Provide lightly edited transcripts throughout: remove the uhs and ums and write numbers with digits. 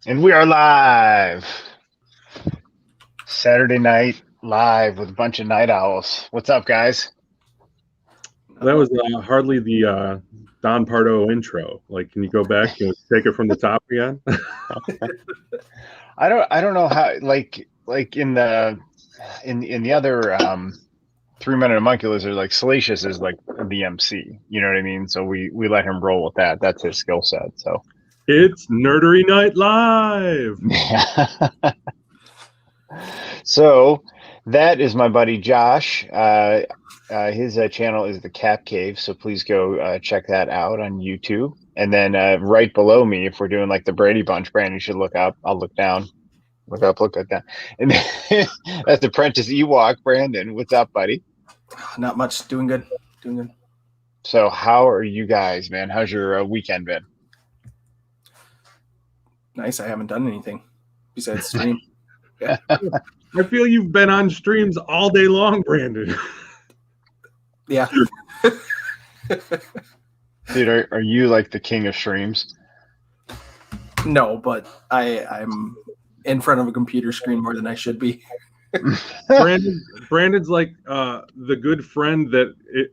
And we are live. Saturday night live with a bunch of night owls. What's up, guys? That was hardly the Don Pardo intro. Like, can you go back and take it from the top again? I don't know how like in the other 3 Minute Homunculus are like Salacious is like the MC. You know what I mean? So we let him roll with that. That's his skill set. So It's Nerdery Night Live. So that is my buddy Josh. His channel is the Cap Cave, so please go check that out on YouTube. And then right below me, if we're doing like the Brady Bunch, Brandon, you should look up. I'll look down. Look up, look at that. And then that's Apprentice Ewok, Brandon. What's up, buddy? Not much. Doing good. Doing good. So how are you guys, man? How's your weekend been? Nice. I haven't done anything besides stream. Yeah. I feel you've been on streams all day long, Brandon. Yeah. Dude, are you like the king of streams? No, but I'm in front of a computer screen more than I should be. Brandon's like the good friend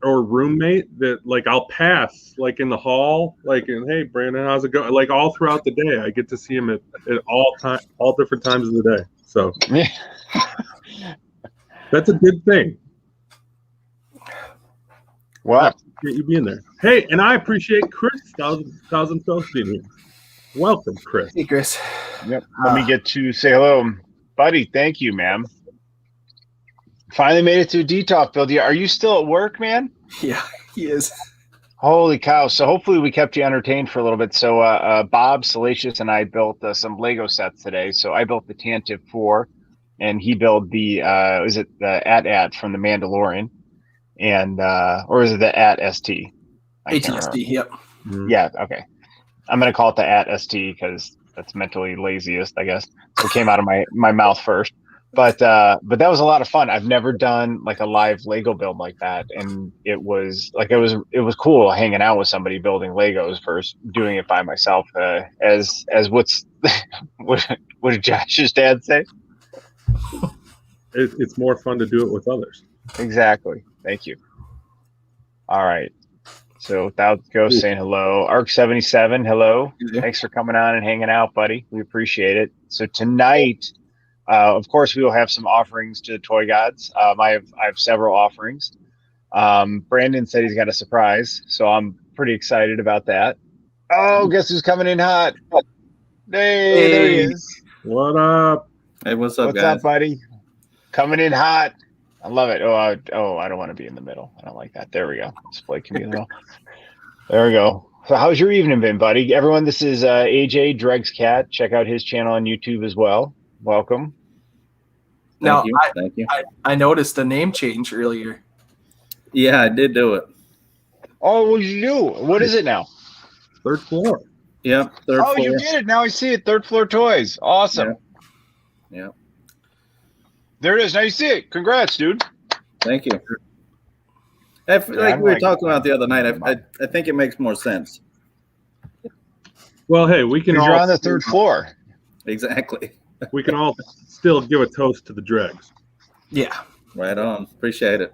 or roommate that like I'll pass like in the hall, like, and hey Brandon, how's it going? Like all throughout the day, I get to see him at all different times of the day. So that's a good thing. Wow. Appreciate you being there. Hey, and I appreciate Chris Thousand Toast being here. Welcome, Chris. Hey, Chris. Yep. Let me get to say hello, buddy. Thank you, ma'am. Finally made it to a Detolf build. Are you still at work, man? Yeah, he is. Holy cow. So hopefully we kept you entertained for a little bit. So Bob, Salacious, and I built some Lego sets today. So I built the Tantive 4, and he built the, is it the AT-AT from the Mandalorian? And, or is it the AT-ST? AT-ST, yep. Yeah, okay. I'm going to call it the AT-ST because that's mentally laziest, I guess. So it came out of my mouth first. But that was a lot of fun. I've never done like a live Lego build like that, and it was cool hanging out with somebody building Legos versus doing it by myself. As what did Josh's dad say? It's more fun to do it with others. Exactly. Thank you. All right. So without Ghost saying hello, Arc77, hello. Thanks for coming on and hanging out, buddy. We appreciate it. So tonight. Of course, we will have some offerings to the Toy Gods. I have several offerings. Brandon said he's got a surprise, so I'm pretty excited about that. Oh, guess who's coming in hot? Hey, there he is. What up? Hey, what's up, guys? What's up, buddy? Coming in hot. I love it. I don't want to be in the middle. I don't like that. There we go. Display can be in the middle. There we go. So how's your evening been, buddy? Everyone, this is AJ Dreg's Cat. Check out his channel on YouTube as well. Welcome. Now, Thank you. I noticed a name change earlier. Yeah, I did do it. Oh, what did you do? What is it now? Third floor. Yep. Third floor. You did it. Now I see it. Third Floor Toys. Awesome. Yeah. There it is. Now you see it. Congrats, dude. Thank you. Like we were talking about the other night, I think it makes more sense. Well, hey, we can all... You're on the third floor. Exactly. We can all still give a toast to the dregs. Yeah. Right on. Appreciate it.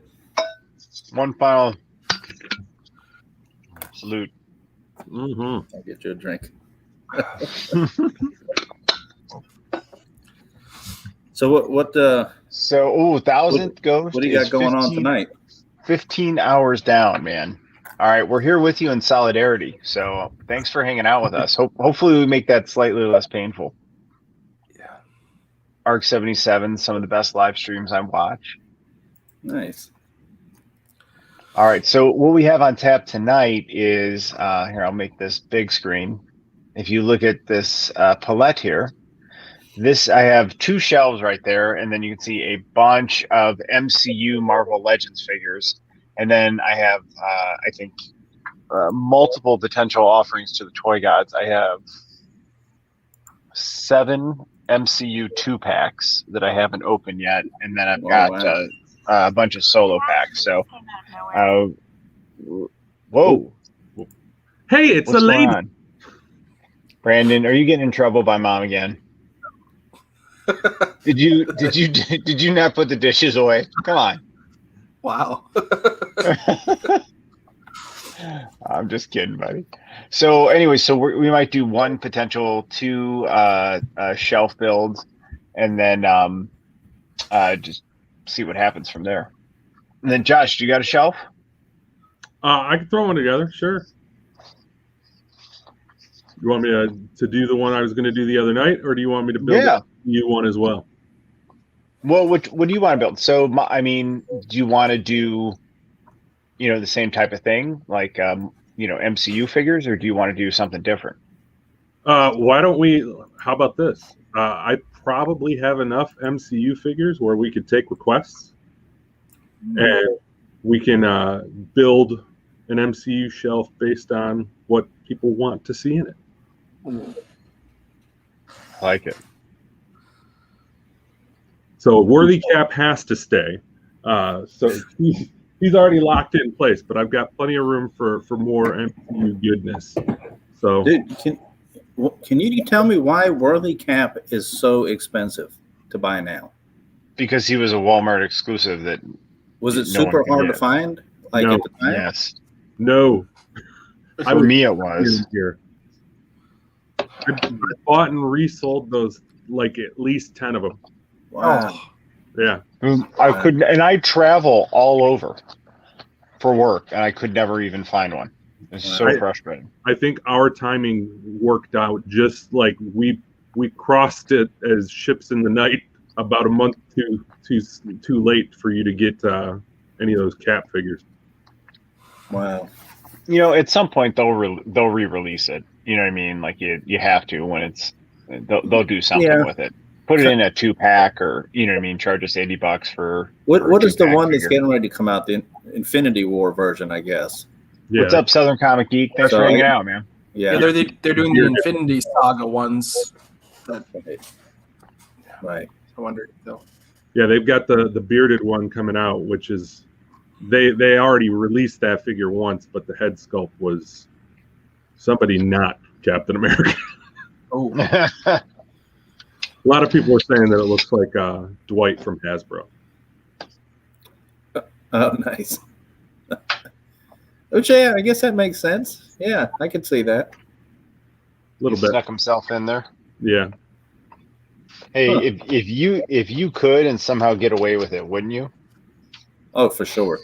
One final salute. Mm-hmm. I'll get you a drink. So what So 1000th Ghost. What do you got going on tonight? 15 hours down, man. All right, we're here with you in solidarity. So thanks for hanging out with us. Hopefully we make that slightly less painful. Yeah. Arc77, some of the best live streams I watch. Nice. All right, so what we have on tap tonight is here. I'll make this big screen. If you look at this palette here, I have two shelves right there, and then you can see a bunch of MCU Marvel Legends figures, and then I have I think multiple potential offerings to the Toy Gods. I have 7 MCU 2-packs that I haven't opened yet, and then I've got a bunch of solo packs. So, whoa! Hey, it's a lady. Brandon, are you getting in trouble by mom again? Did you not put the dishes away? Come on. Wow. I'm just kidding, buddy. So anyway, so we might do one potential 2 shelf builds, and then just see what happens from there. And then Josh, do you got a shelf? I can throw one together, sure. You want me to do the one I was going to do the other night, or do you want me to build you one as well? Well, what do you want to build? So, I mean, do you want to do, the same type of thing, like, MCU figures, or do you want to do something different? Why don't we? How about this? I probably have enough MCU figures where we could take requests, and we can build an MCU shelf based on what people want to see in it. I like it. So Worthy Cap has to stay. So he's already locked in place, but I've got plenty of room for more MCU goodness. So, dude, can you tell me why Worthy Cap is so expensive to buy now? Because he was a Walmart exclusive that was it super hard to find? Like no. At the time? Yes. No. For me, it was. Here. I bought and resold those, like at least 10 of them. Wow. Oh. Yeah. I couldn't, and I travel all over for work, and I could never even find one. It's so frustrating. I think our timing worked out just like we crossed it as ships in the night about a month too late for you to get any of those Cap figures. Wow. At some point they'll re-release it. You know what I mean? Like you have to when they'll do something with it. Put it in a 2-pack, or you know what I mean. Charge us $80 for. What is the one that's getting ready to come out? The Infinity War version, I guess. Yeah. What's up, Southern Comic Geek? Thanks for hanging out, man. Yeah, they're doing the Infinity Saga ones. Right. I wonder though. Yeah, they've got the bearded one coming out, which is they already released that figure once, but the head sculpt was somebody not Captain America. Oh. A lot of people are saying that it looks like Dwight from Hasbro. Oh, nice. Which, yeah, I guess that makes sense. Yeah, I can see that. A little bit. Stuck himself in there. Yeah. Hey, if you could and somehow get away with it, wouldn't you? Oh, for sure.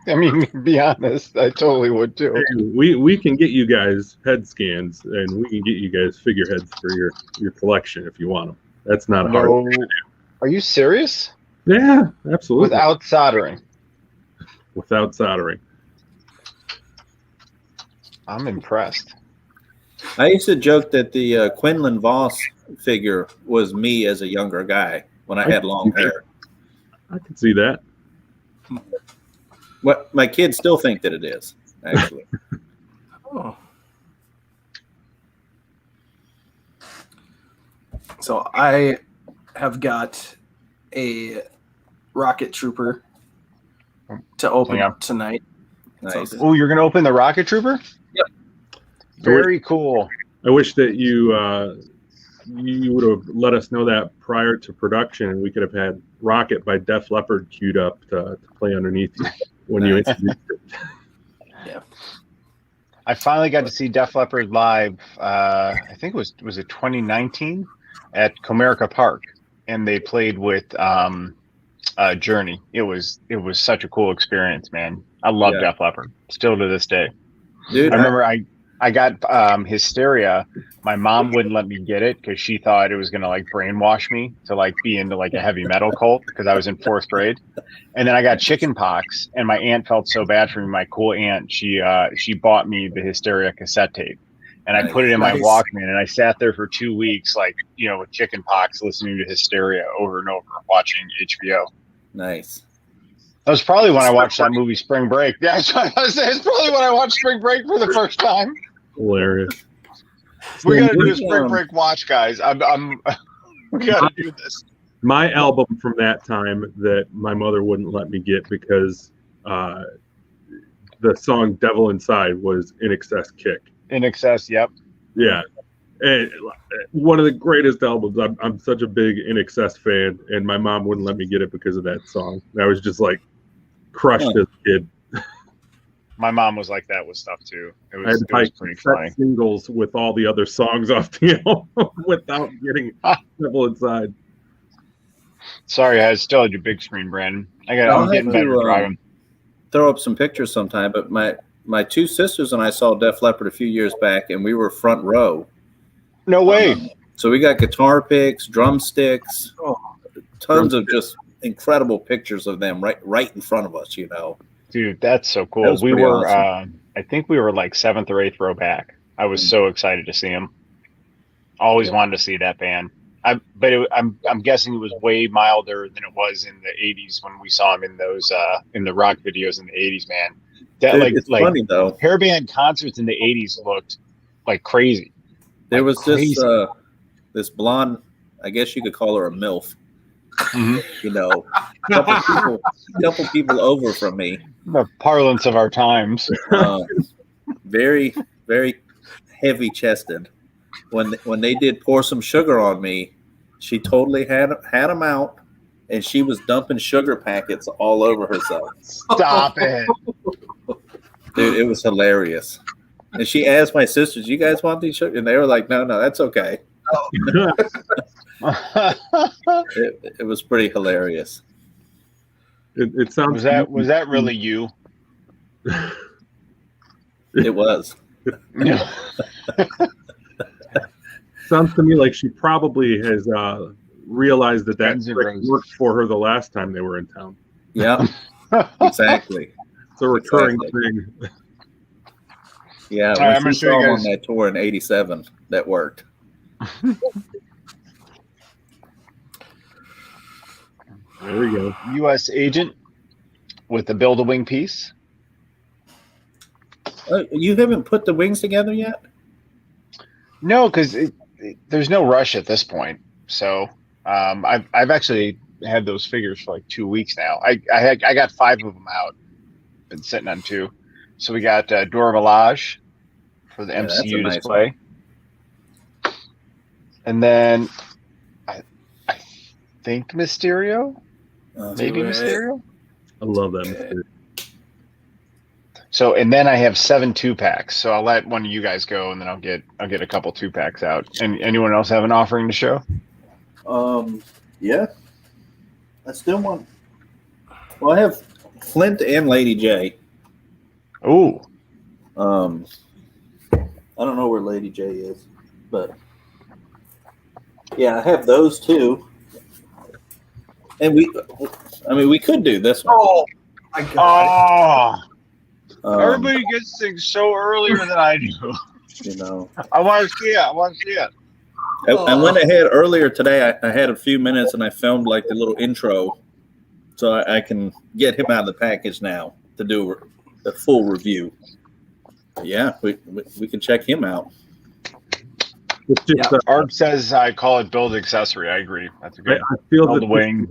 I mean, be honest, I totally would too. Hey, we can get you guys head scans, and we can get you guys figureheads for your collection if you want them. That's not a hard thing to do. Are you serious? Yeah, absolutely. Without soldering. Without soldering. I'm impressed. I used to joke that the Quinlan Voss figure was me as a younger guy when I had long hair. I can see that. What my kids still think that it is, actually. Oh. So I have got a rocket trooper to open up tonight. Nice. So Oh, you're gonna open the rocket trooper? Yep. Very cool. I wish that you would have let us know that prior to production, and we could have had Rocket by Def Leppard queued up to play underneath you when you introduced it. Yeah. I finally got to see Def Leppard live. I think it was it 2019 at Comerica Park, and they played with Journey. It was such a cool experience, man. I love Def Leppard still to this day. Dude, I remember I got Hysteria. My mom wouldn't let me get it because she thought it was gonna like brainwash me to like be into like a heavy metal cult because I was in 4th grade. And then I got chicken pox, and my aunt felt so bad for me. My cool aunt, she bought me the Hysteria cassette tape, and I put it in my Walkman, and I sat there for 2 weeks, like with chicken pox, listening to Hysteria over and over, watching HBO. Nice. That was probably when I watched that movie Spring Break. Yeah, that's what I was saying. It's probably when I watched Spring Break for the first time. Hilarious. We got to do a Spring Break watch, guys. We got to do this. My album from that time that my mother wouldn't let me get because the song "Devil Inside" was In Excess Kick. In Excess, yep. Yeah. And one of the greatest albums. I'm such a big In Excess fan, and my mom wouldn't let me get it because of that song. And I was just like crushed as a kid. My mom was like that with stuff too. It I had was, to it was buy pretty cassette funny. singles with all the other songs off the album without getting Devil Inside. Sorry, I still had your big screen, Brandon. I'll I'm getting have better to, at driving. throw up some pictures sometime. But my two sisters and I saw Def Leppard a few years back, and we were front row. No way. So we got guitar picks, drumsticks, Oh. tons of just incredible pictures of them right in front of us. You know, Dude, that's so cool. That was We pretty were, awesome. I think we were like 7th or 8th row back. I was so excited to see him. Always wanted to see that band. But I'm guessing it was way milder than it was in the 80s when we saw him in those in the rock videos in the 80s. Man, that Dude, it's funny though. hair band concerts in the 80s looked like crazy. There Like was crazy. this blonde, I guess you could call her a MILF. Mhm. You know, couple people over from me. The parlance of our times. Very, very heavy chested. When they did Pour Some Sugar on Me, she totally had them out, and she was dumping sugar packets all over herself. Stop it. Dude, it was hilarious. And she asked my sisters, "You guys want these sugar?" And they were like, "No, that's okay." It was pretty hilarious. It sounds was that really you? It was. No. Sounds to me like she probably has realized that Guns N' trick Roses. worked for her the last time they were in town. Yeah, exactly. It's a recurring Exactly. thing. Yeah, All right, I'm when gonna she show you saw 'em guys- on that tour in '87, that worked. There we go. U.S. agent with the Build-A-Wing piece. You haven't put the wings together yet? No, because there's no rush at this point. So I've actually had those figures for like 2 weeks now. I got 5 of them out. Been sitting on 2. So we got Dora Milaje for the that's a MCU nice display, and then I think Mysterio, maybe Right. Mysterio. I love that mystery. So and then I have 7 2-packs. So I'll let one of you guys go, and then I'll get a couple 2-packs out. And anyone else have an offering to show? Yeah. I still want. Well, I have Flint and Lady J. Ooh, I don't know where Lady J is, but yeah, I have those two. And we could do this one. Oh my god! oh! Everybody gets things so earlier than I do. You know, I want to see it. I went ahead earlier today. I had a few minutes and I filmed like the little intro, so I can get him out of the package now to do a full review. Yeah, we can check him out. It's just, Arp says I call it build accessory. I agree. That's a good. I feel Build that the wing,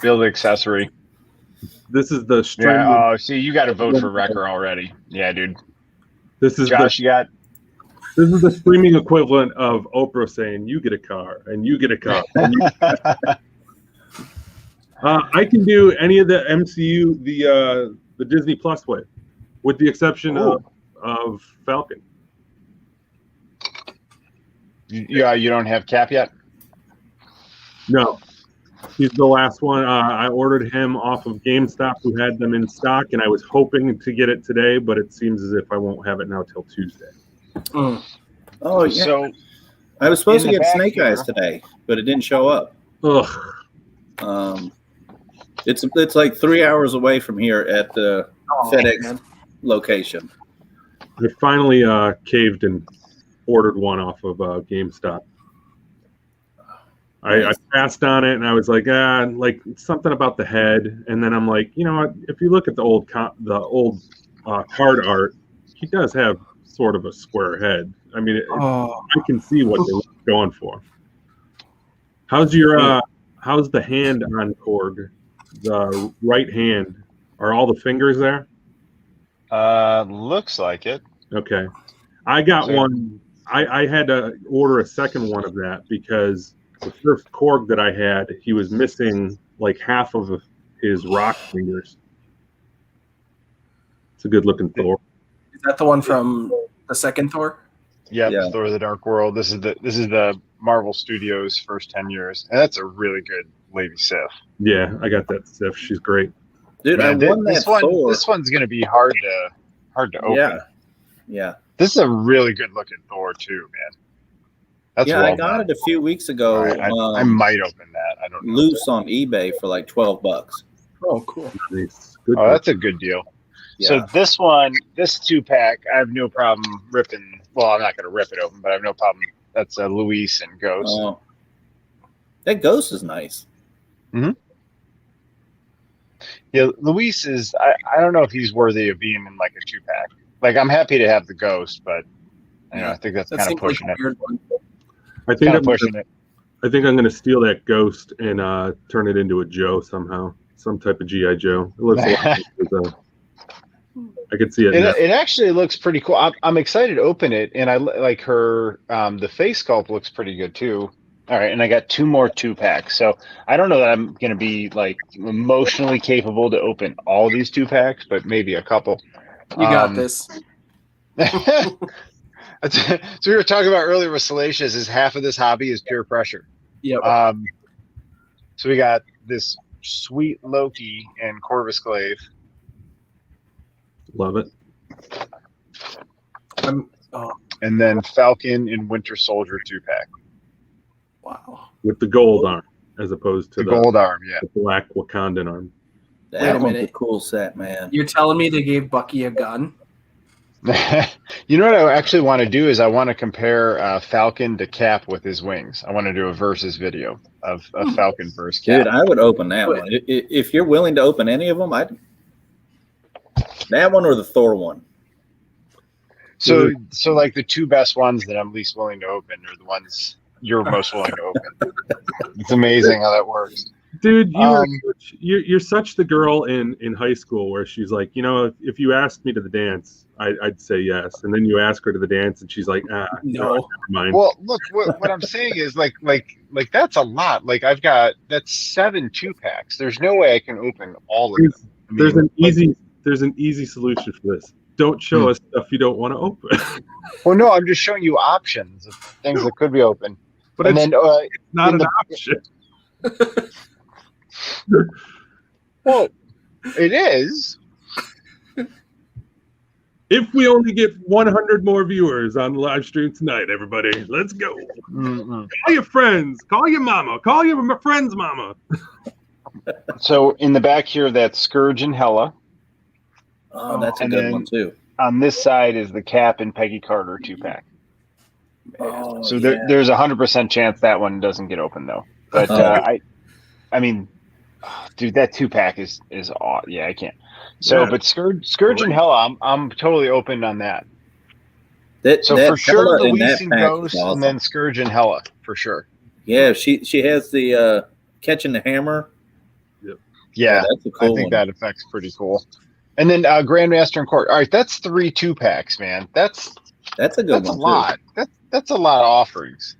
build accessory. this is the string. Yeah. Oh, see, you got to vote for Wrecker already. Yeah, dude. This is Josh, you got. this is the streaming equivalent of Oprah saying, "You get a car, and you get a car." I can do any of the MCU, the Disney Plus way, with the exception of Falcon. Yeah, you don't have Cap yet. No, he's the last one. I ordered him off of GameStop, who had them in stock, and I was hoping to get it today, but it seems as if I won't have it now till Tuesday. Oh yeah, So I was supposed to in the get back Snake here- Eyes today, but it didn't show up. Ugh. It's like 3 hours away from here at the FedEx man. location. I finally caved and ordered one off of GameStop. I passed on it, and I was like something about the head, and then I'm like, you know what? If you look at the old card art, he does have sort of a square head. I mean, I can see what they were going for. How's the hand on Korg? The right hand, are all the fingers there? looks like it. Okay, I got So- one. I had to order a second one of that because the first Korg that I had, he was missing like half of his rock fingers. It's a good looking Thor. Is that the one from the second Thor? Yep, Yeah. Thor: The Dark World. This is the Marvel Studios first 10 years, and that's a really good Lady Sif. Yeah, I got that Sif. She's great. Dude, Man, I won that Thor. This one's gonna be hard to open. Yeah. Yeah. This is a really good looking Thor too, man. That's Yeah, well I got done. it a few weeks ago. All right, I might open that. I don't know. Loose on eBay for like $12. Oh, cool. Nice. Good. Oh, that's a good deal. Yeah. So this 2-pack, I have no problem ripping. Well, I'm not going to rip it open, but I have no problem. That's a Luis and Ghost. Oh. That Ghost is nice. Yeah, Luis is. I don't know if he's worthy of being in like a 2-pack. Like, I'm happy to have the Ghost, but I think that's That kind of seems like pushing a it. weird one. I think I'm going to steal that Ghost and turn it into a Joe somehow. Some type of G.I. Joe. It looks like I could see it. It actually looks pretty cool. I'm excited to open it, and I like her. The face sculpt looks pretty good too. All right, and I got 2 more 2-packs. So I don't know that I'm going to be like emotionally capable to open all these 2-packs, but maybe a couple. You got this. So we were talking about earlier with Salacious is half of this hobby is pure pressure. Yep. So we got this sweet Loki and Corvus Glaive. Love it. And then Falcon and Winter Soldier 2-pack. Wow. With the gold arm as opposed to The gold arm, yeah. the black Wakandan arm. Wait a That one's a minute. cool set, man. You're telling me they gave Bucky a gun? You know what I actually want to do is I want to compare Falcon to Cap with his wings. I want to do a versus video of Falcon versus Cap. Dude, I would open that one. If you're willing to open any of them, that one or the Thor one. So like the 2 best ones that I'm least willing to open are the ones you're most willing to open. It's amazing how that works. Dude, you're such the girl in high school where she's like, if you asked me to the dance, I'd say yes, and then you ask her to the dance, and she's like, No. never mind. Well, look, what I'm saying is like that's a lot. Like that's 7 2-packs. There's no way I can open all of them. There's an easy solution for this. Don't show us stuff you don't want to open. Well, no, I'm just showing you options of things that could be open. But and it's then not an option. Well, it is. If we only get 100 more viewers on the live stream tonight, everybody, let's go. Mm-mm. Call your friends. Call your mama. Call your friend's mama. So in the back here, that's Scourge and Hela. Oh, that's a And good then- one too. On this side is the Cap and Peggy Carter 2-pack. Oh, So yeah. there's a 100% chance that one doesn't get open though. But I mean, dude, that 2-pack is odd. Yeah, I can't. So, Yeah. but Scourge and Hela, I'm totally open on that. That For sure, Hela in Luis that and pack is Ghost, awesome. and then Scourge and Hela for sure. Yeah, she has the catching the hammer. Yeah, that's a cool I think one. that effect's pretty cool. And then Grandmaster and Court. All right, that's 3 2-packs, man. That's That's a good that's one a lot. That's a lot of offerings.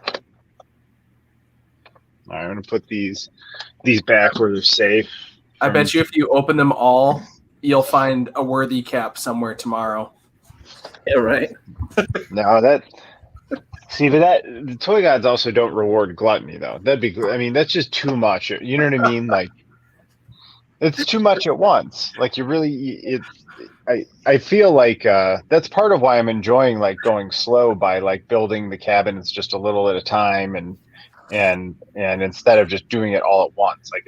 All right, I'm gonna put these back where they're safe. I bet you if you open them all, you'll find a worthy Cap somewhere tomorrow. too. Yeah, right. No, that. See, but the toy gods also don't reward gluttony, though. That'd be. I mean, that's just too much. You know what I mean? Like, it's too much at once. Like, you really. I feel like that's part of why I'm enjoying like going slow by like building the cabinets just a little at a time and instead of just doing it all at once. Like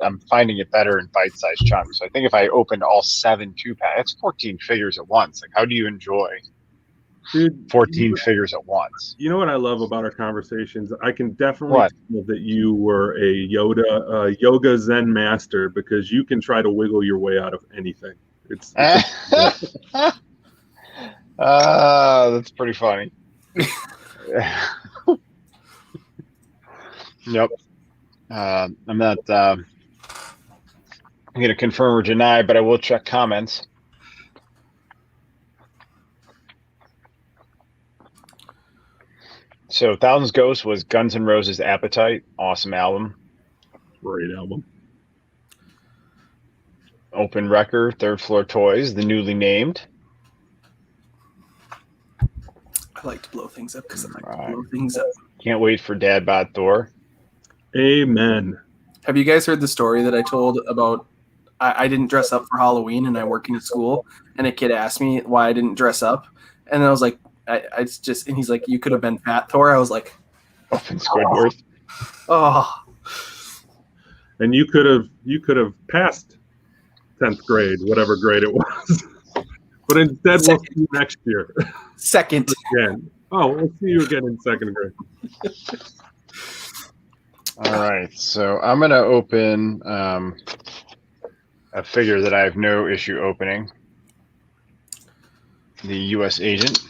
I'm finding it better in bite-sized chunks. So I think if I opened all 7 2-packs, that's 14 figures at once. Like, how do you enjoy 14 figures at once? You know what I love about our conversations? I can definitely tell that you were a yoga Zen master because you can try to wiggle your way out of anything. It's That's pretty funny. Nope. I'm not I'm going to confirm or deny, but I will check comments. So Thousands Ghost was Guns N' Roses' Appetite. Awesome album. Great album. Open Record, Third Floor Toys, the newly named. I like to blow things up because I like Right. to blow things up. Can't wait for Dad Bod Thor. Amen. Have you guys heard the story that I told about I didn't dress up for Halloween and I work in a school and a kid asked me why I didn't dress up and I was like, I just and he's like, you could have been Fat Thor. I was like, Open Squidward. oh. And you could have passed 10th grade, whatever grade it was. But instead, we'll see you next year. Second. Again. Oh, we'll see you again in 2nd grade. All right, so I'm going to open a figure that I have no issue opening. The U.S. agent.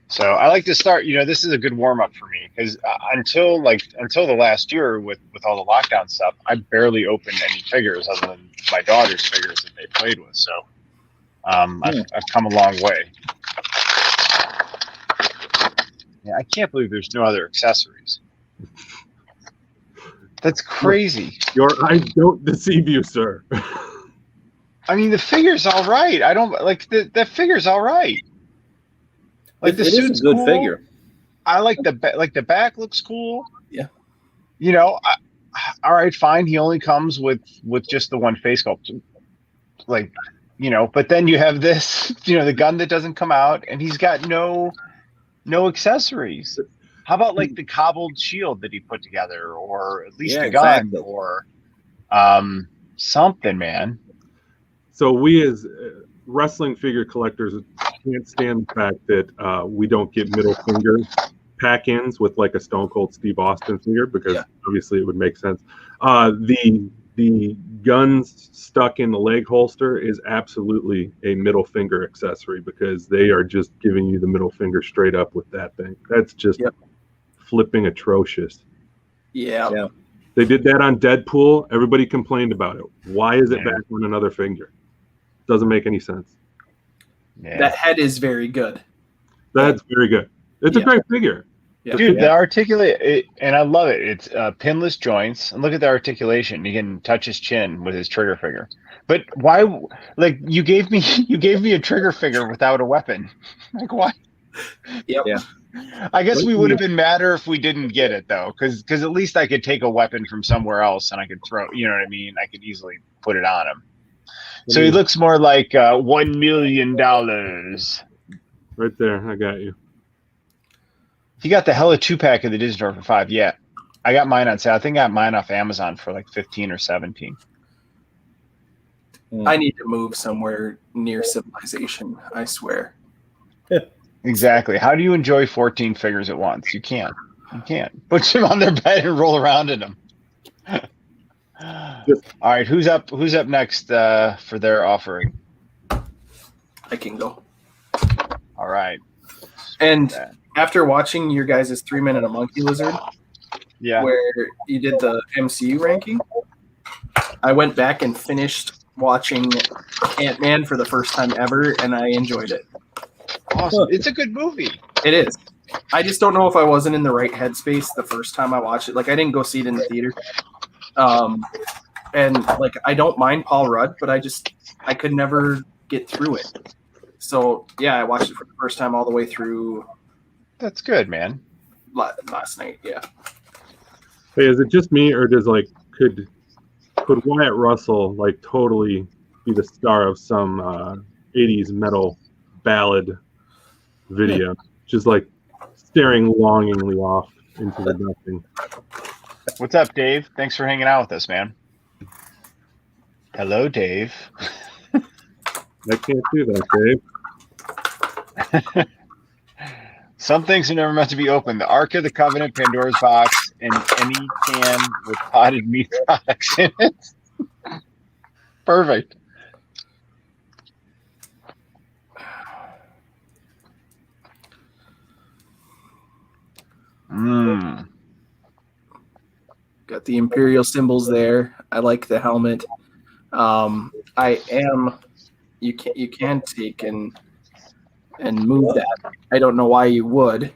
So I like to start. This is a good warm up for me because until the last year with all the lockdown stuff, I barely opened any figures other than my daughter's figures that they played with. So I've come a long way. Yeah, I can't believe there's no other accessories. That's crazy. Your eyes don't deceive you, sir. I mean, the figure's all right. I don't like the figure's all right. Like the suit's a good cool. figure. I like the back looks cool. Yeah. All right, fine. He only comes with just the one face sculpt. But then you have this, the gun that doesn't come out, and he's got no accessories. How about like the cobbled shield that he put together, or at least the gun, exactly. or something, man? So we as wrestling figure collectors can't stand the fact that we don't get middle finger pack-ins with like a Stone Cold Steve Austin figure because obviously it would make sense. The guns stuck in the leg holster is absolutely a middle finger accessory because they are just giving you the middle finger straight up with that thing. That's just flipping atrocious. Yeah. They did that on Deadpool. Everybody complained about it. Why is it back on another finger? Doesn't make any sense. Yeah. That head is very good. That's very good. It's a great figure. Yeah. Dude, the articulate, and I love it. It's pinless joints, and look at the articulation. You can touch his chin with his trigger finger. But why? Like you gave me a trigger figure without a weapon. Like why? Yep. Yeah. I guess we would have been madder if we didn't get it though, because at least I could take a weapon from somewhere else and I could throw. You know what I mean? I could easily put it on him. So he looks more like $1 million. Right there, I got you. He got the hella 2-pack of the Disney Store for $5. Yeah, I got mine on sale. I think I got mine off Amazon for like 15 or 17. I need to move somewhere near civilization, I swear. Exactly. How do you enjoy 14 figures at once? You can't. You can't. Put them on their bed and roll around in them. All right, who's up next for their offering? I can go. All right. And after watching your guys' 3 Minute a Monkey Lizard, where you did the MCU ranking, I went back and finished watching Ant-Man for the first time ever, and I enjoyed it. Awesome. It's a good movie. It is. I just don't know if I wasn't in the right headspace the first time I watched it. Like, I didn't go see it in the theater. And like, I don't mind Paul Rudd, but I could never get through it. So yeah, I watched it for the first time all the way through. That's good, man. Last night, yeah. Hey, is it just me, or does could Wyatt Russell totally be the star of some 80s metal ballad video? Just staring longingly off into the nothing. What's up, Dave? Thanks for hanging out with us, man. Hello, Dave. I can't do that, Dave. Some things are never meant to be opened. The Ark of the Covenant, Pandora's box, and any can with potted meat products in it. Perfect. Got the Imperial symbols there. I like the helmet. You can take and move that. I don't know why you would.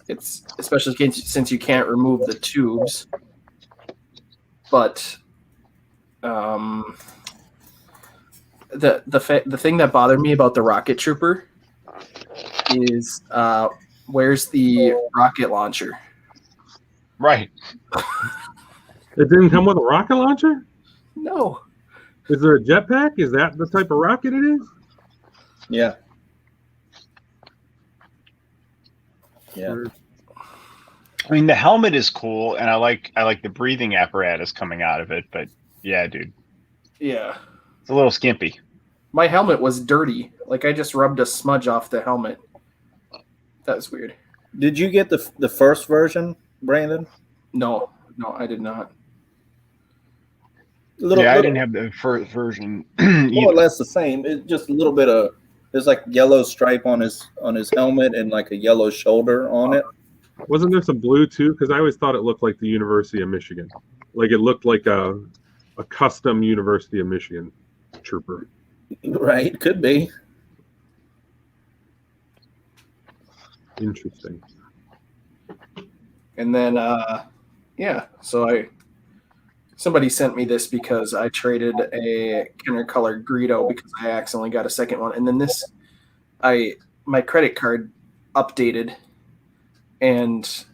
It's especially since you can't remove the tubes. But the thing that bothered me about the rocket trooper is where's the rocket launcher? Right. It didn't come with a rocket launcher? No. Is there a jetpack? Is that the type of rocket it is? Yeah. Yeah. I mean, the helmet is cool, and I like the breathing apparatus coming out of it. But yeah, dude, Yeah. it's a little skimpy. My helmet was dirty. Like I just rubbed a smudge off the helmet. That was weird. Did you get the first version, Brandon? No, I did not. I didn't have the first version. More or less the same. It's just a little bit of there's like yellow stripe on his helmet and like a yellow shoulder on it. Wasn't there some blue too? Because I always thought it looked like the University of Michigan. Like it looked like a custom University of Michigan trooper. Right, could be. Interesting. And then so somebody sent me this because I traded a Kenner Color Greedo because I accidentally got a second one. And then my credit card updated and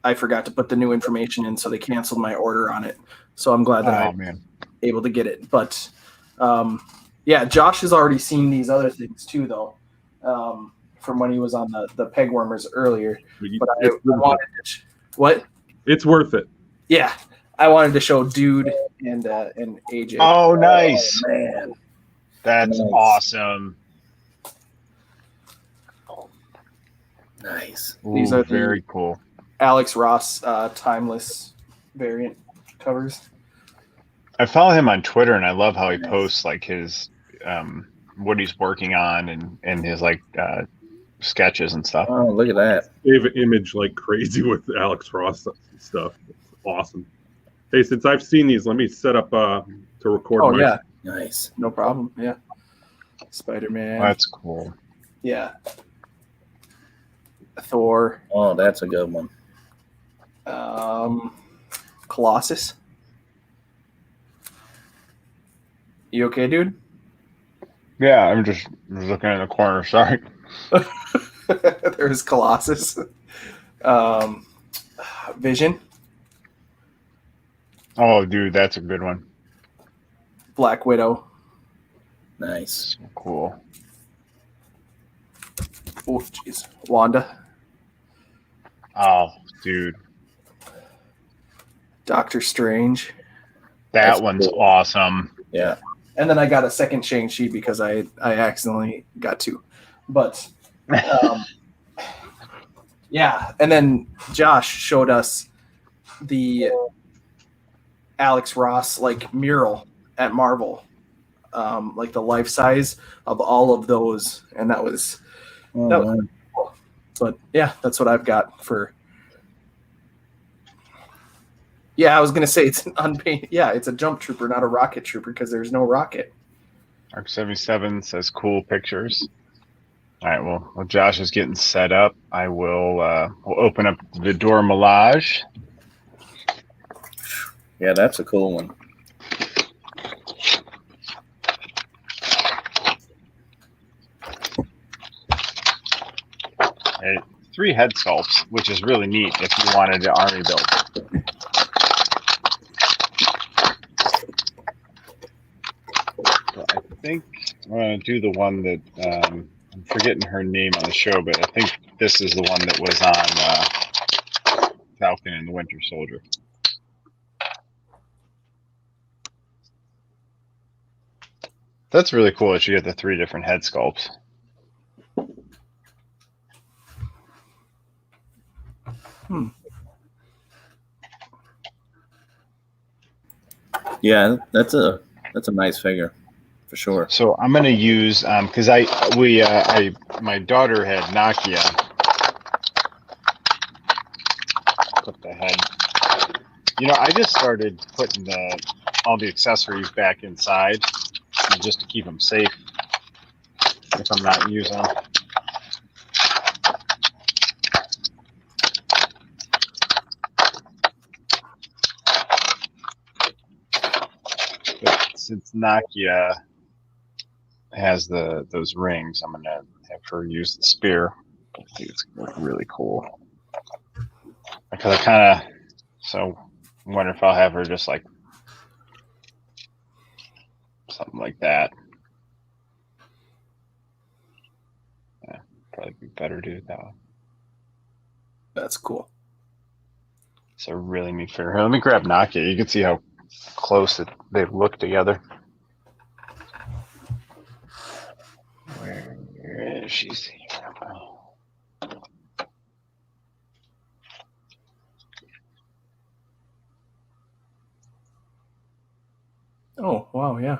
I forgot to put the new information in, so they canceled my order on it. So I'm glad that I'm able to get it. But Josh has already seen these other things too, though, from when he was on the peg warmers earlier. But I wanted to what? It's worth it. Yeah, I wanted to show Dude and AJ. Oh, nice. Oh, man, that's awesome. Nice. These are very cool. Alex Ross Timeless variant covers. I follow him on Twitter, and I love how he posts like his what he's working on and his like sketches and stuff. Oh, look at that! Save an image like crazy with Alex Ross stuff. It's awesome. Hey, since I've seen these, let me set up to record. Oh yeah, nice. No problem. Yeah, Spider-Man. That's cool. Yeah. Thor. Oh, that's a good one. Colossus. You okay, dude? Yeah, I'm just looking in the corner. Sorry. There's Colossus. Vision. Oh, dude, that's a good one. Black Widow. Nice. So cool. Oh, jeez. Wanda. Oh, dude. Doctor Strange. That one's cool. Awesome. Yeah. And then I got a second Shang-Chi because I accidentally got two. But, yeah. And then Josh showed us the Alex Ross, like, mural at Marvel. Like the life size of all of those. And that was cool. But, yeah, that's what I've got for... Yeah, I was going to say it's an unpainted. Yeah, it's a jump trooper, not a rocket trooper, because there's no rocket. Arc 77 says cool pictures. All right, well, while Josh is getting set up, I will we'll open up the Vidor Millage. Yeah, that's a cool one. Hey, 3 head sculpts, which is really neat if you wanted an army build. I think I'm going to do the one that I'm forgetting her name on the show, but I think this is the one that was on Falcon and the Winter Soldier. That's really cool that you get the 3 different head sculpts. Yeah, that's a nice figure, for sure. So I'm gonna use because my daughter had Nokia. Put the head. You know, I just started putting all the accessories back inside just to keep them safe if I'm not using them. since Nakia has those rings, I'm gonna have her use the spear. I think it's gonna look really cool. Because I kind of wonder if I'll have her just like something like that. Yeah, probably be better to do it that way. That's cool. So really neat figure. Here, let me grab Nakia. You can see how close they look together. Where is she? Oh, wow, yeah.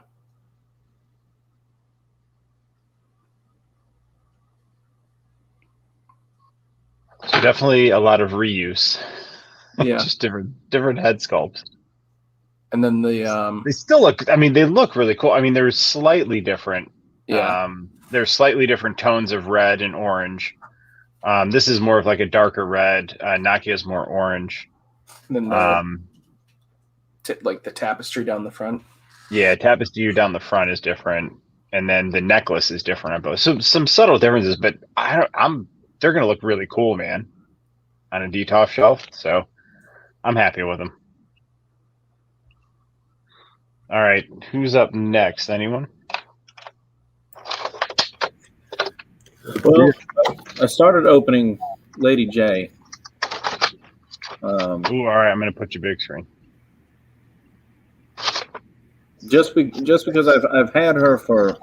So definitely a lot of reuse. Yeah. Just different head sculpts. And then the they still look. I mean, they look really cool. I mean, they're slightly different. Yeah. There's slightly different tones of red and orange. This is more of like a darker red. Nakia is more orange. And then like the tapestry down the front. Yeah, tapestry down the front is different, and then the necklace is different on both. So some subtle differences, but they're gonna look really cool, man, on a Detolf shelf. So I'm happy with them. All right, who's up next? Anyone? Well, I started opening Lady J. Ooh, all right, I'm gonna put you big screen. Just because I've had her for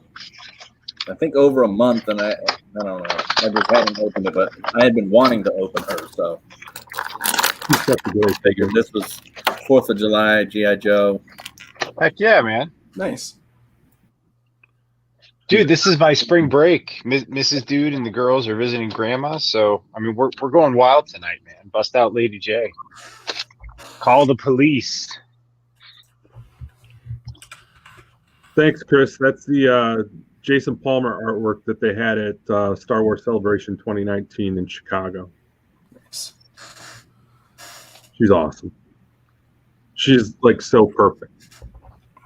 I think over a month, and I don't know, I just hadn't opened it, but I had been wanting to open her, so I figured this was 4th of July, G.I. Joe. Heck yeah, man! Nice. Dude, this is my spring break. Mrs. Dude and the girls are visiting grandma, so I mean we're going wild tonight, man. Bust out Lady J. Call the police. Thanks, Chris. That's the Jason Palmer artwork that they had at Star Wars Celebration 2019 in Chicago. Nice. She's awesome. She's like so perfect.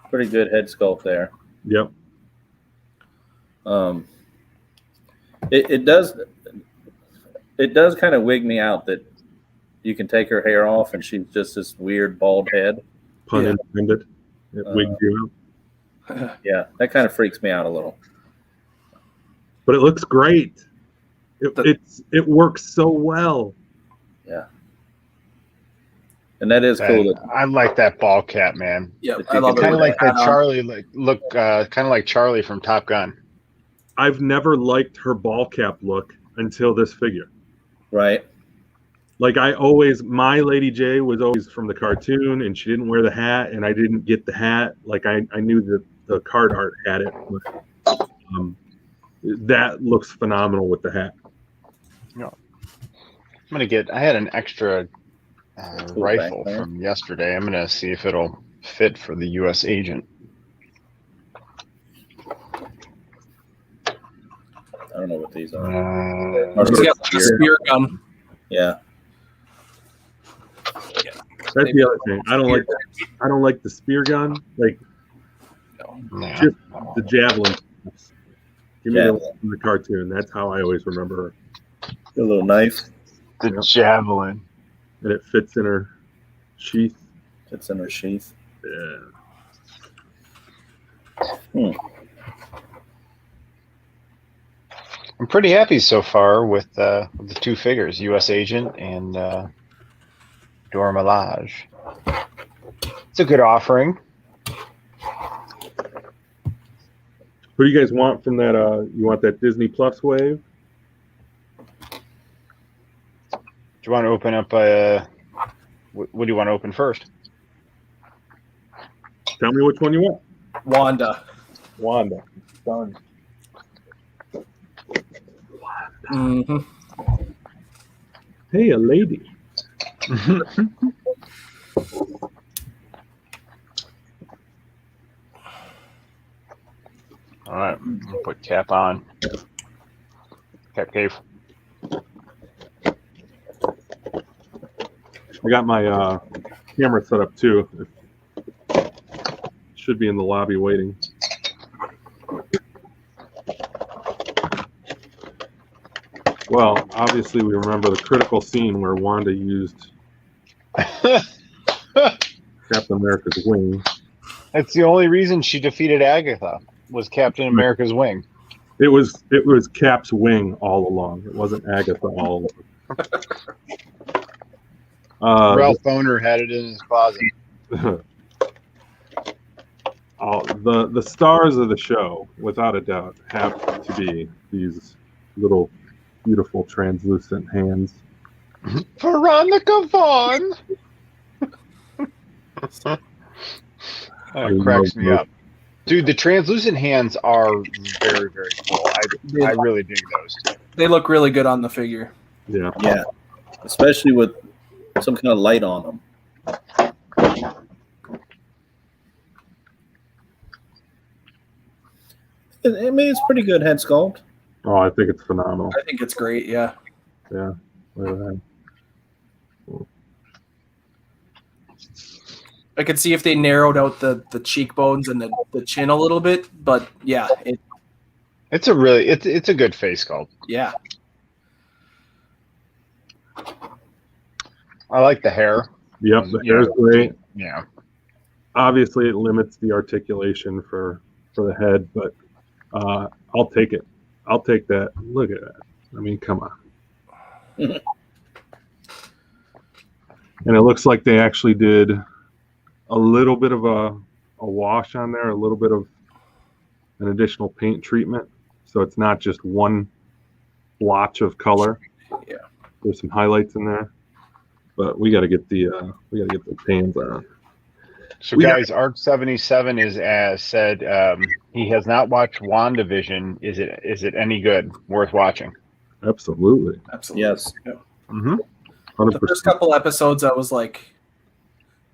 Pretty good head sculpt there. Yep. It does kind of wig me out that you can take her hair off and she's just this weird bald head. Pun intended. It wigged you out. Yeah, that kind of freaks me out a little. But it looks great. It works so well. Yeah. And that is cool. I like that ball cap, man. Yeah, I love it. Kind of like that Charlie, look, kind of like Charlie from Top Gun. I've never liked her ball cap look until this figure. Right. Like my Lady J was always from the cartoon, and she didn't wear the hat, and I didn't get the hat. Like I knew that the card art had it, but that looks phenomenal with the hat. Yeah. I had an extra rifle from yesterday. I'm gonna see if it'll fit for the U.S. agent. I don't know what these are. He's got like a spear gun. Yeah. That's the other thing. I don't like the spear gun. Like just the javelin. Give me the one from the cartoon. That's how I always remember her. A little knife. The javelin. And it fits in her sheath. Fits in her sheath. Yeah. I'm pretty happy so far with the two figures, U.S. Agent and Dora Milaje. It's a good offering. Who do you guys want from that? You want that Disney Plus wave? Do you want to open up what do you want to open first? Tell me which one you want. Wanda. Done. Mm-hmm. Hey, a lady. All right, we'll put cap on. Cap cave. I got my camera set up too. It should be in the lobby waiting. Well, obviously we remember the critical scene where Wanda used Captain America's wing. That's the only reason she defeated Agatha, was Captain America's wing. It was Cap's wing all along. It wasn't Agatha all along. Ralph Boner had it in his closet. The stars of the show, without a doubt, have to be these little beautiful translucent hands. Veronica Vaughn. That cracks me up. Dude, the translucent hands are very, very cool. I really dig those. They look really good on the figure. Yeah. Yeah. Especially with some kind of light on them. I mean, it's pretty good head sculpt. Oh, I think it's phenomenal. I think it's great, yeah. Yeah. Look at that. I could see if they narrowed out the cheekbones and the chin a little bit, but yeah, it's a good face sculpt. Yeah. I like the hair. Yep, the hair's great. Yeah. Obviously, it limits the articulation for the head, but I'll take it. I'll take that. Look at that. I mean, come on. And it looks like they actually did a little bit of a wash on there, a little bit of an additional paint treatment, so it's not just one blotch of color. Yeah, there's some highlights in there, but we got to get the pans on. So guys, Arc 77 is said he has not watched WandaVision. Is it any good? Worth watching? Absolutely. Yes. Yeah. Mm-hmm. 100%. The first couple episodes, I was like,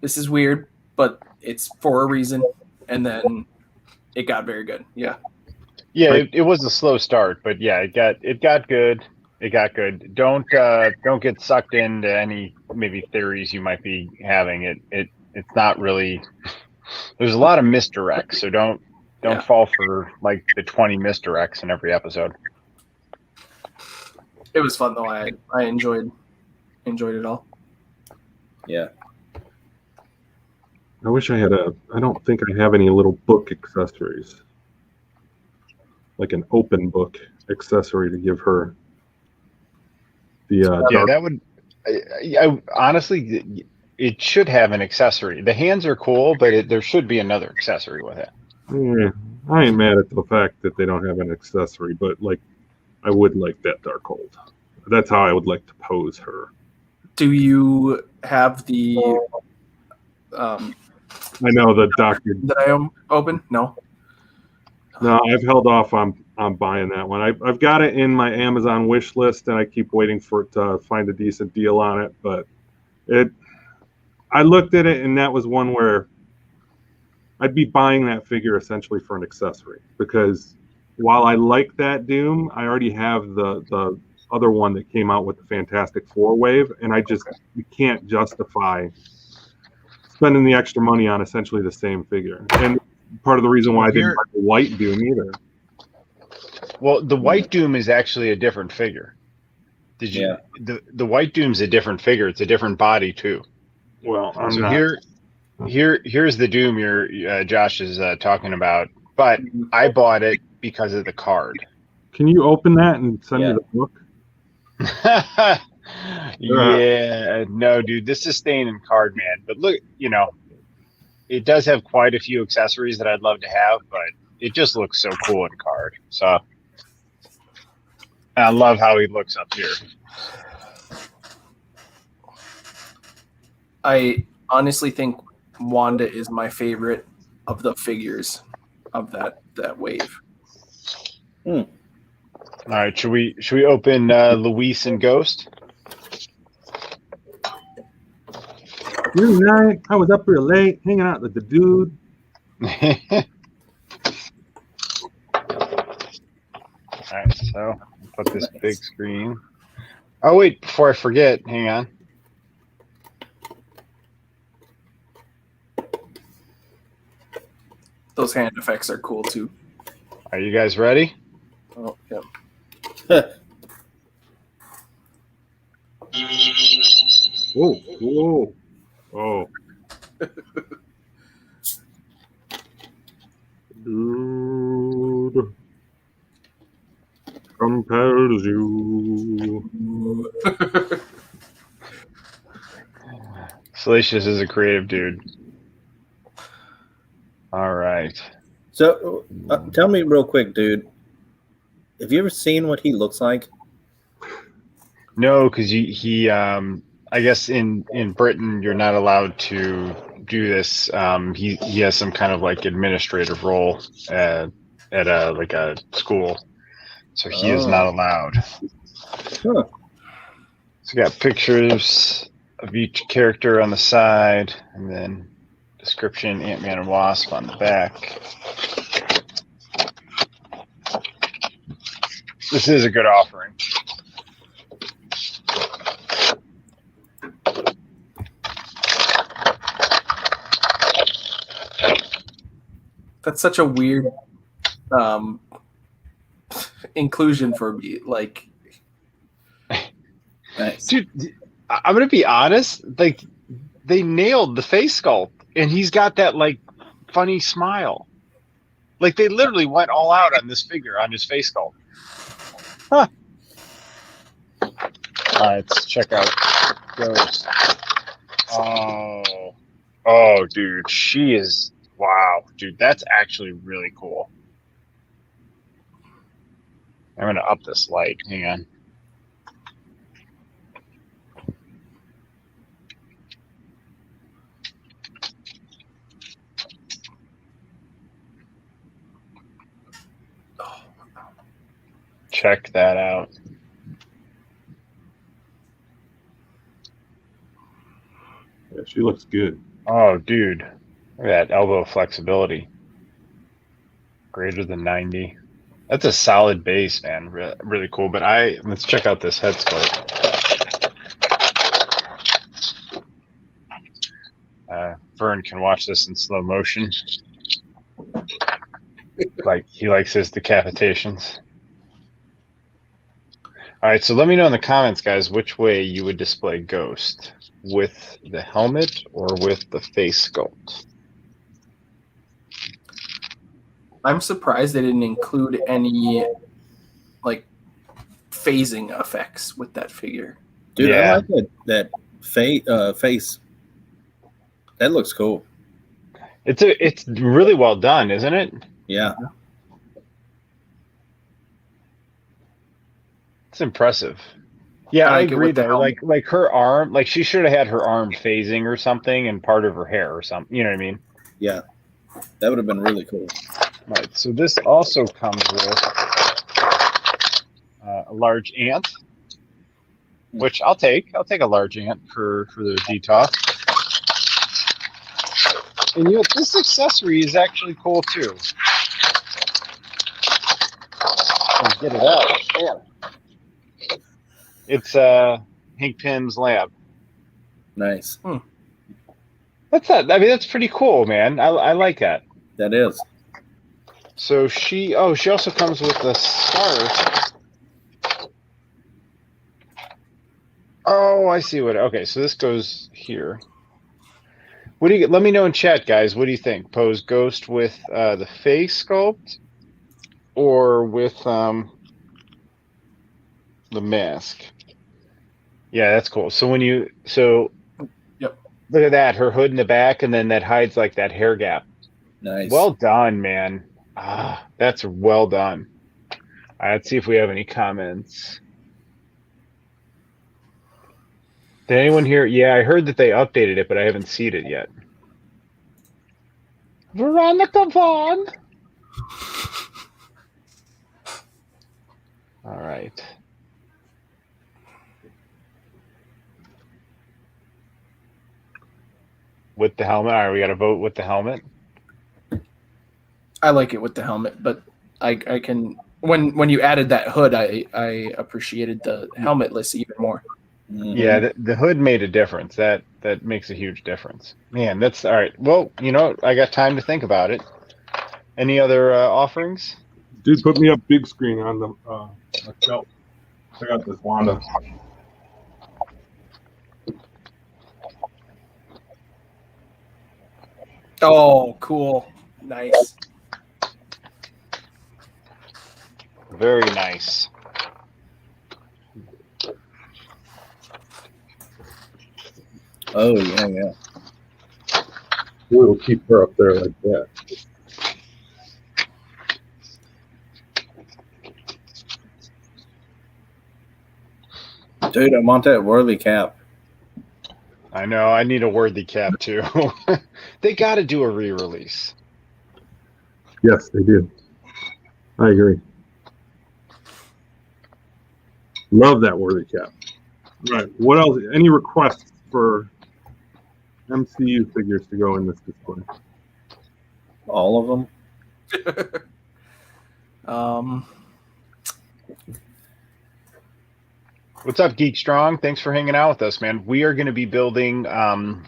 "This is weird," but it's for a reason. And then it got very good. Yeah. Yeah, it was a slow start, but yeah, it got good. It got good. Don't get sucked into any maybe theories you might be having. It's not really. There's a lot of misdirects, so don't fall for like the 20 misdirects in every episode. It was fun though. I enjoyed it all. Yeah. I wish I had I don't think I have any little book accessories, like an open book accessory to give her. That would. I honestly, it should have an accessory. The hands are cool, but there should be another accessory with it. Yeah, I ain't mad at the fact that they don't have an accessory, but like, I would like that Darkhold. That's how I would like to pose her. Do you have the? I know the doctor. Did I open? No. No, I've held off on buying that one. I've got it in my Amazon wish list, and I keep waiting for it to find a decent deal on it. But I looked at it, and that was one where I'd be buying that figure essentially for an accessory, because while I like that Doom, I already have the other one that came out with the Fantastic Four wave, and you can't justify spending the extra money on essentially the same figure. And part of the reason why I didn't buy the White Doom either. Well, the White Doom is actually a different figure. Did you? Yeah. The White Doom's a different figure. It's a different body too. Well, here's the Doom Josh is talking about, but I bought it because of the card. Can you open that and send me the book? Yeah, no, dude, this is staying in card, man. But look, it does have quite a few accessories that I'd love to have, but it just looks so cool in card. So I love how he looks up here. I honestly think Wanda is my favorite of the figures of that wave. All right, should we open Luis and Ghost? Good night. I was up real late, hanging out with the dude. All right, so put this big screen. Oh wait, before I forget, hang on. Those hand effects are cool too. Are you guys ready? Oh, yeah. Whoa. Oh. Dude compels you. Salacious is a creative dude. All right. So, tell me real quick, dude. Have you ever seen what he looks like? No, because he I guess in Britain you're not allowed to do this. He has some kind of like administrative role at a school, so he is not allowed. Huh. So we got pictures of each character on the side, and then description: Ant-Man and Wasp on the back. This is a good offering. That's such a weird inclusion for me. Like, Nice. Dude, I'm gonna be honest. Like, they nailed the face sculpt, and he's got that like funny smile. Like, they literally went all out on this figure, on his face sculpt. Huh. All right, let's check out Ghost. Oh, dude, she is. Wow, dude, that's actually really cool. I'm gonna up this light. Hang on. Check that out. Yeah, she looks good. Oh, dude, look at that elbow flexibility. Greater than 90. That's a solid base, man. Really cool. But let's check out this head sculpt. Vern can watch this in slow motion. Like, he likes his decapitations. All right, so let me know in the comments, guys, which way you would display Ghost. With the helmet or with the face sculpt? I'm surprised they didn't include any like phasing effects with that figure. Dude, Yeah. I like that face. That looks cool. It's really well done, isn't it? Yeah. It's impressive. Yeah, I agree though. Like her arm, like she should have had her arm phasing or something, and part of her hair or something. You know what I mean? Yeah. That would have been really cool. Right. So this also comes with a large ant, which I'll take. I'll take a large ant for the Detolf. And you know, this accessory is actually cool too. Get it out. Yeah. It's Hank Pym's lab. Nice. That's that. I mean, that's pretty cool, man. I like that. That is. So she also comes with a scarf. Oh, I see what. Okay, so this goes here. What do you? Let me know in chat, guys. What do you think? Pose Ghost with the face sculpt, or with the mask? Yeah, that's cool. So Yep. Look at that, her hood in the back, and then that hides like that hair gap. Nice. Well done, man. That's well done. All right, let's see if we have any comments. Did anyone hear? Yeah, I heard that they updated it, but I haven't seen it yet. Veronica Vaughn. All right. With the helmet. All right, we got to vote with the helmet. I like it with the helmet, but I can when you added that hood, I appreciated the helmetless even more. Mm-hmm. Yeah, the hood made a difference. That makes a huge difference. Man, that's all right. Well, you know, I got time to think about it. Any other offerings? Dude, put me up big screen on the shelf. I got this Wanda. Oh, cool. Nice. Very nice. Oh, yeah. We'll keep her up there like that. Dude, I want that Worthy cap. I know. I need a Worthy cap too. They got to do a re-release. Yes, they do. I agree. Love that Worthy cap. Right. What else? Any requests for MCU figures to go in this display? All of them? What's up, Geek Strong? Thanks for hanging out with us, man. We are going to be building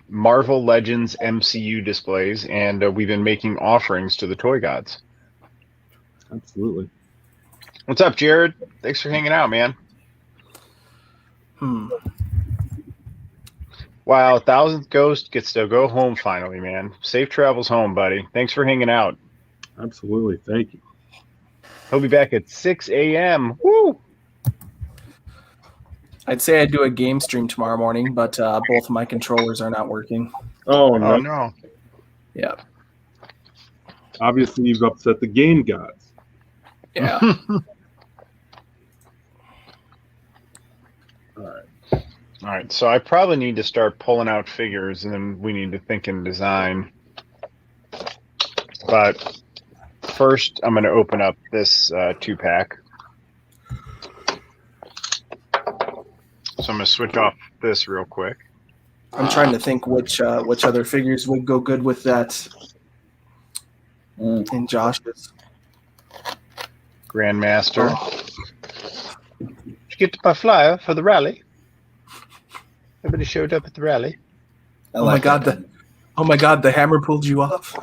Marvel Legends MCU displays, and we've been making offerings to the toy gods. Absolutely. What's up, Jared? Thanks for hanging out, man. Wow, 1000th Ghost gets to go home finally, man. Safe travels home, buddy. Thanks for hanging out. Absolutely. Thank you. He'll be back at 6 a.m. Woo! I'd say I'd do a game stream tomorrow morning, but both of my controllers are not working. Oh, no. No. Yeah. Obviously, you've upset the game gods. Yeah. All right, so I probably need to start pulling out figures, and then we need to think in design. But first, I'm going to open up this 2-pack. So I'm going to switch off this real quick. I'm trying to think which other figures would go good with that in Josh's. Grandmaster. Did you get my flyer for the rally? Everybody showed up at the rally. Oh my god, the hammer pulled you off.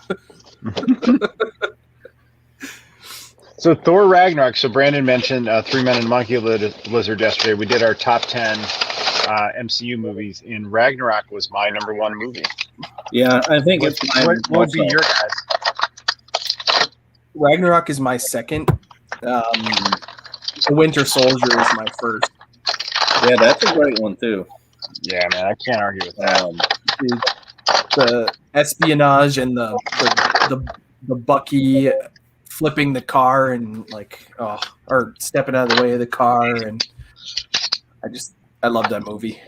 So Thor Ragnarok. So Brandon mentioned Three Men and a Monkey Lizard yesterday. We did our top 10 MCU movies, and Ragnarok was my #1 movie. Yeah, I think it's mine. What would be your guys? Ragnarok is my second. The Winter Soldier is my first. Yeah, that's a great one too. Yeah, man, I can't argue with that. The espionage and the Bucky flipping the car and or stepping out of the way of the car, and I love that movie.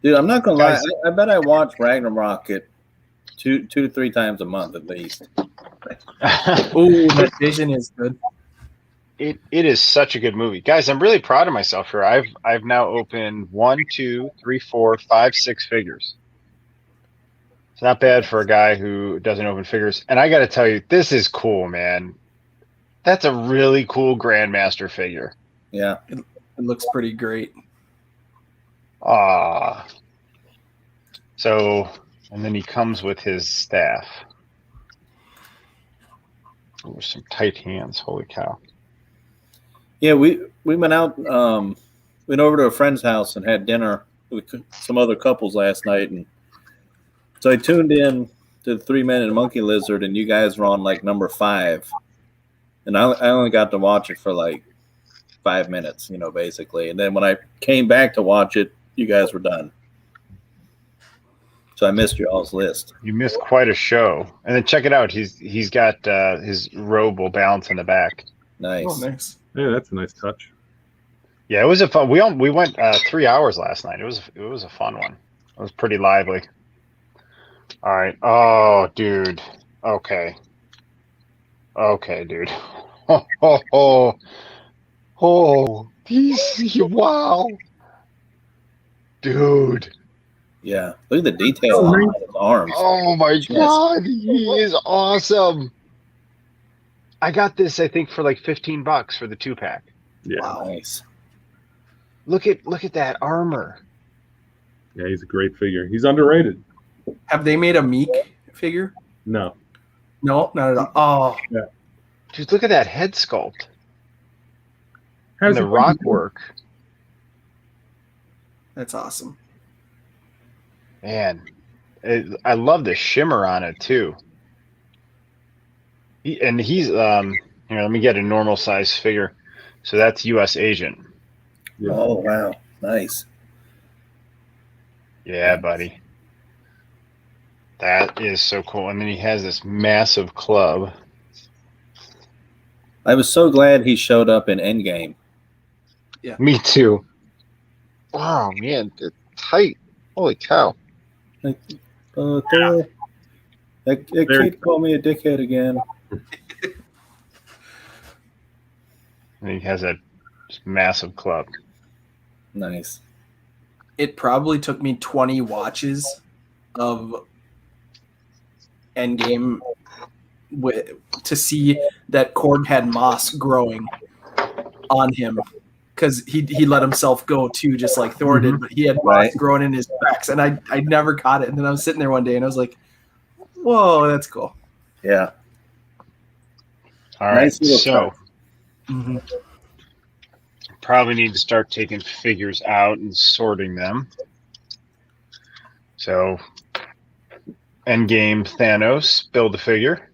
Dude, I'm not gonna lie. I bet I watch Ragnarok at two to 3 times a month at least. Ooh, that Vision is good. It is such a good movie, guys. I'm really proud of myself here. I've now opened 1, 2, 3, 4, 5, 6 figures. It's not bad for a guy who doesn't open figures. And I got to tell you, this is cool, man. That's a really cool Grandmaster figure. Yeah, it looks pretty great. So, and then he comes with his staff. Oh, there's some tight hands. Holy cow. Yeah, we went out, went over to a friend's house and had dinner with some other couples last night, and so I tuned in to the Three Men and a Monkey Lizard, and you guys were on like number 5, and I only got to watch it for like 5 minutes, basically, and then when I came back to watch it, you guys were done. So I missed your all's list. You missed quite a show, and then check it out. He's got his robe will balance in the back. Nice. Oh, nice. Yeah, that's a nice touch. Yeah, it was a fun. We went 3 hours last night. It was a fun one. It was pretty lively. All right. Oh, dude. Okay, dude. Wow, dude. Yeah, look at the detail on his arms. Oh my god, he is awesome. I got this, I think, for like $15 for the 2-pack. Yeah. Wow. Nice. Look at that armor. Yeah, he's a great figure. He's underrated. Have they made a Meek figure? No. No, not at all. Oh, Yeah. Dude, look at that head sculpt How's and the it rock going? work. that's awesome. Man, I love the shimmer on it too. He's here. Let me get a normal size figure. So that's U.S. Agent. Yeah. Oh wow, nice. Yeah, buddy. That is so cool. And then he has this massive club. I was so glad he showed up in Endgame. Yeah. Me too. Wow, man, it's tight. Holy cow. That kid called me a dickhead again. And he has a massive club. Nice. It probably took me 20 watches of Endgame to see that Korg had moss growing on him, because he let himself go too, just like Thor did, but he had moss growing in his tracks, and I never caught it. And then I was sitting there one day and I was like, whoa, that's cool. Yeah. All right, Nice so Mm-hmm. probably need to start taking figures out and sorting them. So Endgame Thanos, build a figure.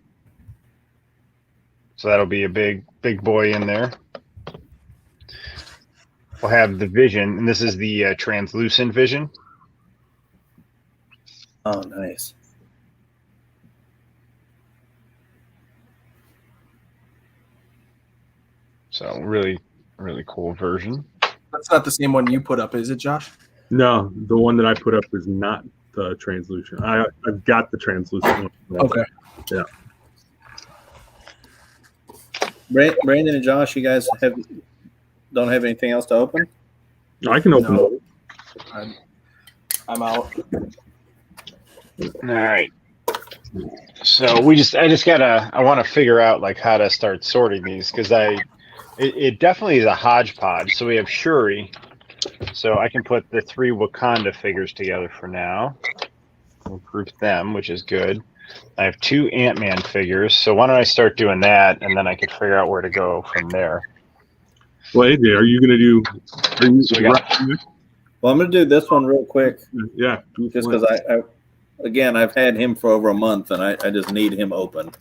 So that'll be a big boy in there. We'll have the Vision, and this is the translucent Vision. Oh, nice. So really cool version. That's not the same one you put up, is it, Josh? No, the one that I put up is not the translucent. I've got the translucent one. Okay. Yeah. Brandon and Josh, you guys don't have anything else to open? I can open No. it. I'm out. All right. So I want to figure out like how to start sorting these, because it definitely is a hodgepodge. So we have Shuri. So I can put the 3 Wakanda figures together for now. We'll group them, which is good. I have 2 Ant-Man figures. So why don't I start doing that, and then I can figure out where to go from there. Well, AJ, are you going to do? Well, I'm going to do this one real quick. Yeah. Just because I've had him for over a month, and I just need him open.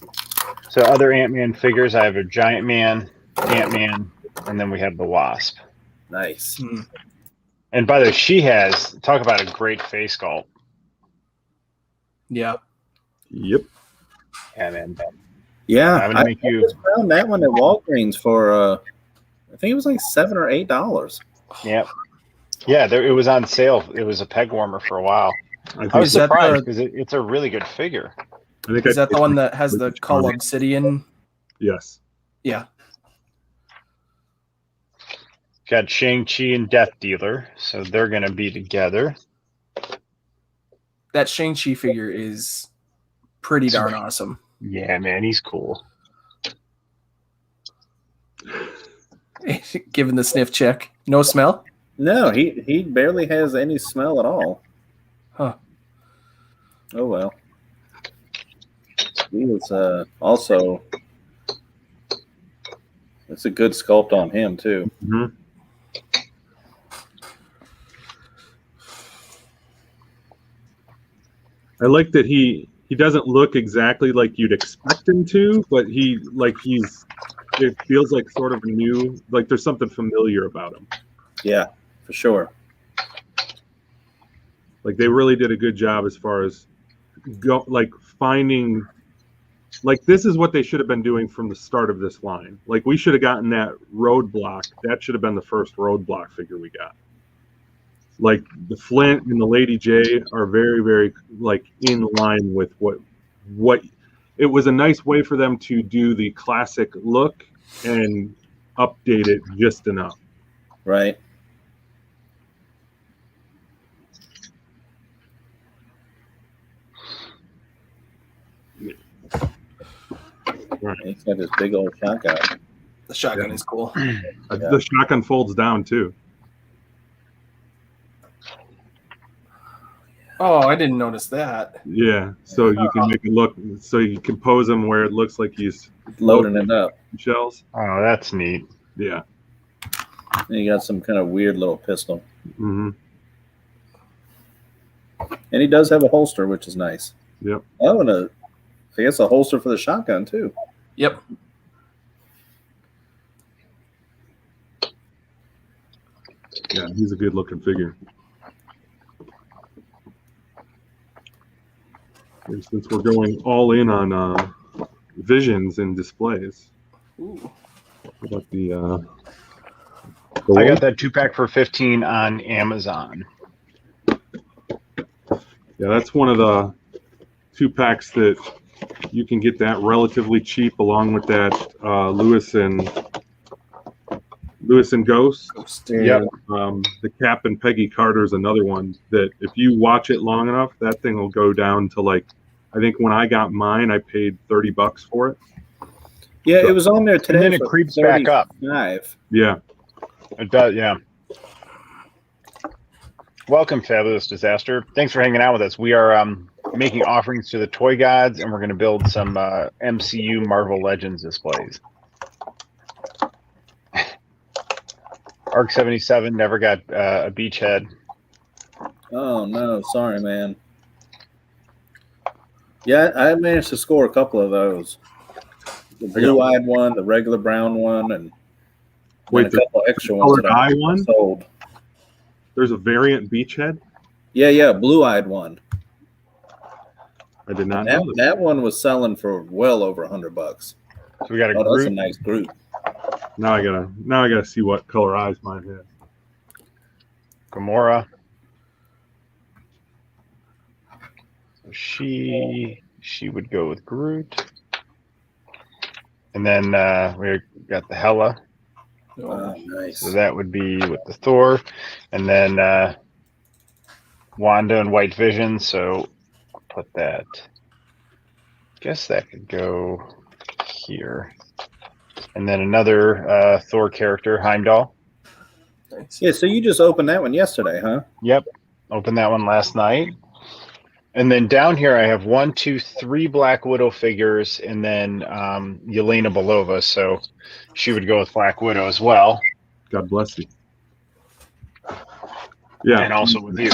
So other Ant-Man figures, I have a Giant Man, Ant-Man, and then we have the Wasp. Nice. And by the way, talk about a great face sculpt. Yeah. Yep. Yeah, man. Yeah, I just found that one at Walgreens for I think it was like $7 or $8. Yeah. Yeah, it was on sale. It was a peg warmer for a while. I was surprised because it's a really good figure. Is that the one that has the Cull Obsidian? Yes. Yeah. Got Shang-Chi and Death Dealer, so they're going to be together. That Shang-Chi figure is pretty darn awesome. Yeah, man, he's cool. Given the sniff check. No smell? No, he barely has any smell at all. Huh. Oh, well. He was also... It's a good sculpt on him, too. Mm-hmm. I like that he doesn't look exactly like you'd expect him to, but it feels like sort of new, like there's something familiar about him. Yeah, for sure. Like they really did a good job as far as finding, like this is what they should have been doing from the start of this line. Like we should have gotten that Roadblock. That should have been the first Roadblock figure we got. Like the Flint and the Lady J are very, very like in line with what it was a nice way for them to do the classic look and update it just enough. Right. Right. He's got this big old shotgun. The shotgun is cool. The shotgun folds down too. Oh, I didn't notice that. Yeah, so you can make it look, so you can pose him where it looks like he's Loading it up. shells. Oh, that's neat. Yeah. And you got some kind of weird little pistol. Mm-hmm. And he does have a holster, which is nice. Yep. Oh, and I guess a holster for the shotgun, too. Yep. Yeah, he's a good looking figure. And since we're going all in on visions and displays, Ooh. what about the I got that 2-pack for $15 on Amazon. Yeah, that's one of the 2-packs that you can get that relatively cheap, along with that Lewis and Ghost. Yep. The Cap and Peggy Carter is another one that if you watch it long enough, that thing will go down to like, I think when I got mine, I paid $30 for it. Yeah, it was on there today. And then it creeps back up. Yeah. It does, yeah. Welcome, Fabulous Disaster. Thanks for hanging out with us. We are making offerings to the toy gods, and we're going to build some MCU Marvel Legends displays. Arc 77 never got a beachhead. Oh, no. Sorry, man. Yeah, I managed to score a couple of those. The blue-eyed one, the regular brown one, and Wait, a couple extra ones that I sold. There's a variant beachhead? Yeah, blue-eyed one. I did not know that one was selling for well over $100. So we got a group. That's a nice group. Now I gotta see what color eyes mine has. Gamora. She would go with Groot. And then we got the Hela. Oh, nice. So that would be with the Thor. And then Wanda and White Vision. So I'll put that. Guess that could go here. And then another Thor character, Heimdall. Yeah, so you just opened that one yesterday, huh? Yep. Opened that one last night. And then down here, I have 1, 2, 3 Black Widow figures, and then Yelena Belova. So she would go with Black Widow as well. God bless you. Yeah. And also with you.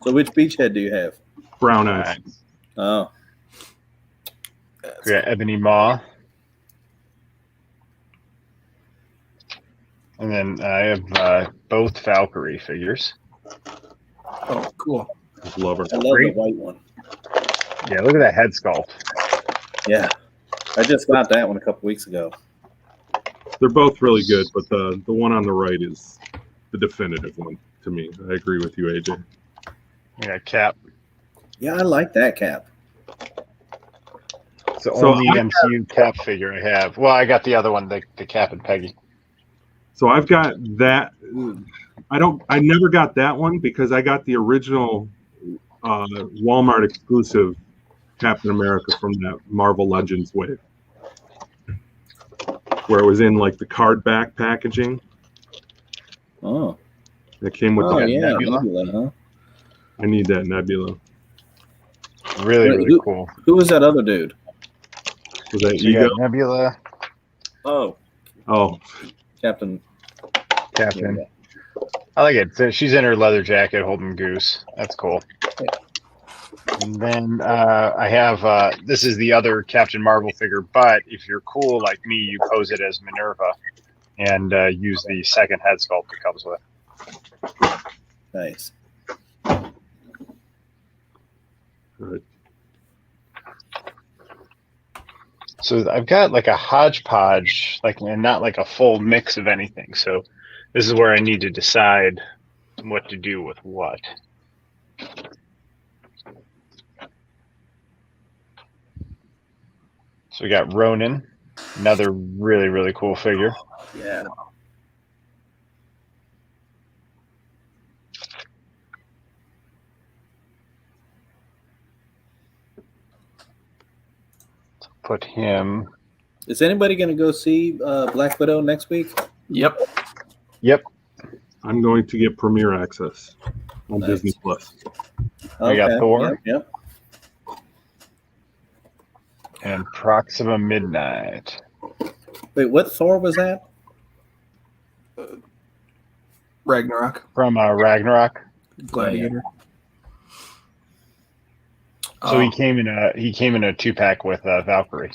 So which beachhead do you have? Brown eyes. Right. Oh. We got Ebony Maw. And then I have both Valkyrie figures. Oh, cool. Love her. I love the white one. Yeah, look at that head sculpt. Yeah. I just got that one a couple weeks ago. They're both really good, but the one on the right is the definitive one to me. I agree with you, AJ. Yeah, Cap. Yeah, I like that Cap. It's the only MCU Cap figure I have. Well, I got the other one, the Cap and Peggy. So I've got that. I never got that one because I got the original Walmart exclusive Captain America from that Marvel Legends wave, where it was in like the card back packaging. Oh. That came with the Nebula, huh? I need that Nebula. Really cool. Who was that other dude? Was that So Ego? Nebula. Oh, Captain. Yeah. I like it. So she's in her leather jacket holding Goose. That's cool. And then I have, this is the other Captain Marvel figure, but if you're cool like me, you pose it as Minerva and use the second head sculpt it comes with. Nice. Good. So I've got like a hodgepodge, and not like a full mix of anything. So this is where I need to decide what to do with what. So we got Ronin, another really, really cool figure. Yeah. Put him. Is anybody going to go see Black Widow next week? Yep. I'm going to get Premiere Access on Nice. Disney Plus. We got Thor. Yep. And Proxima Midnight. Wait, what Thor was that? Ragnarok. From Ragnarok. Gladiator. So he came in a 2-pack with Valkyrie.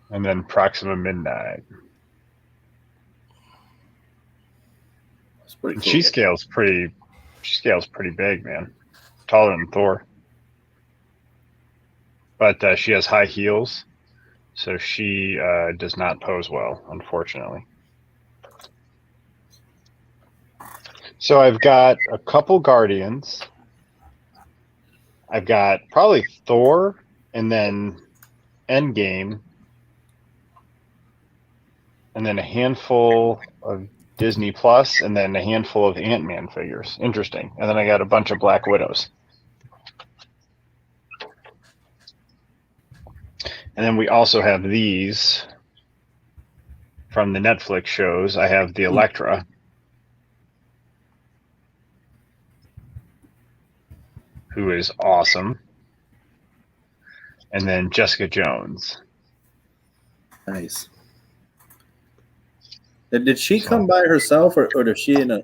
And then Proxima Midnight. That's pretty cool. She scales pretty big, man. Taller than Thor. But she has high heels, so she does not pose well, unfortunately. So I've got a couple Guardians. I've got probably Thor, and then Endgame, and then a handful of Disney Plus, and then a handful of Ant-Man figures. Interesting. And then I got a bunch of Black Widows. And then we also have these from the Netflix shows. I have the Elektra. Who is awesome. And then Jessica Jones. Nice. Did she come by herself, or is she in a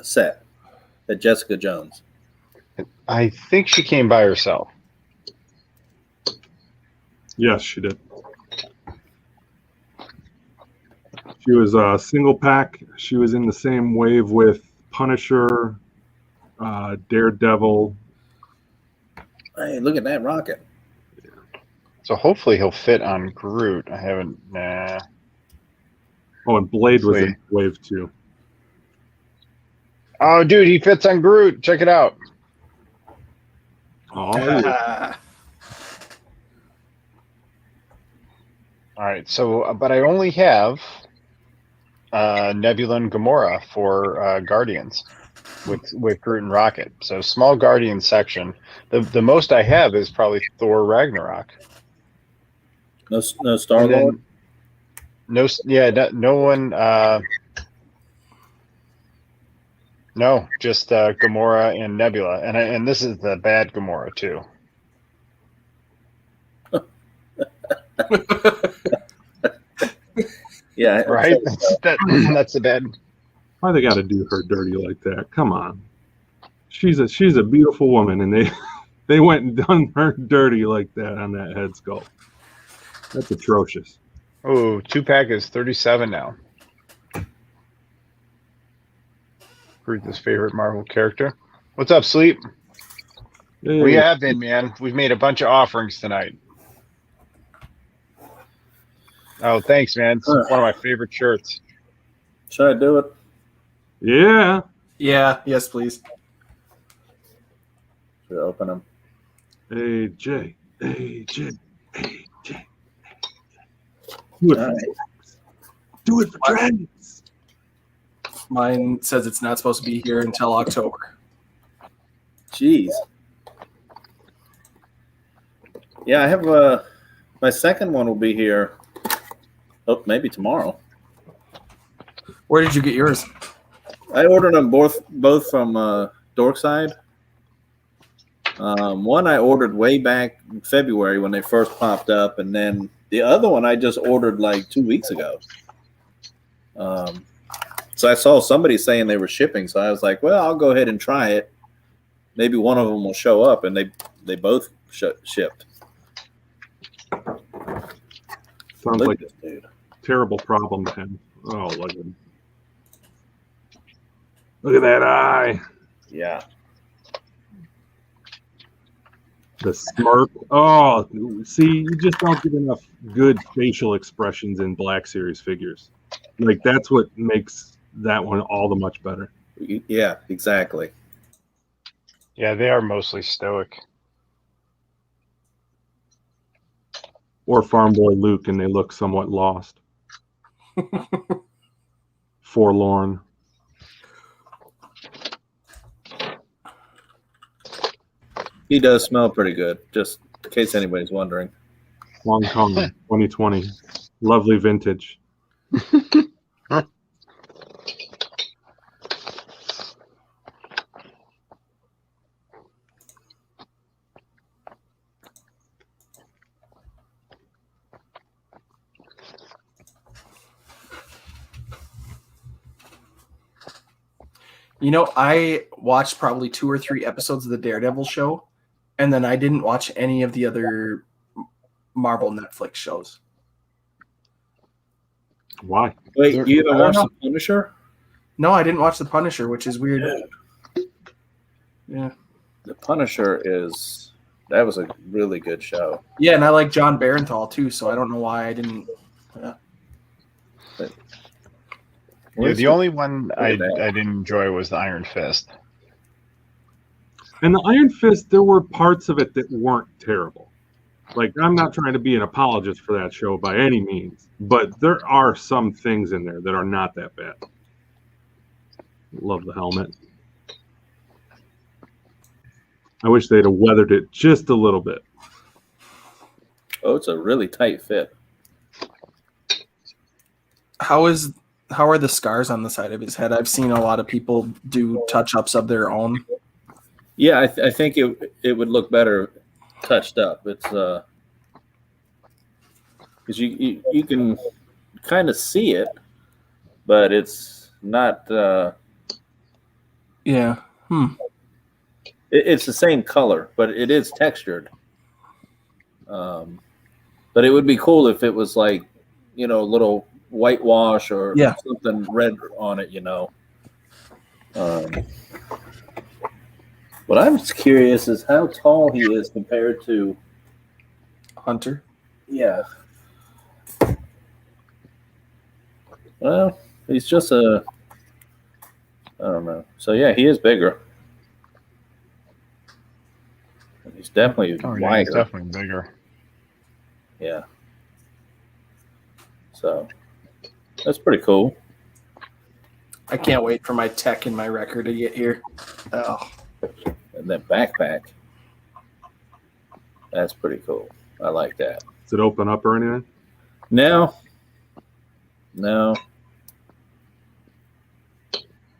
set? At Jessica Jones? I think she came by herself. Yes, she did. She was a single pack. She was in the same wave with Punisher, Daredevil. Hey, look at that rocket. So hopefully he'll fit on Groot. I haven't. Nah. Oh, and Blade was in wave 2. Oh, dude, he fits on Groot. Check it out. Oh, All right. So, but I only have Nebula and Gamora for Guardians with Groot and Rocket. So small Guardian section. The most I have is probably Thor Ragnarok. No Star-Lord? No one. No, just Gamora and Nebula, and this is the bad Gamora too. Yeah, right. That's the bad. why they got to do her dirty like that? Come on, she's a beautiful woman, and they went and done her dirty like that on that head sculpt. That's atrocious. Oh, 2-pack is 37 now. Ruth's favorite Marvel character. What's up, Sleep? Hey. We have been, man. We've made a bunch of offerings tonight. Oh, thanks, man. It's one of my favorite shirts. Should I do it? Yeah. Yeah. Yes, please. Should I open them? AJ. Do it for dragons. Mine says it's not supposed to be here until October. Jeez. Yeah, I have my second one will be here. Oh, maybe tomorrow. Where did you get yours? I ordered them both from Dorkside. One I ordered way back in February when they first popped up, and then the other one I just ordered like 2 weeks ago. So I saw somebody saying they were shipping, so I was like, well, I'll go ahead and try it. Maybe one of them will show up, and they both shipped. Sounds like a terrible problem to have. Oh, look at that eye. Yeah. The smirk. Oh, see, you just don't get enough good facial expressions in Black Series figures. Like, that's what makes that one all the much better. Yeah, exactly. Yeah, they are mostly stoic. Or Farm Boy Luke, and they look somewhat lost. Forlorn. He does smell pretty good, just in case anybody's wondering. Long Kong 2020. Lovely vintage. You know, I watched probably 2 or 3 episodes of the Daredevil show, and then I didn't watch any of the other Marvel Netflix shows. Why? Wait, you haven't watched The Punisher? No, I didn't watch The Punisher, which is weird. Yeah. The Punisher that was a really good show. Yeah, and I like John Barenthal too, so I don't know why I didn't. Yeah, the only one I didn't enjoy was the Iron Fist. And the Iron Fist, there were parts of it that weren't terrible. Like, I'm not trying to be an apologist for that show by any means, but there are some things in there that are not that bad. Love the helmet. I wish they'd have weathered it just a little bit. Oh, it's a really tight fit. How are the scars on the side of his head? I've seen a lot of people do touch-ups of their own. Yeah, I think it would look better touched up. It's because you can kind of see it, but it's not. Yeah. It's the same color, but it is textured. But it would be cool if it was like, a little whitewash or something red on it, What I'm curious is how tall he is compared to Hunter. Yeah. Well, he's just I don't know. So yeah, he is bigger. He's definitely wider. Yeah, he's definitely bigger. Yeah. So that's pretty cool. I can't wait for my tech and my record to get here. Oh. And that backpack. That's pretty cool. I like that. Does it open up or anything? No.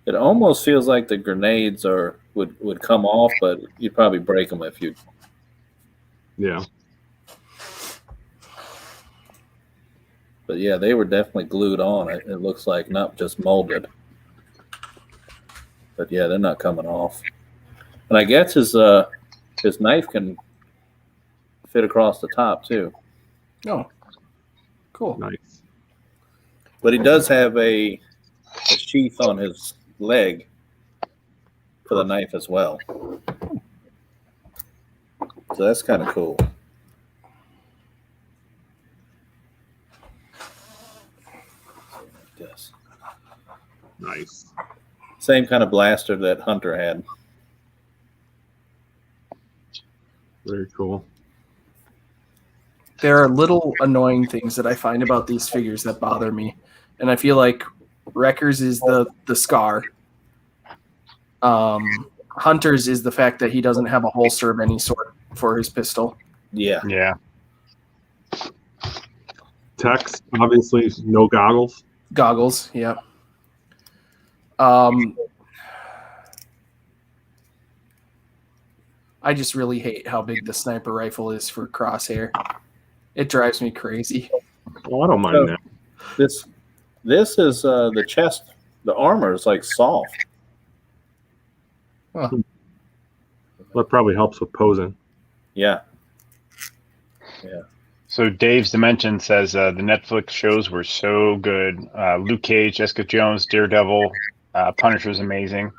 It almost feels like the grenades would come off, but you'd probably break them if you. Yeah. But yeah, they were definitely glued on. It looks like, not just molded. But yeah, they're not coming off. And I guess his knife can fit across the top too. Oh, cool. Nice. But he does have a sheath on his leg for the knife as well. So that's kind of cool. Yes. Nice. Same kind of blaster that Hunter had. Very cool. There are little annoying things that I find about these figures that bother me. And I feel like Wrecker's is the scar. Hunter's is the fact that he doesn't have a holster of any sort for his pistol. Yeah. Yeah. Tex, obviously, no goggles. Goggles, yeah. I just really hate how big the sniper rifle is for Crosshair. It drives me crazy. Oh, I don't mind that. This is the chest. The armor is like soft. Huh. That probably helps with posing. Yeah. So Dave's Dimension says the Netflix shows were so good. Luke Cage, Jessica Jones, Daredevil, Punisher's amazing.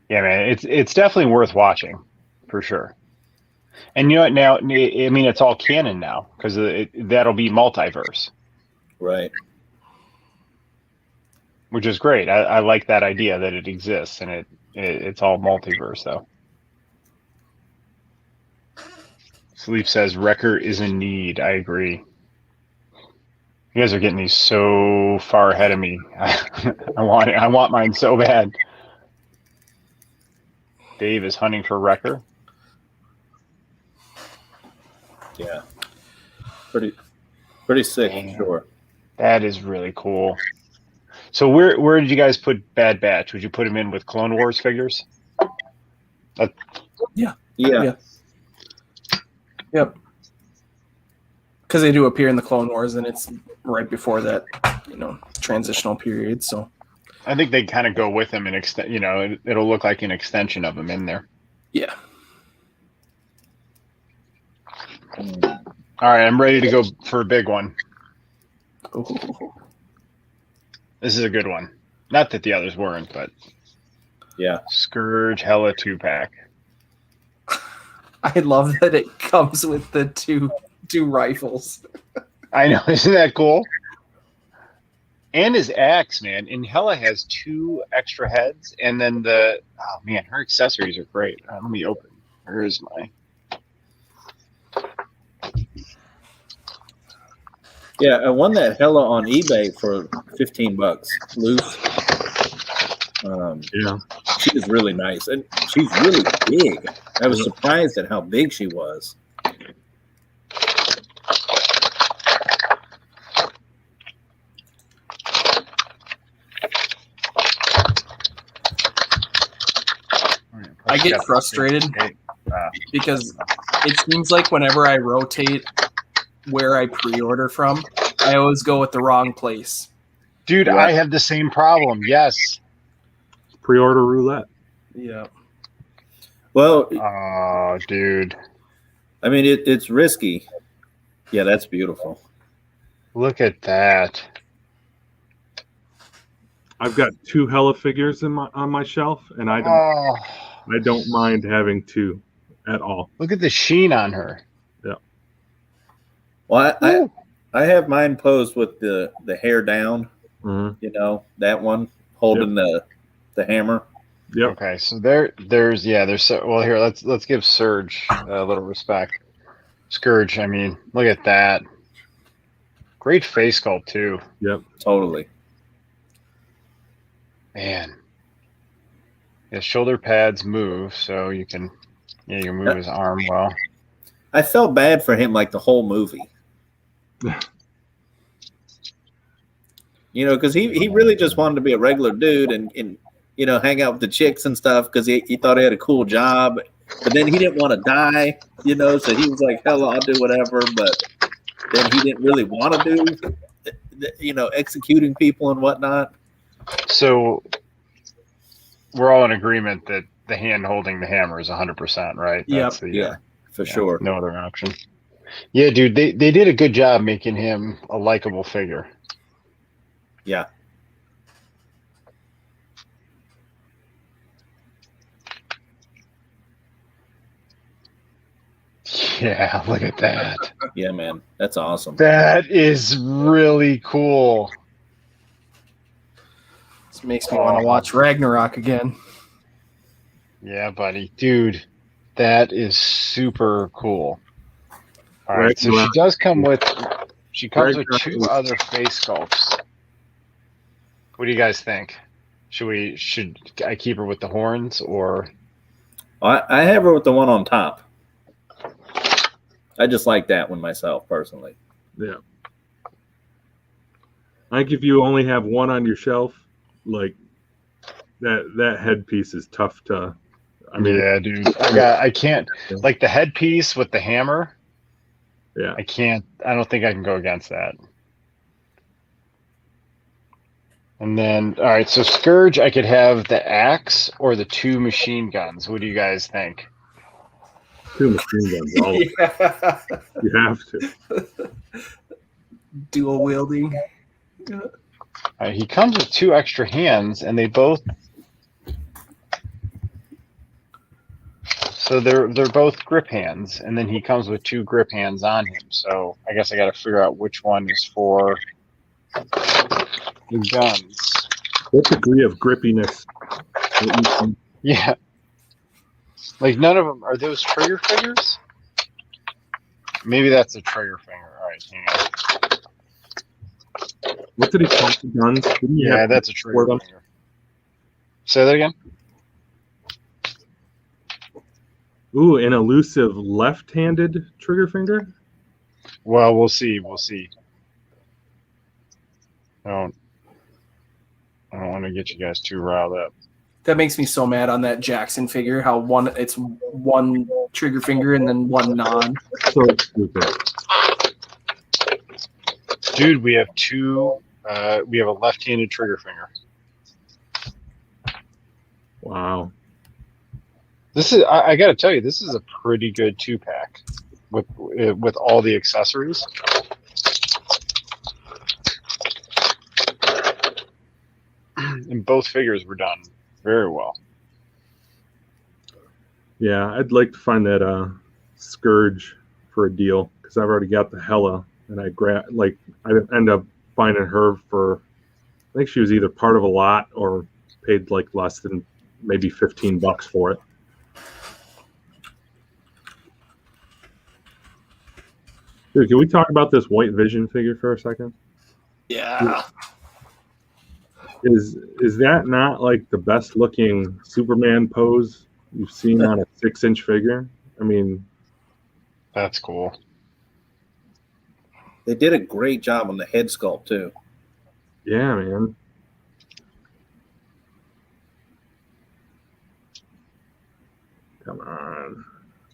Yeah, man, it's definitely worth watching, for sure. And you know what? Now, I mean, it's all canon now because that'll be multiverse, Right. which is great. I like that idea that it exists and it's all multiverse though. Sleep says Wrecker is in need. I agree. You guys are getting these so far ahead of me. I want it. I want mine so bad. Dave is hunting for Wrecker. Yeah. Pretty sick, Damn. sure. That is really cool. So where did you guys put Bad Batch? Would you put him in with Clone Wars figures? Yeah. Yeah. Yep. Because they do appear in the Clone Wars, and it's right before that, transitional period. So I think they kind of go with him and extend. You know, it'll look like an extension of him in there. Yeah. All right, I'm ready to go for a big one. Ooh. This is a good one. Not that the others weren't, but Yeah. Scourge Hella 2-pack. I love that it comes with the two rifles. I know, isn't that cool? And his axe, man. And Hella has 2 extra heads, and then her accessories are great. Let me open. Where is my? Yeah, I won that Hella on eBay for $15 loose. Yeah, she was really nice, and she's really big. I was surprised at how big she was. I get frustrated because it seems like whenever I rotate where I pre-order from, I always go with the wrong place. Dude, Yeah. I have the same problem. Yes. pre-order roulette. Yeah. Well, Oh, dude. I mean, it's risky. Yeah, that's beautiful. Look at that. I've got 2 Hella figures on my shelf, and I don't mind having 2 at all. Look at the sheen on her. Yeah. Well, I have mine posed with the hair down. Mm-hmm. You know, that one holding the hammer. Yep. Okay, so there's well, here, let's give Surge a little respect. Scourge, I mean, look at that. Great face sculpt too. Yep. Totally. Man. His shoulder pads move, so you can move his arm well. I felt bad for him like the whole movie. You know, because he really just wanted to be a regular dude and you know, hang out with the chicks and stuff because he thought he had a cool job. But then he didn't want to die, you know, so he was like, hell, I'll do whatever. But then he didn't really want to do, you know, executing people and whatnot. So we're all in agreement that the hand holding the hammer is 100%, right? Yep. Yeah, for sure. No other option. Yeah, dude, they did a good job making him a likable figure. Yeah. Yeah, look at that. Yeah, man. That's awesome. That is really cool. This makes me want to watch Ragnarok again. Yeah, buddy. Dude, that is super cool. All right, so she does come with 2 other face sculpts. What do you guys think? Should I keep her with the horns or? I have her with the one on top. I just like that one myself personally. Yeah. I think if you only have one on your shelf, like that headpiece is tough to. I mean, yeah, dude. I can't like the headpiece with the hammer. Yeah. I don't think I can go against that. And then, all right, so Scourge, I could have the axe or the 2 machine guns. What do you guys think? 2 machine guns. Yeah. You have to. Dual wielding. He comes with 2 extra hands, and they both. So they're both grip hands, and then he comes with 2 grip hands on him. So I guess I got to figure out which one is for the guns. What degree of grippiness? Yeah. Like none of them are those trigger fingers? Maybe that's a trigger finger. All right, hang on. What did he call the guns? Yeah, that's a trigger finger. Say that again. Ooh, an elusive left-handed trigger finger? Well, we'll see. We'll see. I don't want to get you guys too riled up. That makes me so mad on that Jackson figure. How it's one trigger finger and then one non. So stupid. Dude, we have 2. We have a left-handed trigger finger. Wow. This is, I got to tell you, this is a pretty good 2-pack with all the accessories. And both figures were done very well. Yeah, I'd like to find that Scourge for a deal because I've already got the Hella, and I end up finding her for, I think she was either part of a lot or paid like less than maybe $15 for it. Dude, can we talk about this White Vision figure for a second? Yeah. Is that not like the best looking Superman pose you've seen on a 6-inch figure? I mean, that's cool. They did a great job on the head sculpt too. Yeah, man. Come on.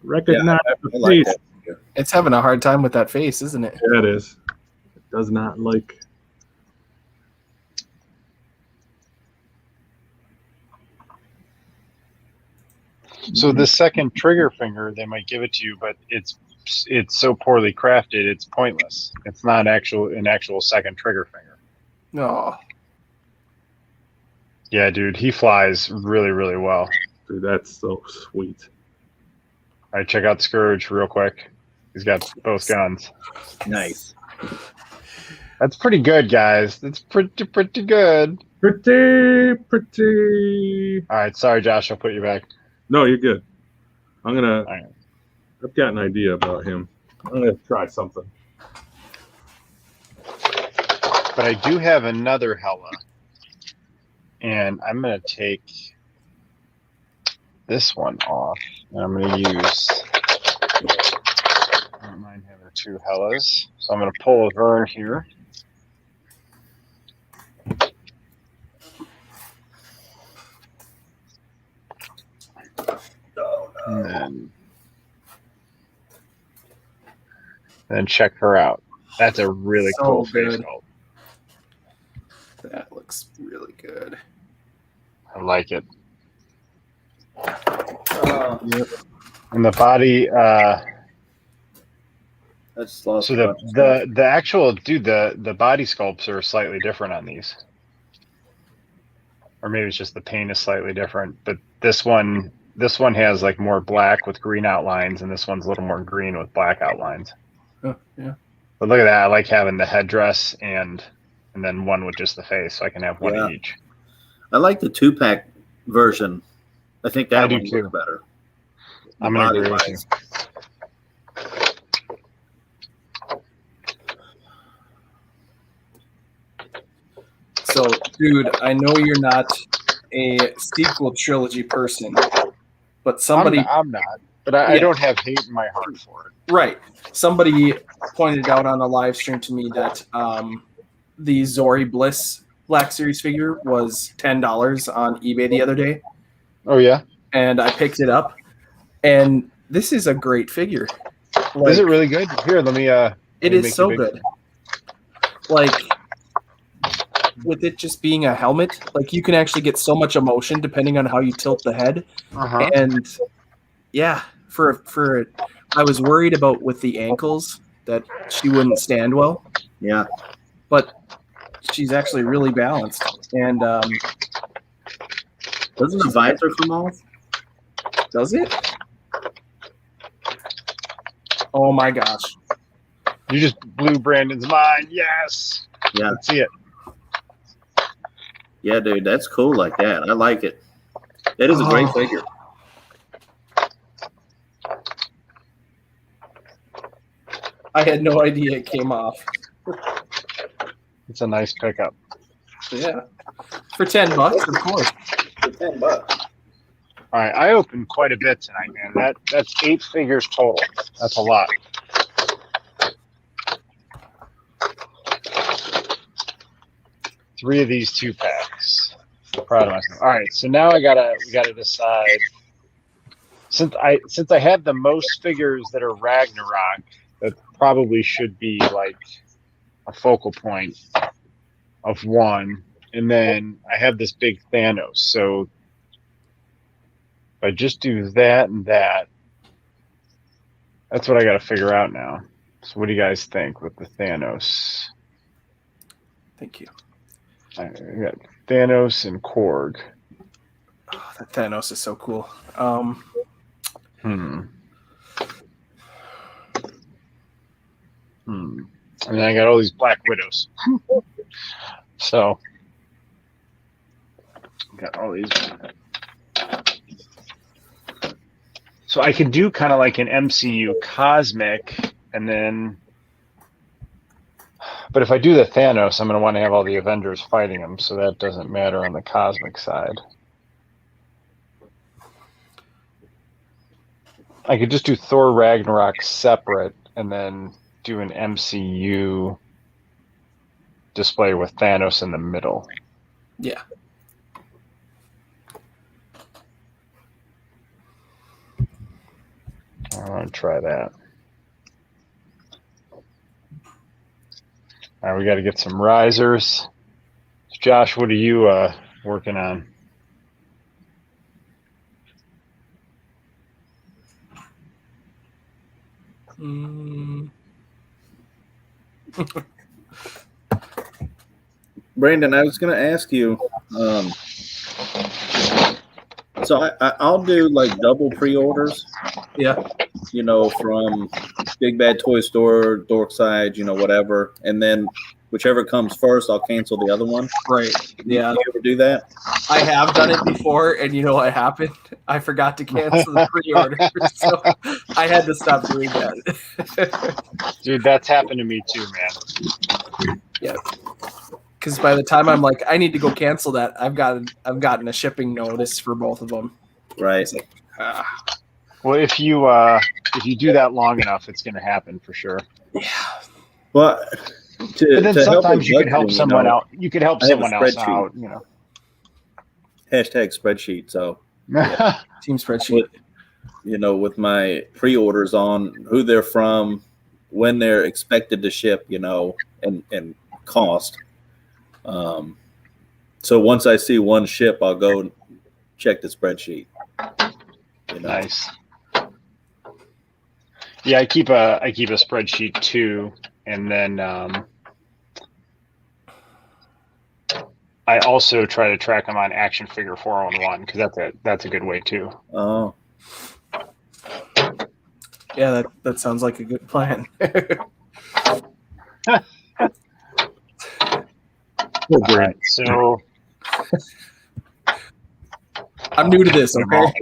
Recognize the like face. that. It's having a hard time with that face, isn't it? Yeah, it is. It does not like. So the second trigger finger, they might give it to you, but it's so poorly crafted, it's pointless. It's not an actual second trigger finger. No. Yeah, dude, he flies really, really well. Dude, that's so sweet. All right, check out Scourge real quick. He's got both guns. Nice. That's pretty good, guys. That's pretty good. Pretty. All right, sorry, Josh. I'll put you back. No, you're good. Right. I've got an idea about him. I'm gonna try something. But I do have another Hella, and I'm gonna take this one off, and I'm gonna use. I don't mind having 2 Hellas, so I'm gonna pull a Vern here. And then check her out. That's a really So cool face good. sculpt. That looks really good. I like it. Yep. And the body, That's so the actual dude, the body sculpts are slightly different on these. Or maybe it's just the paint is slightly different. But this one has like more black with green outlines, and this one's a little more green with black outlines. Oh, yeah. But look at that. I like having the headdress and then one with just the face, so I can have one of each. I like the 2-pack version. I think that one looks better. I'm going to agree with you. So, dude, I know you're not a sequel trilogy person, but somebody... I'm not, but I don't have hate in my heart for it. Right. Somebody pointed out on a live stream to me that the Zori Bliss Black Series figure was $10 on eBay the other day. Oh, yeah? And I picked it up, and this is a great figure. Like, is it really good? Here, let me it is so good. Like, with it just being a helmet, like you can actually get so much emotion depending on how you tilt the head. Uh-huh. And yeah, for I was worried about with the ankles that she wouldn't stand well. Yeah. But she's actually really balanced. And doesn't the visor come off? Does it? Oh my gosh. You just blew Brandon's mind. Yes. Yeah. Let's see it. Yeah, dude, that's cool like that. I like it. It is a great figure. I had no idea it came off. It's a nice pickup. Yeah. For $10, of course. For $10. All right, I opened quite a bit tonight, man. That's 8 figures total. That's a lot. Three of these 2-packs. I'm proud of myself. All right, so now we gotta decide. Since I have the most figures that are Ragnarok, that probably should be like a focal point of one, and then I have this big Thanos. So If I just do that and that, that's what I got to figure out now. So what do you guys think with the Thanos? Thank you. I got Thanos and Korg. Oh, that Thanos is so cool. And then I got all these Black Widows. So, got all these. So I could do kind of like an MCU cosmic, and then. But if I do the Thanos, I'm going to want to have all the Avengers fighting him, so that doesn't matter on the cosmic side. I could just do Thor Ragnarok separate, and then do an MCU display with Thanos in the middle. Yeah. I want to try that. All right, we got to get some risers. Josh, what are you working on? Brandon, I was going to ask you. So I'll do like double pre-orders. Yeah. You know, from Big Bad Toy Store, Dorkside, you know, whatever, and then whichever comes first, I'll cancel the other one. Right. Yeah. You ever do that? I have done it before, and you know what happened? I forgot to cancel the pre-order, so I had to stop doing that. Dude, that's happened to me too, man. Yeah. Because by the time I'm like, I need to go cancel that, I've gotten a shipping notice for both of them. Right. Like, Well, if you do that long enough, it's going to happen for sure. Yeah. Well, but then sometimes you can help someone out. You can help someone else out. You know. Hashtag spreadsheet. So yeah. Team spreadsheet. You know, with my pre-orders on who they're from, when they're expected to ship, you know, and cost. So once I see one ship, I'll go check the spreadsheet. You know? Nice. Yeah, I keep a spreadsheet too, and then I also try to track them on Action Figure 411 because that's a good way too. Oh. Yeah, that sounds like a good plan. All right, so I'm new to this, okay?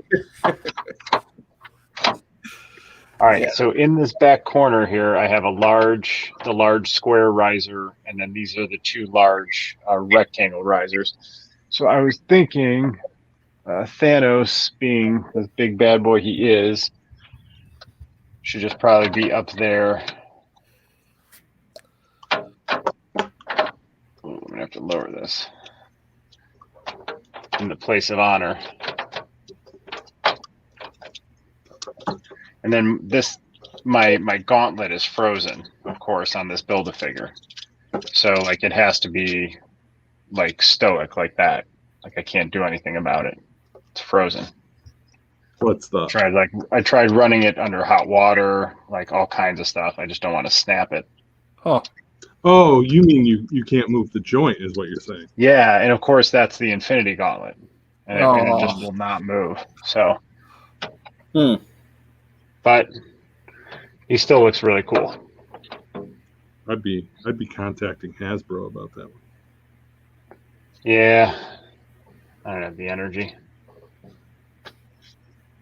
All right, so in this back corner here, I have the large square riser, and then these are the two large rectangle risers. So I was thinking Thanos, being the big bad boy he is, should just probably be up there. Ooh, I'm gonna have to lower this in the place of honor. And then this, my gauntlet is frozen, of course, on this Build-A-Figure. So like it has to be like stoic like that. Like I can't do anything about it. It's frozen. What's the? I tried running it under hot water, like all kinds of stuff. I just don't want to snap it. Oh, you mean you can't move the joint is what you're saying? Yeah, and of course that's the Infinity Gauntlet, and it just will not move. So, but he still looks really cool. I'd be contacting Hasbro about that one. Yeah, I don't have the energy.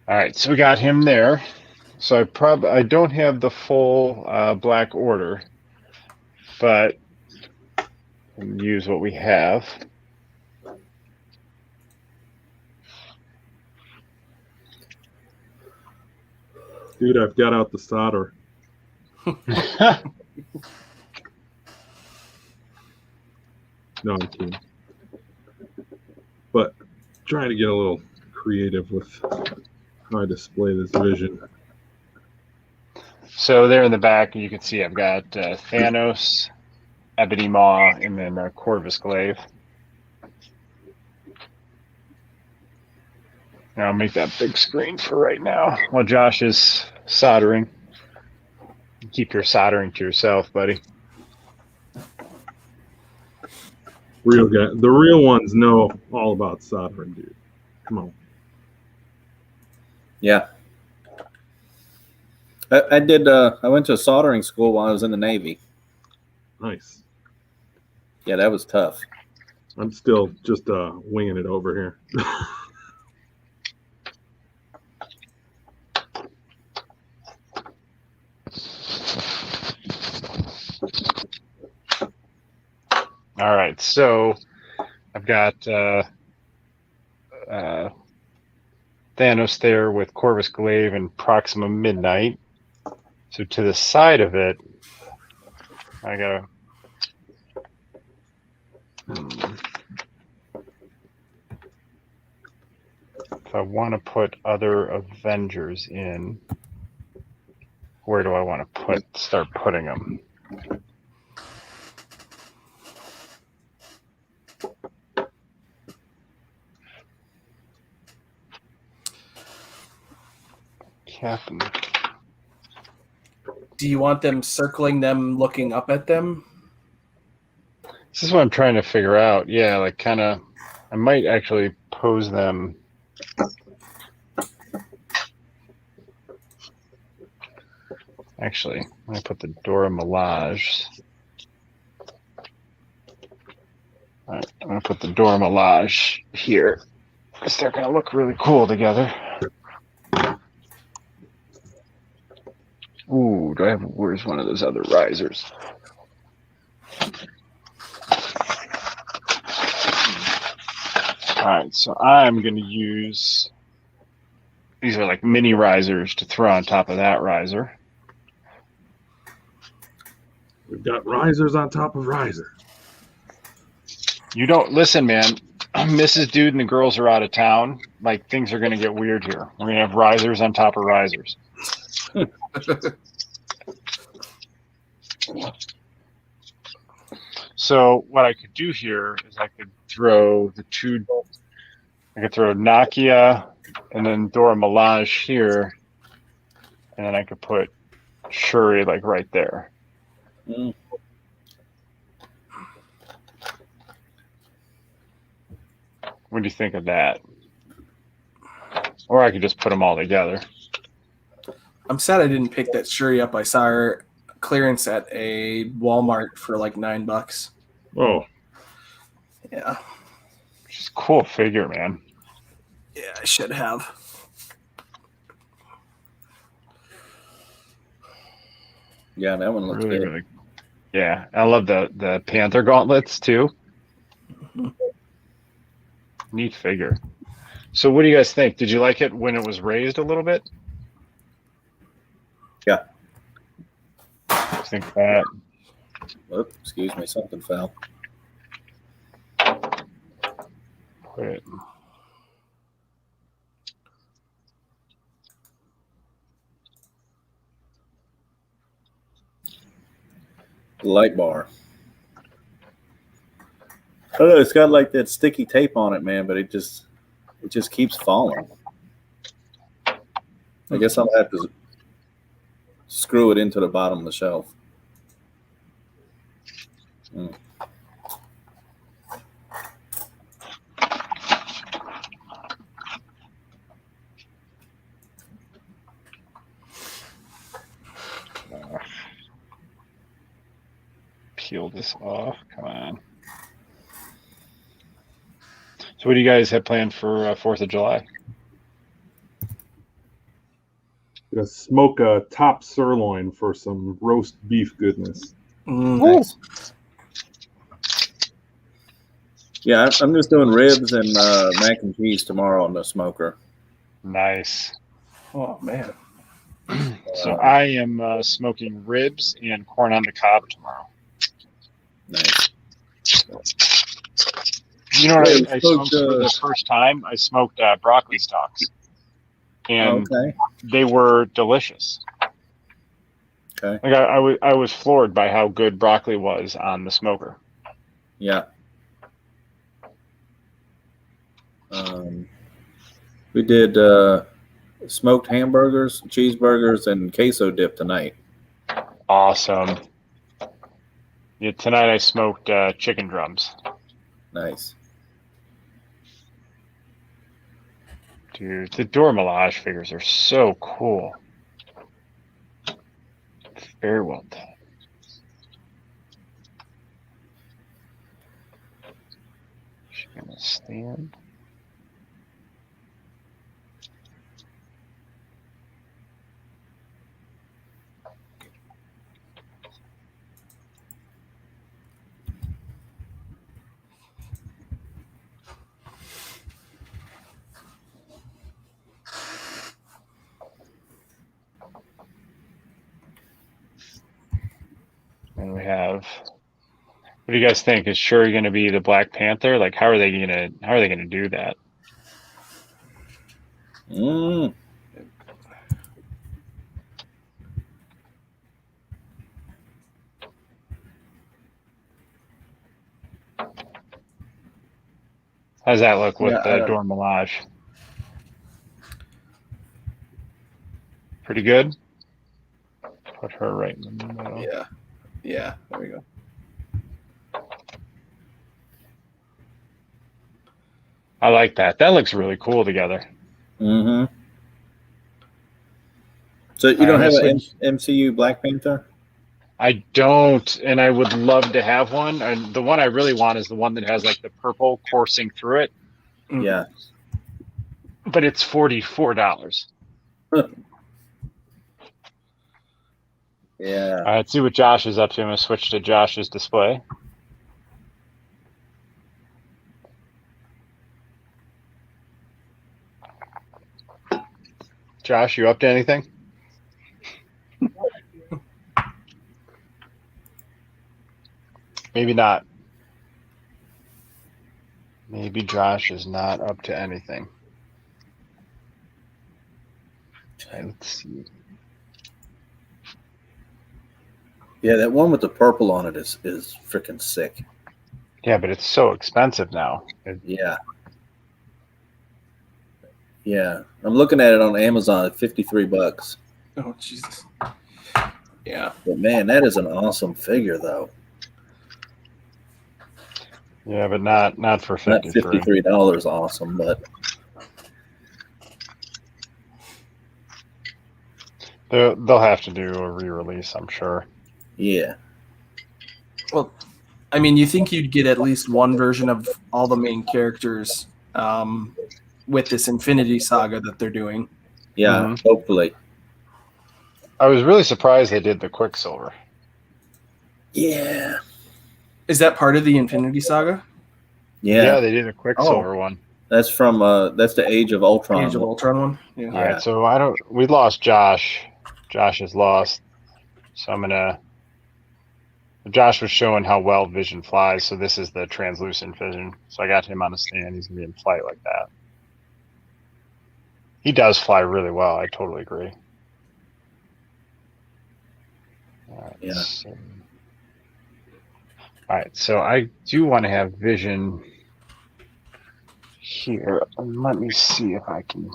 All right, so we got him there. So I don't have the full Black Order, but we'll use what we have. Dude, I've got out the solder. No, I'm kidding. But trying to get a little creative with how I display this vision. So there in the back, you can see I've got Thanos, Ebony Maw, and then Corvus Glaive. I'll make that big screen for right now while Josh is soldering. Keep your soldering to yourself, buddy. Real guy. The real ones know all about soldering, dude. Come on. Yeah. I did. I went to a soldering school while I was in the Navy. Nice. Yeah, that was tough. I'm still just winging it over here. All right, so I've got Thanos there with Corvus Glaive and Proxima Midnight. So to the side of it, I gotta. If I want to put other Avengers in, where do I want to start putting them? Captain. Do you want them circling them, looking up at them? This is what I'm trying to figure out. Yeah, like kind of, I might actually pose them. Actually, I'm going to put the Dora Milaje. All right, I'm going to put the Dora Milaje here because they're going to look really cool together. Ooh, where's one of those other risers? All right, so I'm going to use, these are like mini risers to throw on top of that riser. We've got risers on top of riser. You don't, listen, man, Mrs. Dude and the girls are out of town. Like, things are going to get weird here. We're going to have risers on top of risers. So what I could do here is I could throw Nakia and then Dora Milaje here, and then I could put Shuri like right there. Mm. What do you think of that? Or I could just put them all together. I'm sad I didn't pick that Shuri up. I saw her clearance at a Walmart for like $9. Oh. Yeah. She's a cool figure, man. Yeah, I should have. Yeah, that one looks Really, good. really. Yeah, I love the Panther gauntlets too. Mm-hmm. Neat figure. So what do you guys think? Did you like it when it was raised a little bit? Yeah. I think that. Oops, excuse me, something fell. Put it. Light bar. I don't know, it's got like that sticky tape on it, man, but it just keeps falling. I guess I'll have to screw it into the bottom of the shelf. Peel this off. Come on. So what do you guys have planned for 4th of July? Gonna smoke a top sirloin for some roast beef goodness. Nice. Yeah, I'm just doing ribs and mac and cheese tomorrow on the smoker. Nice. Oh, man. So I am smoking ribs and corn on the cob tomorrow. Nice. You know what I smoked for the first time? I smoked broccoli stalks. And they were delicious. Okay. Like I was floored by how good broccoli was on the smoker. Yeah. We did smoked hamburgers, cheeseburgers, and queso dip tonight. Awesome. Yeah, tonight I smoked chicken drums. Nice. Dude, the Dora Milaje figures are so cool. Very well done. She's gonna stand. And we have. What do you guys think? Is Shuri going to be the Black Panther? Like, how are they gonna do that? How's that look with the Dora Milaje? Pretty good. Put her right in the middle. Yeah. There we go. I like that. That looks really cool together. Mm-hmm. So you don't have an MCU Black Panther? I don't, and I would love to have one. And the one I really want is the one that has like the purple coursing through it. Yeah. But it's $44. Yeah. All right, let's see what Josh is up to. I'm gonna switch to Josh's display. Josh, you up to anything? Maybe not. Maybe Josh is not up to anything. Let's see. Yeah, that one with the purple on it is freaking sick. Yeah, but it's so expensive now. Yeah. Yeah. I'm looking at it on Amazon at $53. Oh Jesus. Yeah. But man, that is an awesome figure though. Yeah, but not for 53. Not $53 awesome, but they'll have to do a re-release, I'm sure. yeah. Well, I mean, you think you'd get at least one version of all the main characters with this Infinity Saga that they're doing. Yeah, hopefully. I was really surprised they did the Quicksilver. Yeah. Is that part of the Infinity Saga? Yeah, they did a Quicksilver one. That's from that's the Age of Ultron. Age of Ultron one. Yeah. All right, so we lost Josh. Josh is lost. So I'm gonna. Josh was showing how well Vision flies, so this is the translucent Vision. So I got him on a stand. He's gonna be in flight like that. He does fly really well. I totally agree. All right, Yeah. All right, so I do want to have Vision here. Let me see if I can.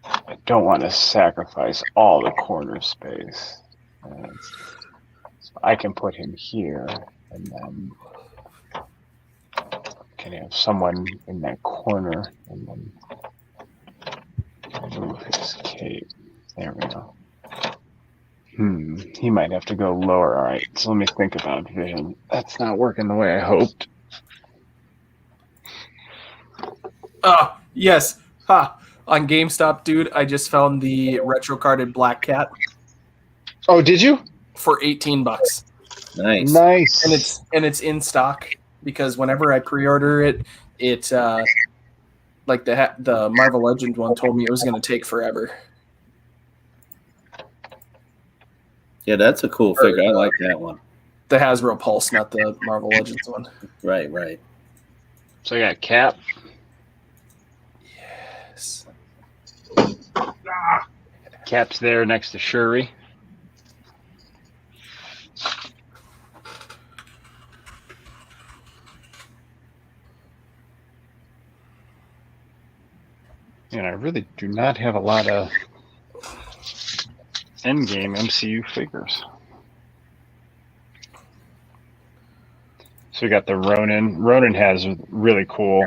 I don't want to sacrifice all the corner space. So I can put him here, and then can have someone in that corner, and then move his cape. There we go. He might have to go lower. All right, so let me think about Vision. That's not working the way I hoped. Yes. Ha. On GameStop, dude, I just found the retro carded Black Cat. Oh, did you? For $18. Nice. And it's in stock because whenever I pre-order it, like the Marvel Legends one told me it was going to take forever. Yeah, that's a cool figure. I like that one. The Hasbro Pulse, not the Marvel Legends one. Right. So I got Cap. Yes. Cap's there next to Shuri. And I really do not have a lot of Endgame MCU figures. So we got the Ronin. Ronin has really cool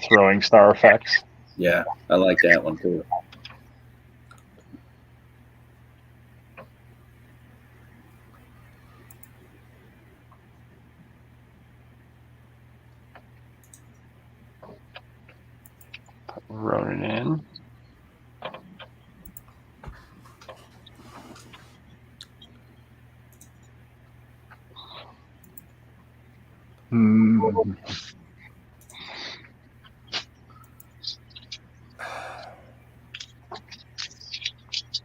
throwing star effects. Yeah, I like that one too. Put Ronin in.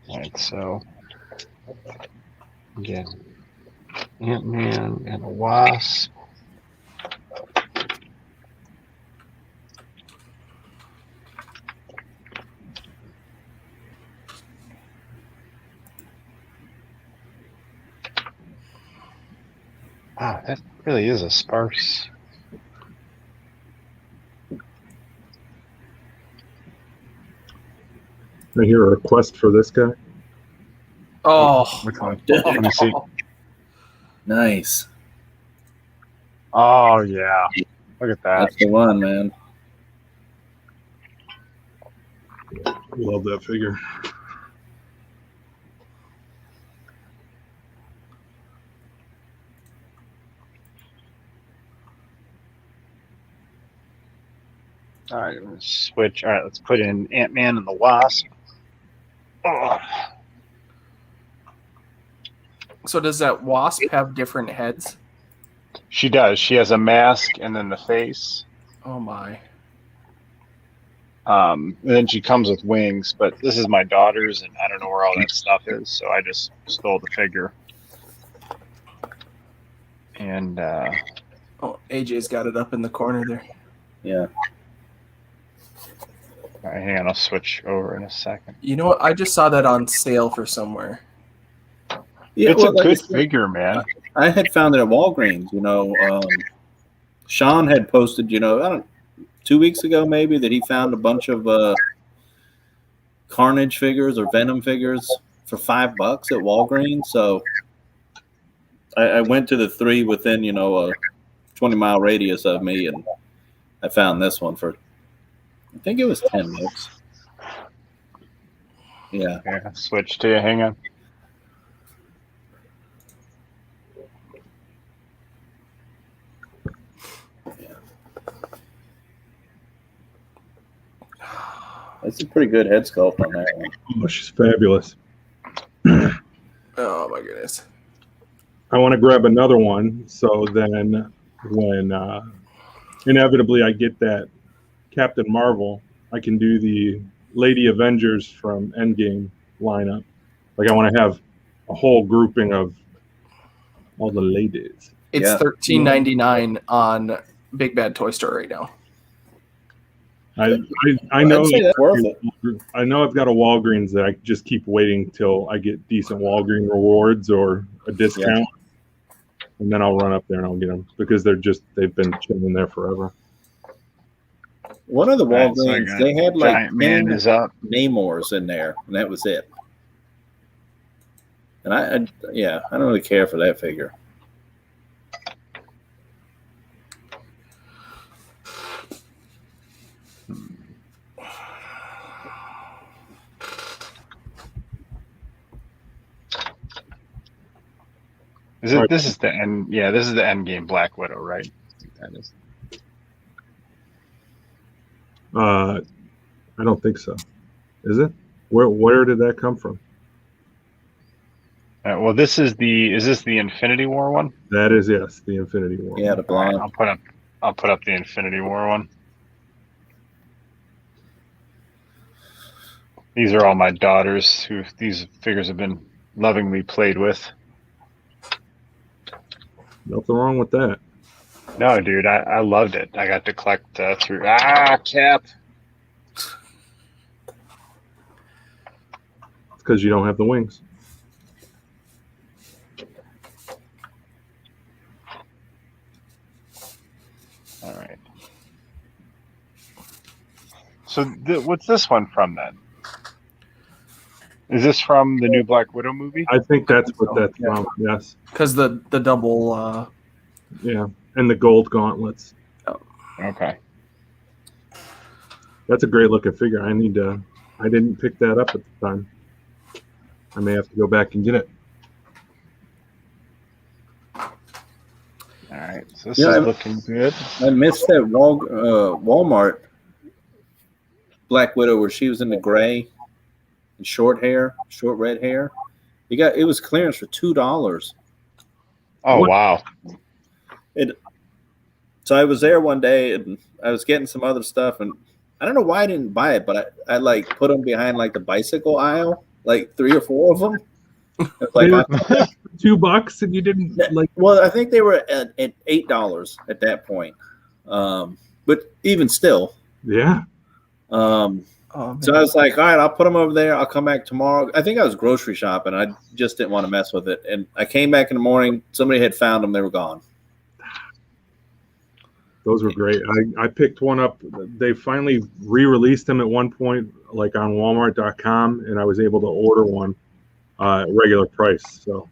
Right, so again, Ant-Man and the Wasp. Wow, that really is a sparse. I hear a request for this guy. Oh, Which one? Dude. Let me see. Nice. Oh yeah, look at that. That's the one, man. Love that figure. All right, I'm gonna switch. All right, let's put in Ant-Man and the Wasp. Oh. So does that Wasp have different heads? She does. She has a mask and then the face. Oh my. And then she comes with wings, but this is my daughter's, and I don't know where all that stuff is, so I just stole the figure. And Oh, AJ's got it up in the corner there. Yeah. all right, hang on, I'll switch over in a second. You know what? I just saw that on sale for somewhere. Yeah, It's a like I good said, figure, man. I had found it at Walgreens. You know, Sean had posted. You know, I don't 2 weeks ago maybe that he found a bunch of Carnage figures or Venom figures for $5 at Walgreens. So I went to the three within a 20-mile radius of me, and I found this one for I think it was $10. Yeah. Yeah, switch to you. Hang on. That's a pretty good head sculpt on that one. Oh, she's fabulous. Oh my goodness. I want to grab another one, so then when inevitably I get that Captain Marvel, I can do the Lady Avengers from Endgame lineup. Like I want to have a whole grouping of all the ladies. It's Yeah. $13.99 on Big Bad Toy Store right now. I know I'd say that's worth it. I know I've got a Walgreens that I just keep waiting till I get decent Walgreens rewards or a discount, and then I'll run up there and I'll get them because they've been chilling there forever. One of the All right, so I Walgreens, got they had like Giant Man is up. Namors in there, and that was it. And I don't really care for that figure. Is it? This is the end. Yeah, this is the Endgame Black Widow, right? I think that is. I don't think so. Is it? Where did that come from? Well, this is the. Is this the Infinity War one? That is, yes, the Infinity War. Yeah, the blonde. All right, I'll put up the Infinity War one. These are all my daughters who these figures have been lovingly played with. Nothing wrong with that. No, dude, I loved it. I got to collect through. Cap. It's because you don't have the wings. All right. So what's this one from then? Is this from the new Black Widow movie? I think that's what that's from. Yes. Because the double. Yeah, and the gold gauntlets. Oh. Okay. That's a great looking figure. I didn't pick that up at the time. I may have to go back and get it. All right. So this is looking good. I missed that Walmart Black Widow where she was in the gray and short red hair. It was clearance for $2. Oh wow. So I was there one day and I was getting some other stuff and I don't know why I didn't buy it, but I like put them behind like the bicycle aisle, like 3 or 4 of them. Like $2 and you didn't like. Well, I think they were at $8 at that point, but even still, yeah. So I was like, all right, I'll put them over there. I'll come back tomorrow. I think I was grocery shopping. I just didn't want to mess with it, and I came back in the morning. Somebody had found them. They were gone. Those were great. I picked one up. They finally re-released them at one point, like on Walmart.com, and I was able to order one at regular price. So,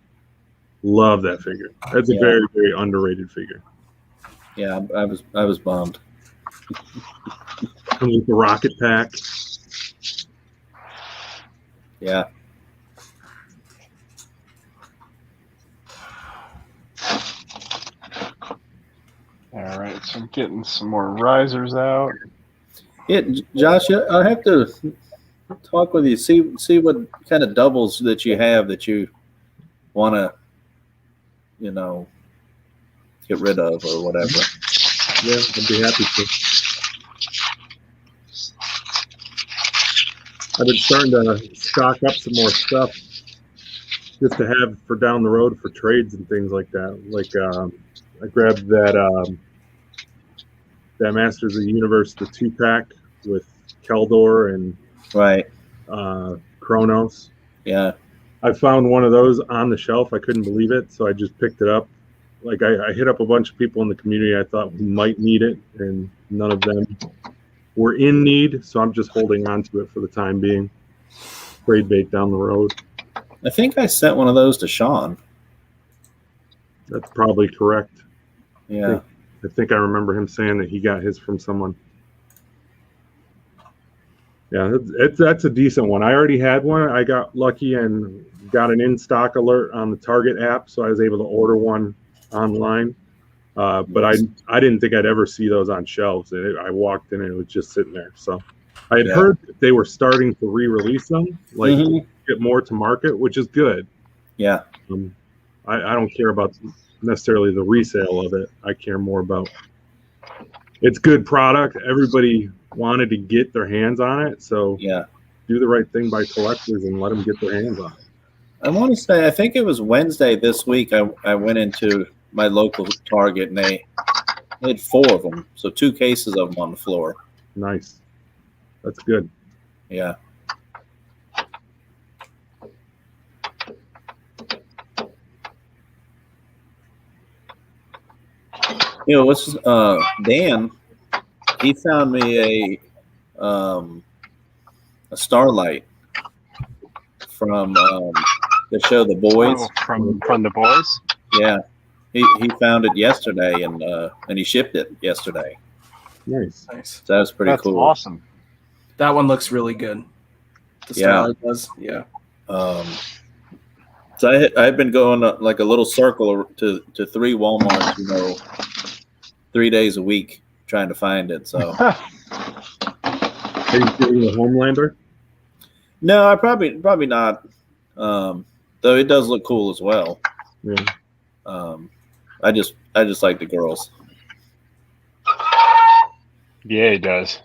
love that figure. That's a very, very underrated figure. Yeah, I was bummed. Comes with the rocket pack. Yeah. All right, so I'm getting some more risers out. Yeah, Josh, I have to talk with you. See what kind of doubles that you have that you want to, get rid of or whatever. Yeah, I'd be happy to. I've been starting to stock up some more stuff just to have for down the road for trades and things like that. Like I grabbed that Masters of the Universe, the 2-pack with Keldor and Kronos. Yeah. I found one of those on the shelf. I couldn't believe it, so I just picked it up. Like I hit up a bunch of people in the community I thought might need it, and none of them were in need, so I'm just holding on to it for the time being. Trade bait down the road. I think I sent one of those to Sean. That's probably correct. Yeah. I think I remember him saying that he got his from someone. Yeah, that's a decent one. I already had one. I got lucky and got an in-stock alert on the Target app, so I was able to order one online. But I didn't think I'd ever see those on shelves. I walked in and it was just sitting there. So I had heard that they were starting to re-release them, like get more to market, which is good. Yeah. I don't care about necessarily the resale of it. I care more about it's good product. Everybody wanted to get their hands on it, so do the right thing by collectors and let them get their hands on it. I want to say, I think it was Wednesday this week. I went into my local Target and they had 4 of them, so 2 cases of them on the floor. Nice, that's good. Yeah. What's Dan? He found me a Starlight from the show The Boys. Oh, from The Boys. Yeah, he found it yesterday and he shipped it yesterday. Nice. So that was pretty cool. That's awesome. That one looks really good. The Starlight does. Yeah. So I've been going like a little circle to 3 Walmarts, 3 days a week trying to find it. So. Are you doing the Homelander? No, I probably not. Though it does look cool as well. Yeah. I just like the girls. Yeah, he does.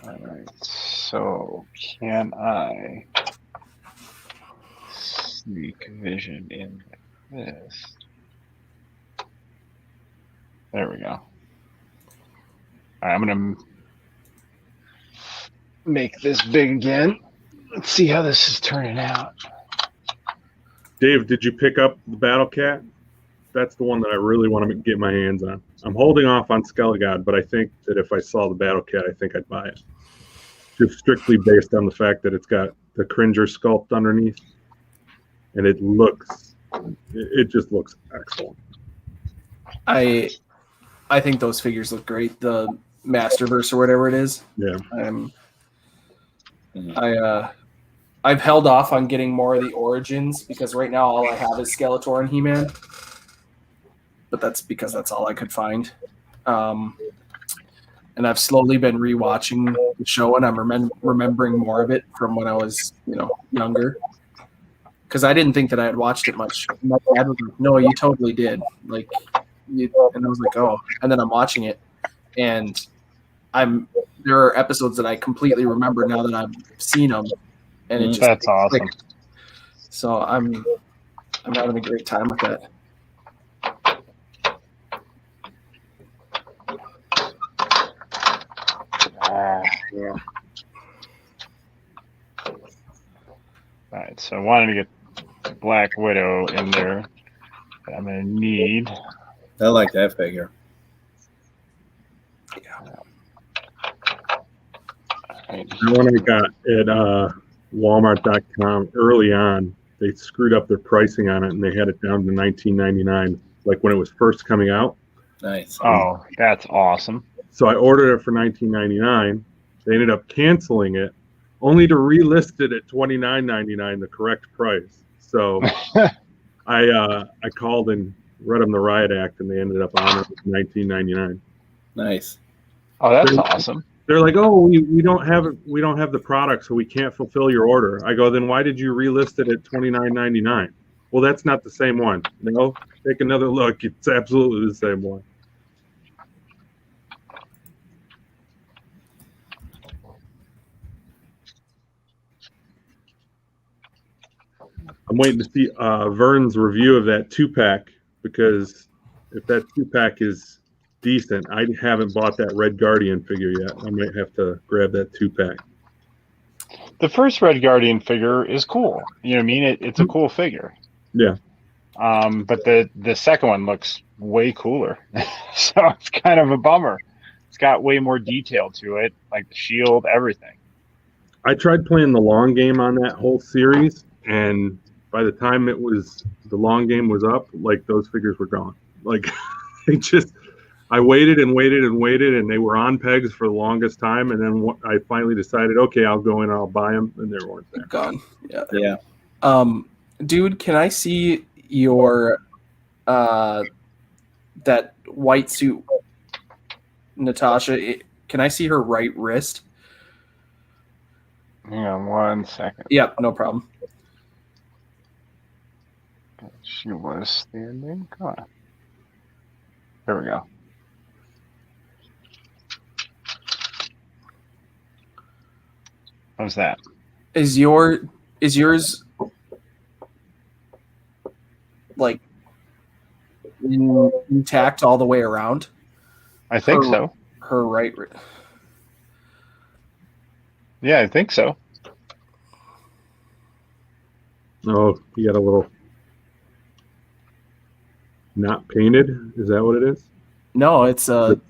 All right. So can I sneak vision in this? There we go. All right, I'm gonna make this big again. Let's see how this is turning out. Dave, did you pick up the Battle Cat that's the one that I really want to get my hands on. I'm holding off on Skelegod, but I think that if I saw the Battle Cat, I think I'd buy it. Just strictly based on the fact that it's got the Cringer sculpt underneath, and it just looks excellent. I think those figures look great. The Masterverse or whatever it is. Yeah. I've held off on getting more of the Origins because right now all I have is Skeletor and He-Man. But that's because that's all I could find. And I've slowly been rewatching the show, and I'm remembering more of it from when I was, younger. Because I didn't think that I had watched it much. My dad was like, "No, you totally did." And I was like, "Oh." And then I'm watching it, and there are episodes that I completely remember now that I've seen them, and it just that's awesome. So I'm having a great time with that. Yeah. All right, so I wanted to get Black Widow in there. I'm gonna need. I like that figure. The one I got at Walmart.com early on, they screwed up their pricing on it, and they had it down to $19.99, like when it was first coming out. Nice. Oh, that's awesome. So I ordered it for $19.99. They ended up canceling it, only to relist it at $29.99, the correct price. So I called and read them the riot act, and they ended up on it with $19.99. Nice. Oh, that's awesome. They're like, "Oh, we don't have the product, so we can't fulfill your order." I go, "Then why did you relist it at $29.99?" Well, that's not the same one. No, take another look. It's absolutely the same one. I'm waiting to see Vern's review of that 2-pack, because if that 2-pack is decent, I haven't bought that Red Guardian figure yet. I might have to grab that 2-pack. The first Red Guardian figure is cool. You know what I mean? It's a cool figure. Yeah. But the second one looks way cooler. So it's kind of a bummer. It's got way more detail to it, like the shield, everything. I tried playing the long game on that whole series, and by the time the long game was up, like, those figures were gone. Like, I waited and waited and waited, and they were on pegs for the longest time. And then I finally decided, okay, I'll go in and I'll buy them, and they weren't there. Gone. Yeah. Yeah. Dude, can I see your that white suit, Natasha? Can I see her right wrist? Hang on 1 second. Yep, no problem. She was standing. Come on. There we go. How's that? Is yours like intact all the way around? I think so. Her right. Yeah, I think so. Oh, you got a little not painted? Is that what it is? No, it's a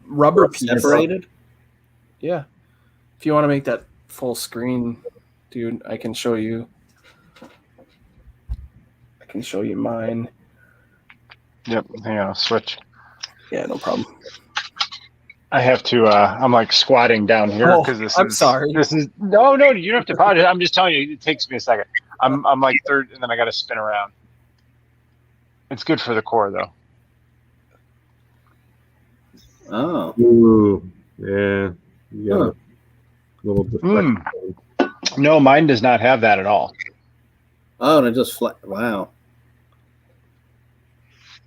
rubber piece. Separated? Yeah. If you want to make that full screen, dude, I can show you. I can show you mine. Yep. Hang on, I'll switch. Yeah, no problem. I have to. I'm like squatting down here because I'm sorry. This is no. You don't have to apologize. I'm just telling you. It takes me a second. I'm like third, and then I got to spin around. It's good for the core, though. Oh. Ooh, yeah. Yeah. Little defect. No, mine does not have that at all. Oh, and it just flat. Wow.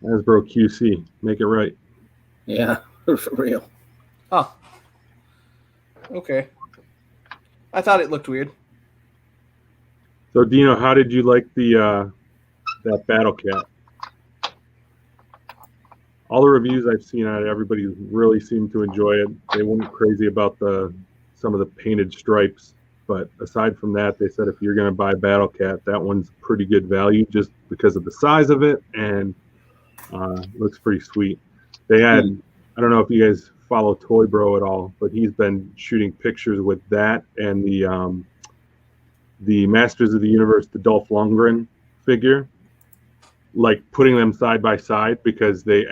Hasbro QC. Make it right. Yeah, for real. Oh. Okay. I thought it looked weird. So, Dino, how did you like that Battle Cat? All the reviews I've seen on it, everybody really seemed to enjoy it. They weren't crazy about some of the painted stripes, but aside from that, they said if you're going to buy Battle Cat, that one's pretty good value just because of the size of it and Looks pretty sweet. They had, I don't know if you guys follow Toy Bro at all, but he's been shooting pictures with that and the Masters of the Universe, the Dolph Lundgren figure, like putting them side by side because they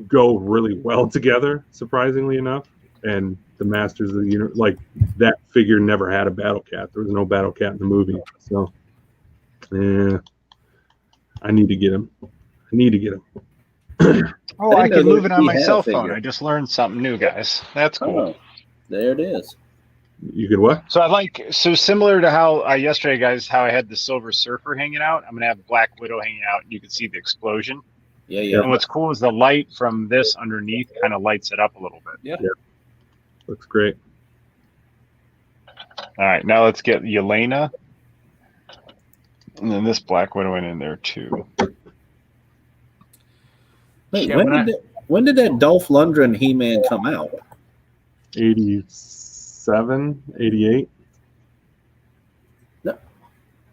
go really well together, surprisingly enough. And the Masters of the Universe, like that figure never had a Battle Cat. There was no Battle Cat in the movie. So, yeah, I need to get him. Oh, I can move it on my cell phone. I just learned something new, guys. That's cool. Oh, there it is. You could what? So similar to how yesterday, guys, how I had the Silver Surfer hanging out, I'm going to have Black Widow hanging out, and you can see the explosion. Yeah. And what's cool is the light from this underneath kind of lights it up a little bit. Yeah. Looks great. All right, now let's get Yelena. And then this Black Widow in there, too. Wait, when did that Dolph Lundgren He-Man come out? 87, 88. No.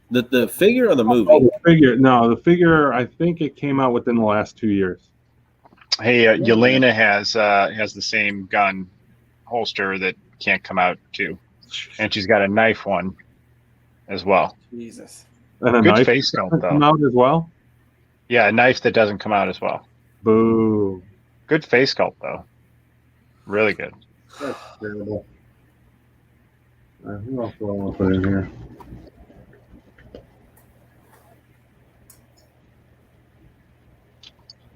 The figure or the movie? Oh, the figure. No, the figure, I think it came out within the last 2 years. Hey, Yelena has the same gun holster that can't come out, too. And she's got a knife one as well. Jesus. And a Good knife face sculpt, though. come out as well? Yeah, a knife that doesn't come out as well. Boo. Good face sculpt, though. Really good. That's terrible. Who else do I want to put in here?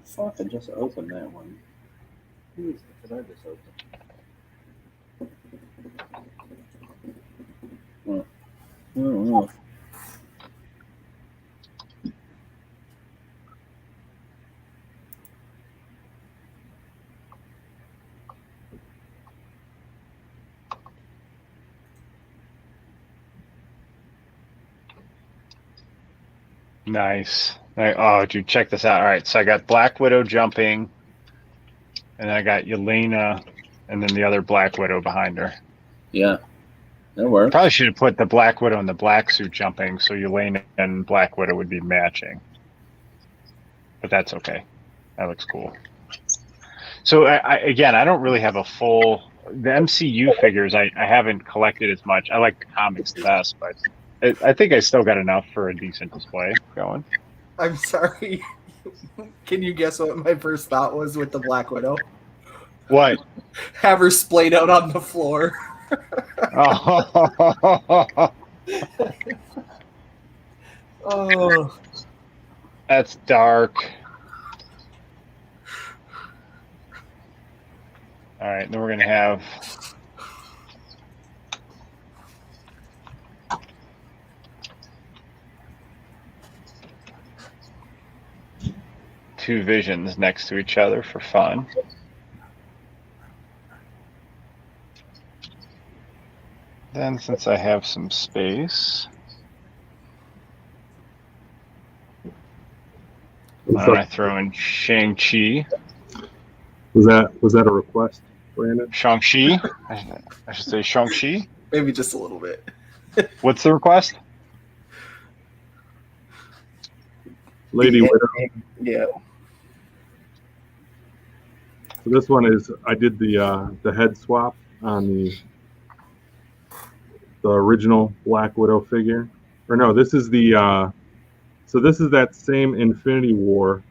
Fuck, I just opened that one. Who did I just open? I don't know. Nice. Oh, dude, check this out. All right, so I got Black Widow jumping, and then I got Yelena, and then the other Black Widow behind her. Yeah, that works. Probably should have put the Black Widow in the black suit jumping, so Yelena and Black Widow would be matching. But that's okay. That looks cool. So, I don't really have a full... The MCU figures, I haven't collected as much. I like the comics the best, but I think I still got enough for a decent display going. I'm sorry. Can you guess what my first thought was with the Black Widow? What? Have her splayed out on the floor. Oh. That's dark. All right, then we're going to have... two Visions next to each other for fun. Then, since I have some space, why don't I throw in Shang-Chi? Was that a request, Brandon? Shang-Chi? I should say Shang-Chi? Maybe just a little bit. What's the request? Lady Widow. Yeah. So this one is, I did the head swap on the original Black Widow figure. Or no, this is so this is that same Infinity War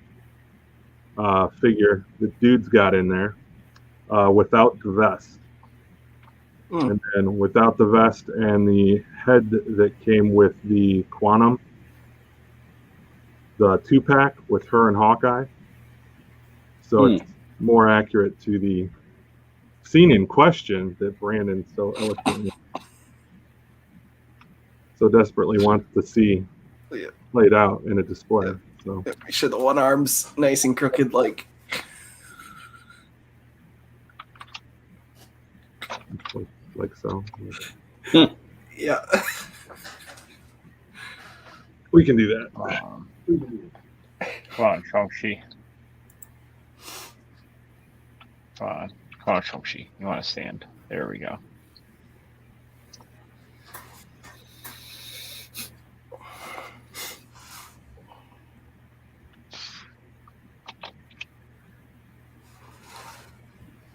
figure the dude's got in there without the vest. And then without the vest and the head that came with the Quantum, the 2-pack with her and Hawkeye. So it's more accurate to the scene in question that Brandon so eloquently, so desperately wants to see played out in a display. So make sure the one arm's nice and crooked, like so. Yeah. We can do that. Come on, Shang-Chi. Come on, Shang-Chi. You want to stand. There we go.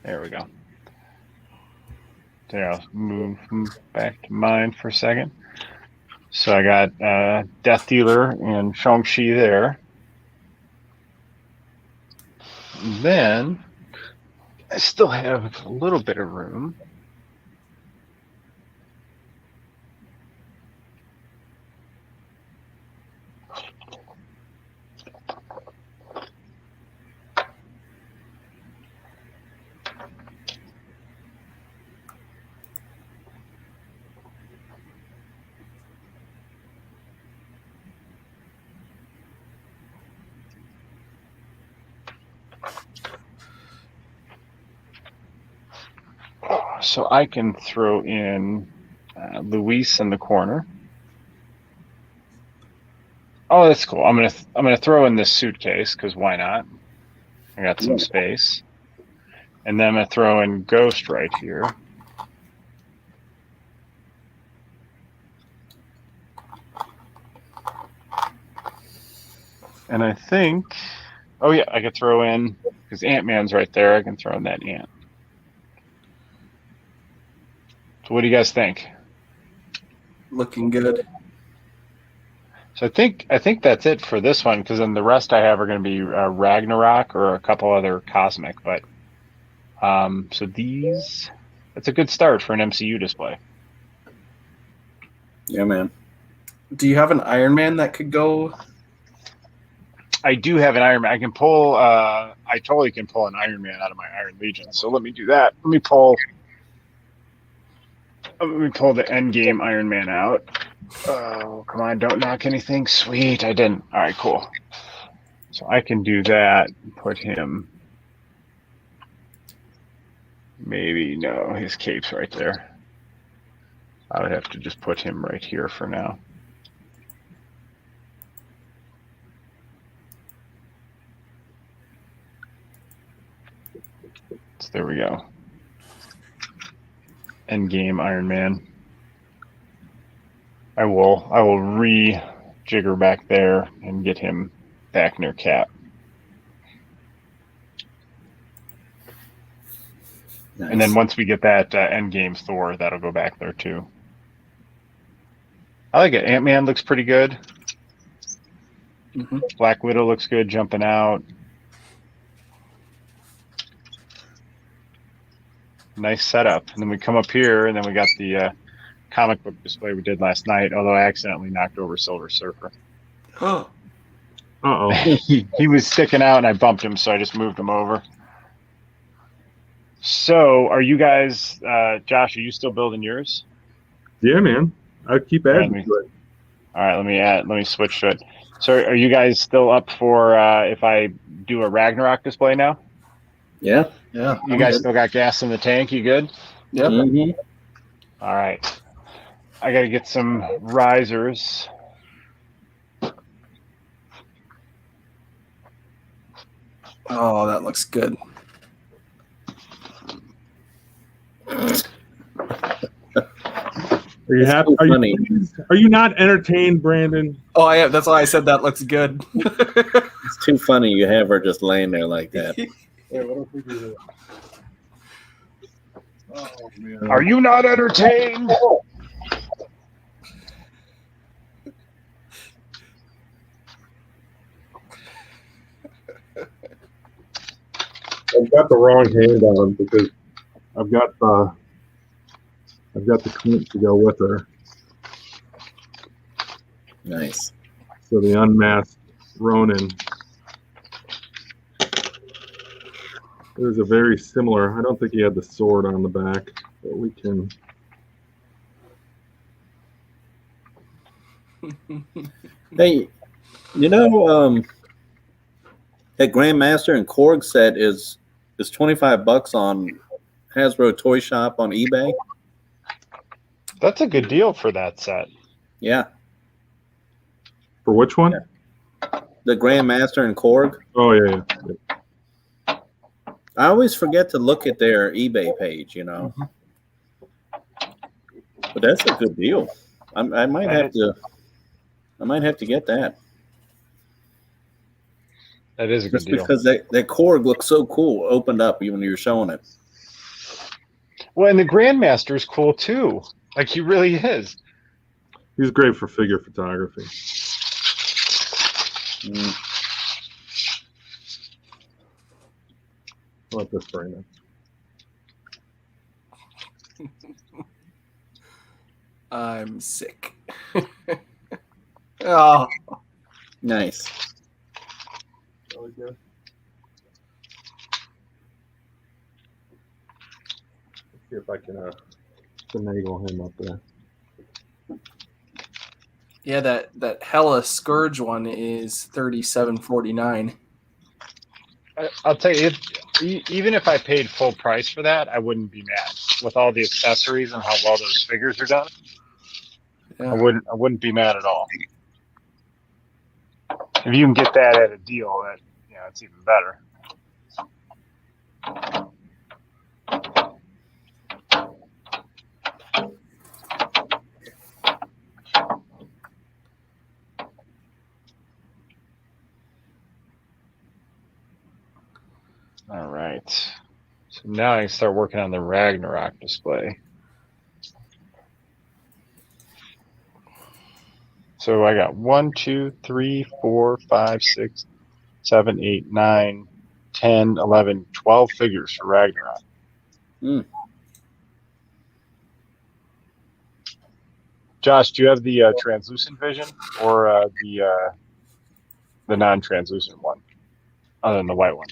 There we go. There, I'll move back to mine for a second. So I got Death Dealer and Shang-Chi there. And then I still have a little bit of room. So I can throw in Luis in the corner. Oh, that's cool. I'm gonna throw in this suitcase because why not? I got some space, and then I'm gonna throw in Ghost right here. And I think, oh yeah, I could throw in because Ant-Man's right there. I can throw in that Ant. So what do you guys think? Looking good. So I think that's it for this one because then the rest I have are going to be Ragnarok or a couple other cosmic. But so that's a good start for an MCU display. Yeah, man. Do you have an Iron Man that could go? I do have an Iron Man. I can pull. I totally can pull an Iron Man out of my Iron Legion. So let me do that. Let me pull the Endgame Iron Man out. Oh, come on. Don't knock anything. Sweet. I didn't. All right, cool. So I can do that and put him. Maybe, no, his cape's right there. I would have to just put him right here for now. So there we go. Endgame Iron Man. I will rejigger back there and get him back near Cap. Nice. And then once we get that Endgame Thor, that'll go back there too. I like it. Ant-Man looks pretty good. Mm-hmm. Black Widow looks good jumping out. Nice setup. And then we come up here, and then we got the comic book display we did last night, although I accidentally knocked over Silver Surfer. Oh. Uh-oh. He was sticking out, and I bumped him, so I just moved him over. So, are you guys, Josh, are you still building yours? Yeah, man. I keep adding to it. All right, let me switch to it. So, are you guys still up for if I do a Ragnarok display now? Yeah. Yeah. You guys still got gas in the tank? You good? Yep. Mm-hmm. All right. I got to get some risers. Oh, that looks good. Are you happy? Are you not entertained, Brandon? Oh, I am. That's why I said that looks good. It's too funny you have her just laying there like that. Hey, what if we do this? Oh, man. Are you not entertained? I've got the wrong hand on because I've got the cleat to go with her. Nice. So the unmasked Ronin. There's a very similar. I don't think he had the sword on the back, but we can. Hey, you know, that Grandmaster and Korg set is $25 on Hasbro Toy Shop on eBay. That's a good deal for that set. Yeah. For which one? Yeah. The Grandmaster and Korg. Oh yeah. I always forget to look at their eBay page, you know. But that's a good deal. I might have to get that. That is a good Just deal. because that Korg looks so cool, opened up when you were showing it. Well, and the Grandmaster is cool too. Like he really is. He's great for figure photography. I like this very nice. I'm sick. Oh, Nice. Really good. Let's see if I can finagle him up there. yeah, that Hella Scourge one is $37.49. I'll tell you, even if I paid full price for that, I wouldn't be mad with all the accessories and how well those figures are done. Yeah. I wouldn't be mad at all. If you can get that at a deal, that it's even better. All right. So now I can start working on the Ragnarok display. So I got 1, 2, 3, 4, 5, 6, 7, 8, 9, 10, 11, 12 figures for Ragnarok. Josh, do you have the translucent vision or the non-translucent one, other than the white one?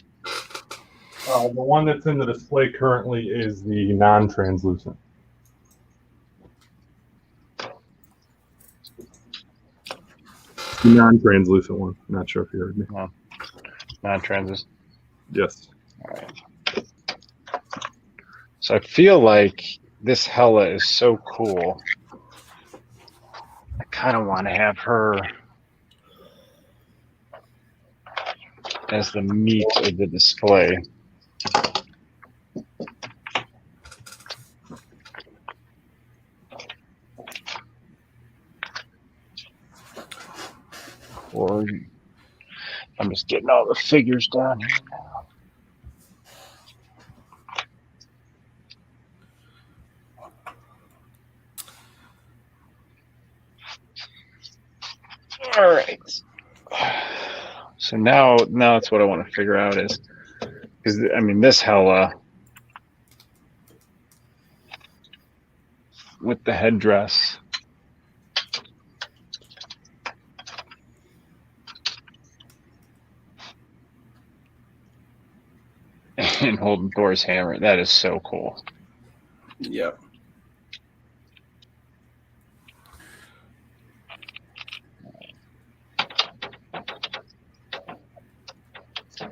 The one that's in the display currently is the non-translucent. The non-translucent one. Not sure if you heard me. No. Non-translucent? Yes. All right. So I feel like this Hela is so cool. I kind of want to have her as the meat of the display. Or I'm just getting all the figures down here now. All right. So now that's what I want to figure out is, because I mean this Hela with the headdress. And holding Thor's hammer. That is so cool. Yep. I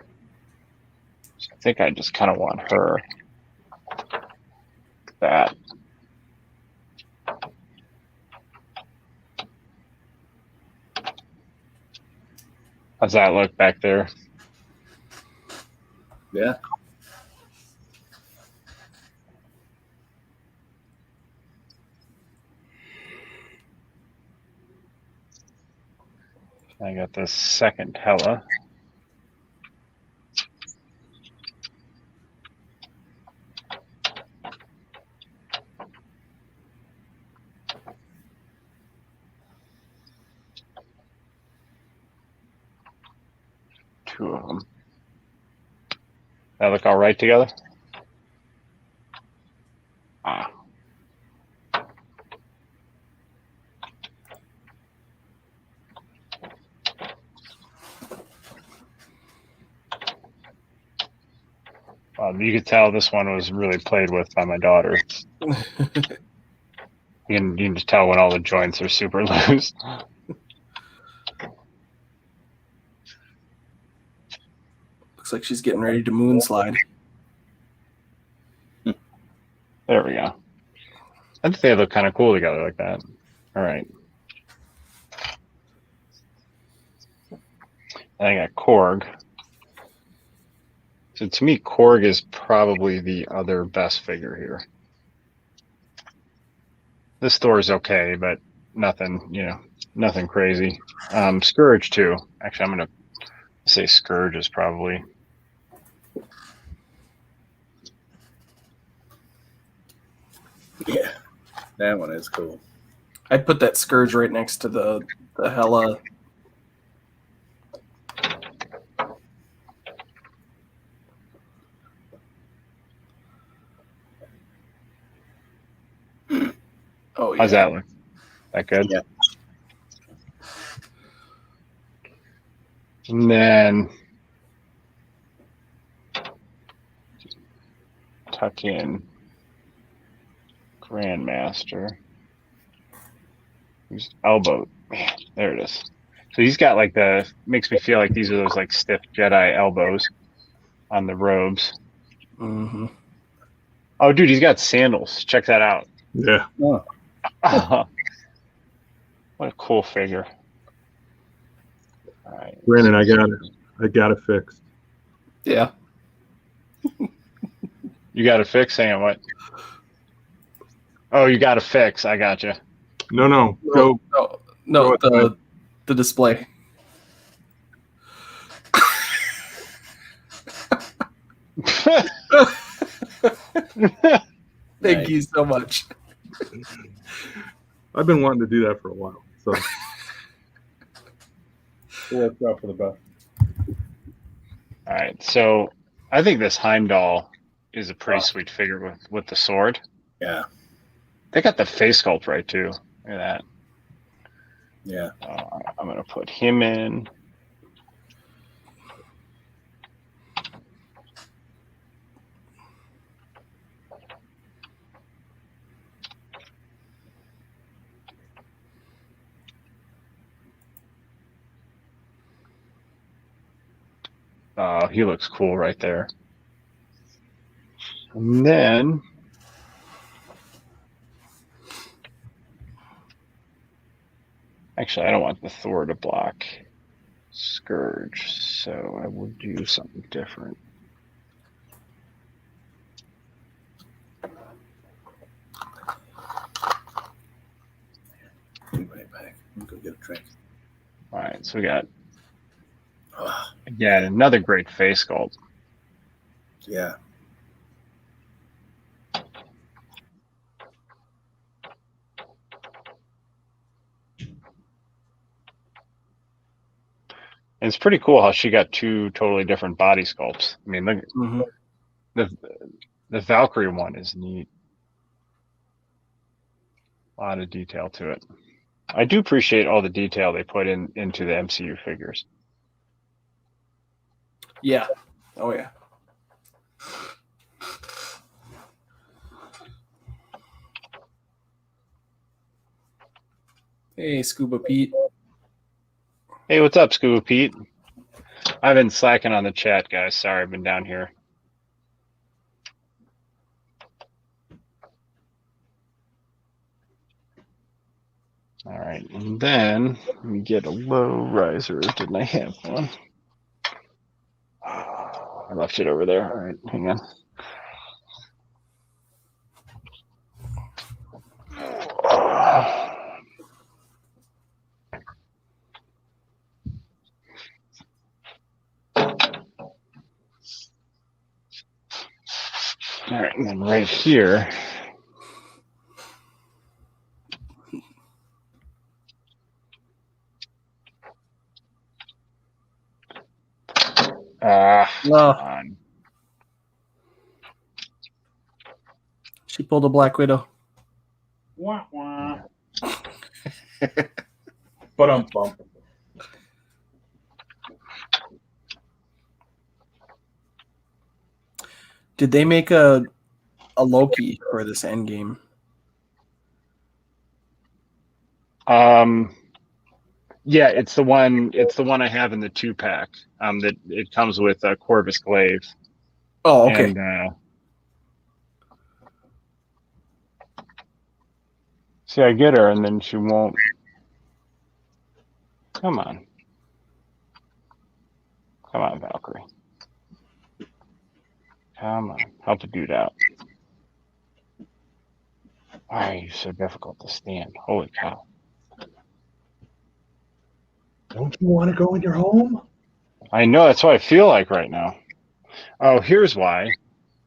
think I just kind of want her. That. How's that look back there? Yeah. I got the second Hela. Two of them. That look all right together? Ah. You could tell this one was really played with by my daughter. You can just tell when all the joints are super loose. Looks like she's getting ready to moonslide. There we go. I think they look kind of cool together like that. All right. I got Korg. So to me, Korg is probably the other best figure here. This Thor is okay, but nothing, nothing crazy. Scourge too. Actually, I'm gonna say Scourge is probably. Yeah, that one is cool. I'd put that Scourge right next to the Hella. Oh yeah. How's that look? That good? Yeah. And then tuck in Grandmaster. Who's elbow? Man, there it is. So he's got like makes me feel like these are those like stiff Jedi elbows on the robes. Mm-hmm. Oh, dude, he's got sandals. Check that out. Yeah. Oh. What a cool figure. All right, Brandon, I got it fixed. Yeah. You got to fix. Hang on, what? Oh, you got to fix. I got you. No, go. No, Go the display. Thank you so much. I've been wanting to do that for a while. So it worked out for the best. All right, so I think this Heimdall is a pretty sweet figure with the sword. Yeah. They got the face sculpt right too. Look at that. Yeah. I'm gonna put him in. He looks cool right there. And then actually, I don't want the Thor to block Scourge, so I will do something different. Be right back. I'm gonna go get a drink. All right, so we got again another great face sculpt. Yeah. And it's pretty cool how she got two totally different body sculpts. I mean, look, Mm-hmm. the Valkyrie one is neat. A lot of detail to it. I do appreciate all the detail they put into the MCU figures. Yeah. Oh yeah. Hey, Scuba Pete. Hey, what's up, Scuba Pete? I've been slacking on the chat, guys. Sorry, I've been down here. All right, and then let me get a low riser. Didn't I have one? I left it over there. All right, hang on. All right, and then right here. Come on. She pulled a Black Widow. Wah, wah. But bump. Did they make a Loki for this Endgame? Yeah, it's the one. It's the one I have in the 2-pack. That it comes with Corvus Glaive. Oh, okay. And, see, I get her, and then she won't. Come on, Valkyrie. Come on, help the dude out. Why are you so difficult to stand? Holy cow! Don't you want to go in your home? I know, that's what I feel like right now. Oh, here's why.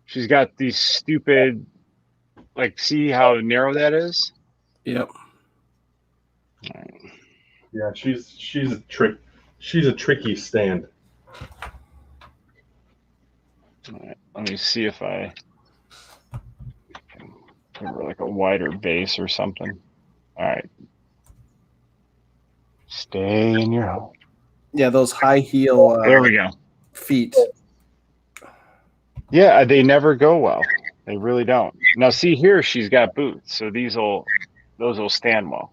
She's got these stupid like see how narrow that is? Yep. Yeah, she's a tricky stand. All right, let me see if I can give her like a wider base or something. All right. Stay in your home. Yeah, those high heel There we go. feet. Yeah, they never go well. They really don't. Now see here, she's got boots, so those will stand well.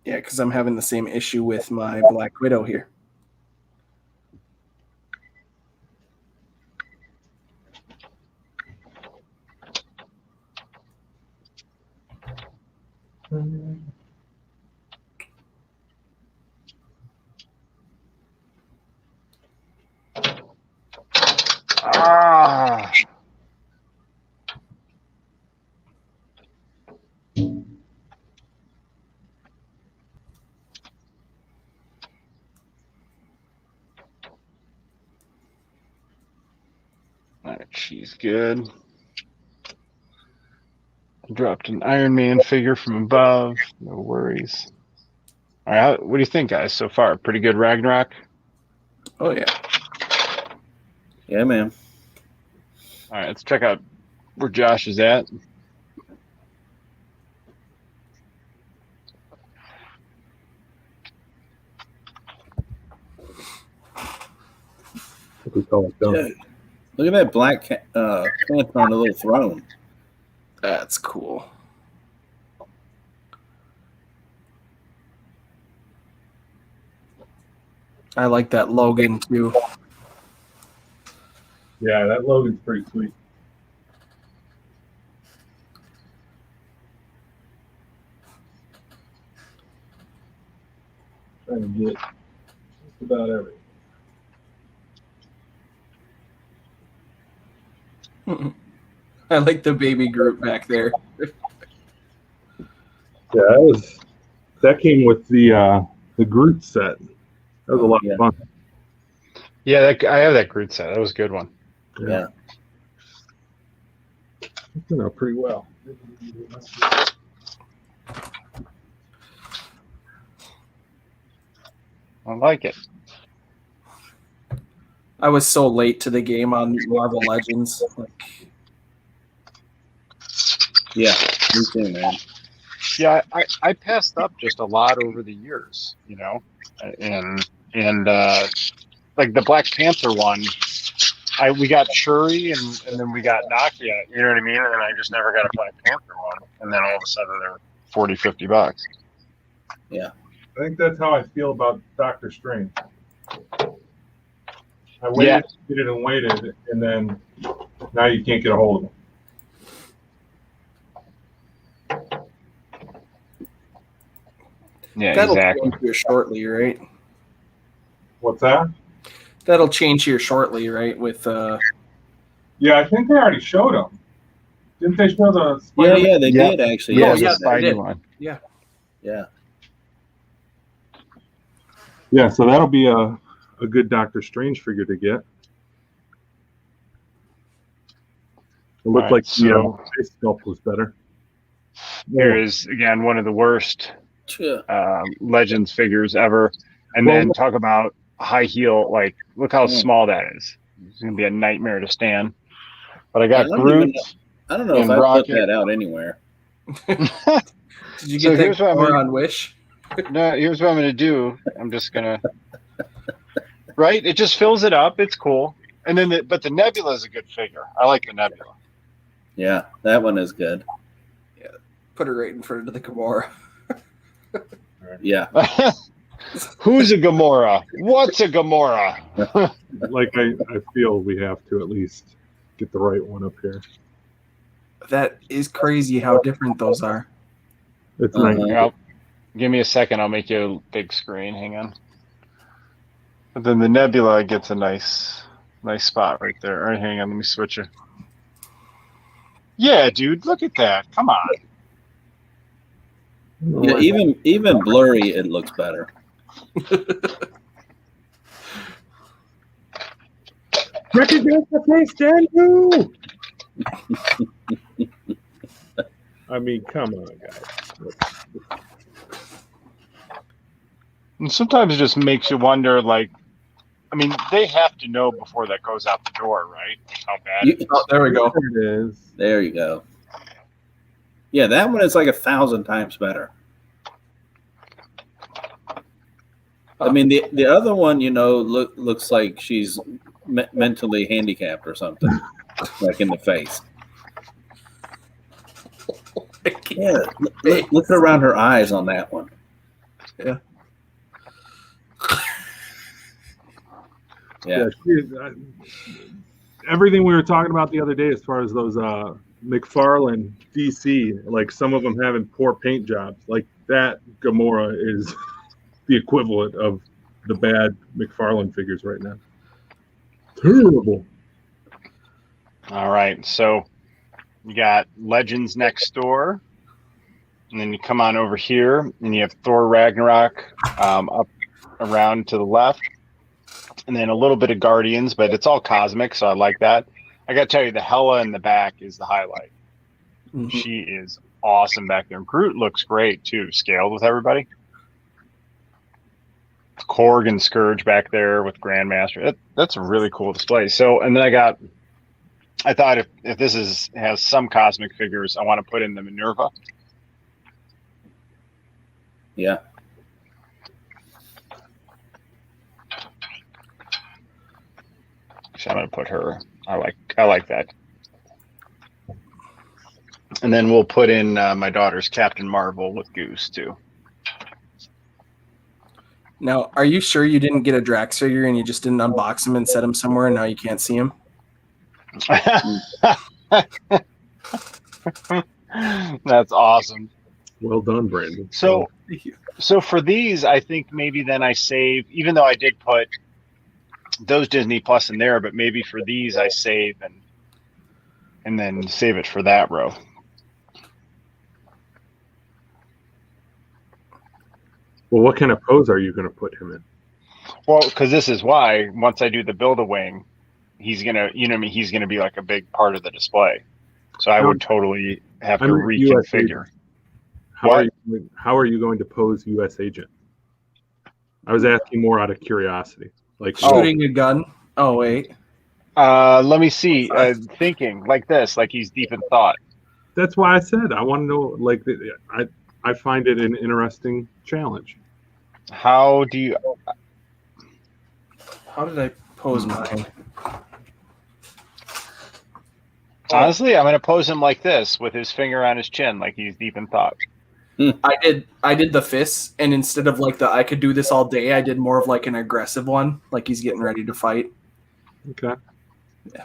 Yeah, because I'm having the same issue with my Black Widow here. Ah. All right, she's good. Dropped an Iron Man figure from above. No worries. All right, what do you think, guys, so far? Pretty good Ragnarok? Oh, yeah. Yeah, man. All right, let's check out where Josh is at. We call it done. Yeah. Look at that black panther on the little throne. That's cool. I like that Logan, too. Yeah, that Logan's pretty sweet. Trying to get just about everything. I like the baby Groot back there. Yeah, that came with the Groot set. That was a lot of fun. Yeah, I have that Groot set. That was a good one. Yeah. You know, pretty well. I like it. I was so late to the game on Marvel Legends. Yeah, me too, man. Yeah, I passed up just a lot over the years, you know, and like the Black Panther one, we got Shuri and then we got Nakia, you know what I mean? And then I just never got a Black Panther one, and then all of a sudden they're $40-$50. Yeah, I think that's how I feel about Doctor Strange. I waited and waited, and then now you can't get a hold of him. Yeah, That'll exactly. change here shortly, right? What's that? That'll change here shortly, right? With Yeah, I think they already showed him. Didn't they show the Spider-Man? Yeah, they did actually. Yeah, yeah, the they did. Spidey one. Yeah. Yeah. Yeah, so that'll be a good Doctor Strange figure to get. It looked like the face sculpt was better. Here is, again, one of the worst Legends figures ever. And then talk about high heel. Like, look how small that is. It's going to be a nightmare to stand. But I got Groot. I don't know if I put that out anywhere. Did you get that more on Wish? No, here's what I'm going to do. I'm just going to... Right? It just fills it up. It's cool. And then, but the Nebula is a good figure. I like the Nebula. Yeah, that one is good. Yeah, put her right in front of the Gamora. Yeah. Who's a Gamora? What's a Gamora? Like I feel we have to at least get the right one up here. That is crazy how different those are. It's nice. Give me a second. I'll make you a big screen. Hang on. But then the Nebula gets a nice spot right there. All right, hang on. Let me switch it. Yeah, dude, look at that. Come on. Yeah, even blurry, it looks better. Recognize the face, Daniel! I mean, come on, guys. And sometimes it just makes you wonder, like, I mean, they have to know before that goes out the door, right? How bad it is. Oh, there we go. There it is. There you go. Yeah, that one is like 1,000 times better. I mean, the other one, looks like she's mentally handicapped or something, like in the face. Yeah, look around her eyes on that one. Yeah. Yeah. Everything we were talking about the other day, as far as those McFarlane DC, like some of them having poor paint jobs, like that Gamora is the equivalent of the bad McFarlane figures right now. Terrible. All right, so you got Legends next door, and then you come on over here, and you have Thor Ragnarok up around to the left, and then a little bit of Guardians, but it's all cosmic, so I like that. I got to tell you, the Hela in the back is the highlight. Mm-hmm. She is awesome back there. Groot looks great, too, scaled with everybody. Korg and Scourge back there with Grandmaster. That's a really cool display. So, and then I thought if this has some cosmic figures, I want to put in the Minerva. Yeah. So I'm going to put her. I like that. And then we'll put in my daughter's Captain Marvel with Goose too. Now, are you sure you didn't get a Drax figure and you just didn't unbox him and set him somewhere and now you can't see him? That's awesome. Well done, Brandon. So for these, I think maybe then I save, even though I did put those Disney Plus in there, but maybe for these I save and then save it for that row. Well, what kind of pose are you going to put him in? Well, because this is why once I do the Build-A-Wing, he's gonna, he's gonna be like a big part of the display. So I would totally have to reconfigure. How are you going to pose U.S. agent? I was asking more out of curiosity. Like shooting a gun. Oh wait. Let me see. Thinking like this, like he's deep in thought. That's why I said I want to know. Like I find it an interesting challenge. How did I pose mine? Honestly, I'm going to pose him like this with his finger on his chin, like he's deep in thought. I did the fists, and instead of like I could do this all day, I did more of like an aggressive one, like he's getting ready to fight. Okay. Yeah.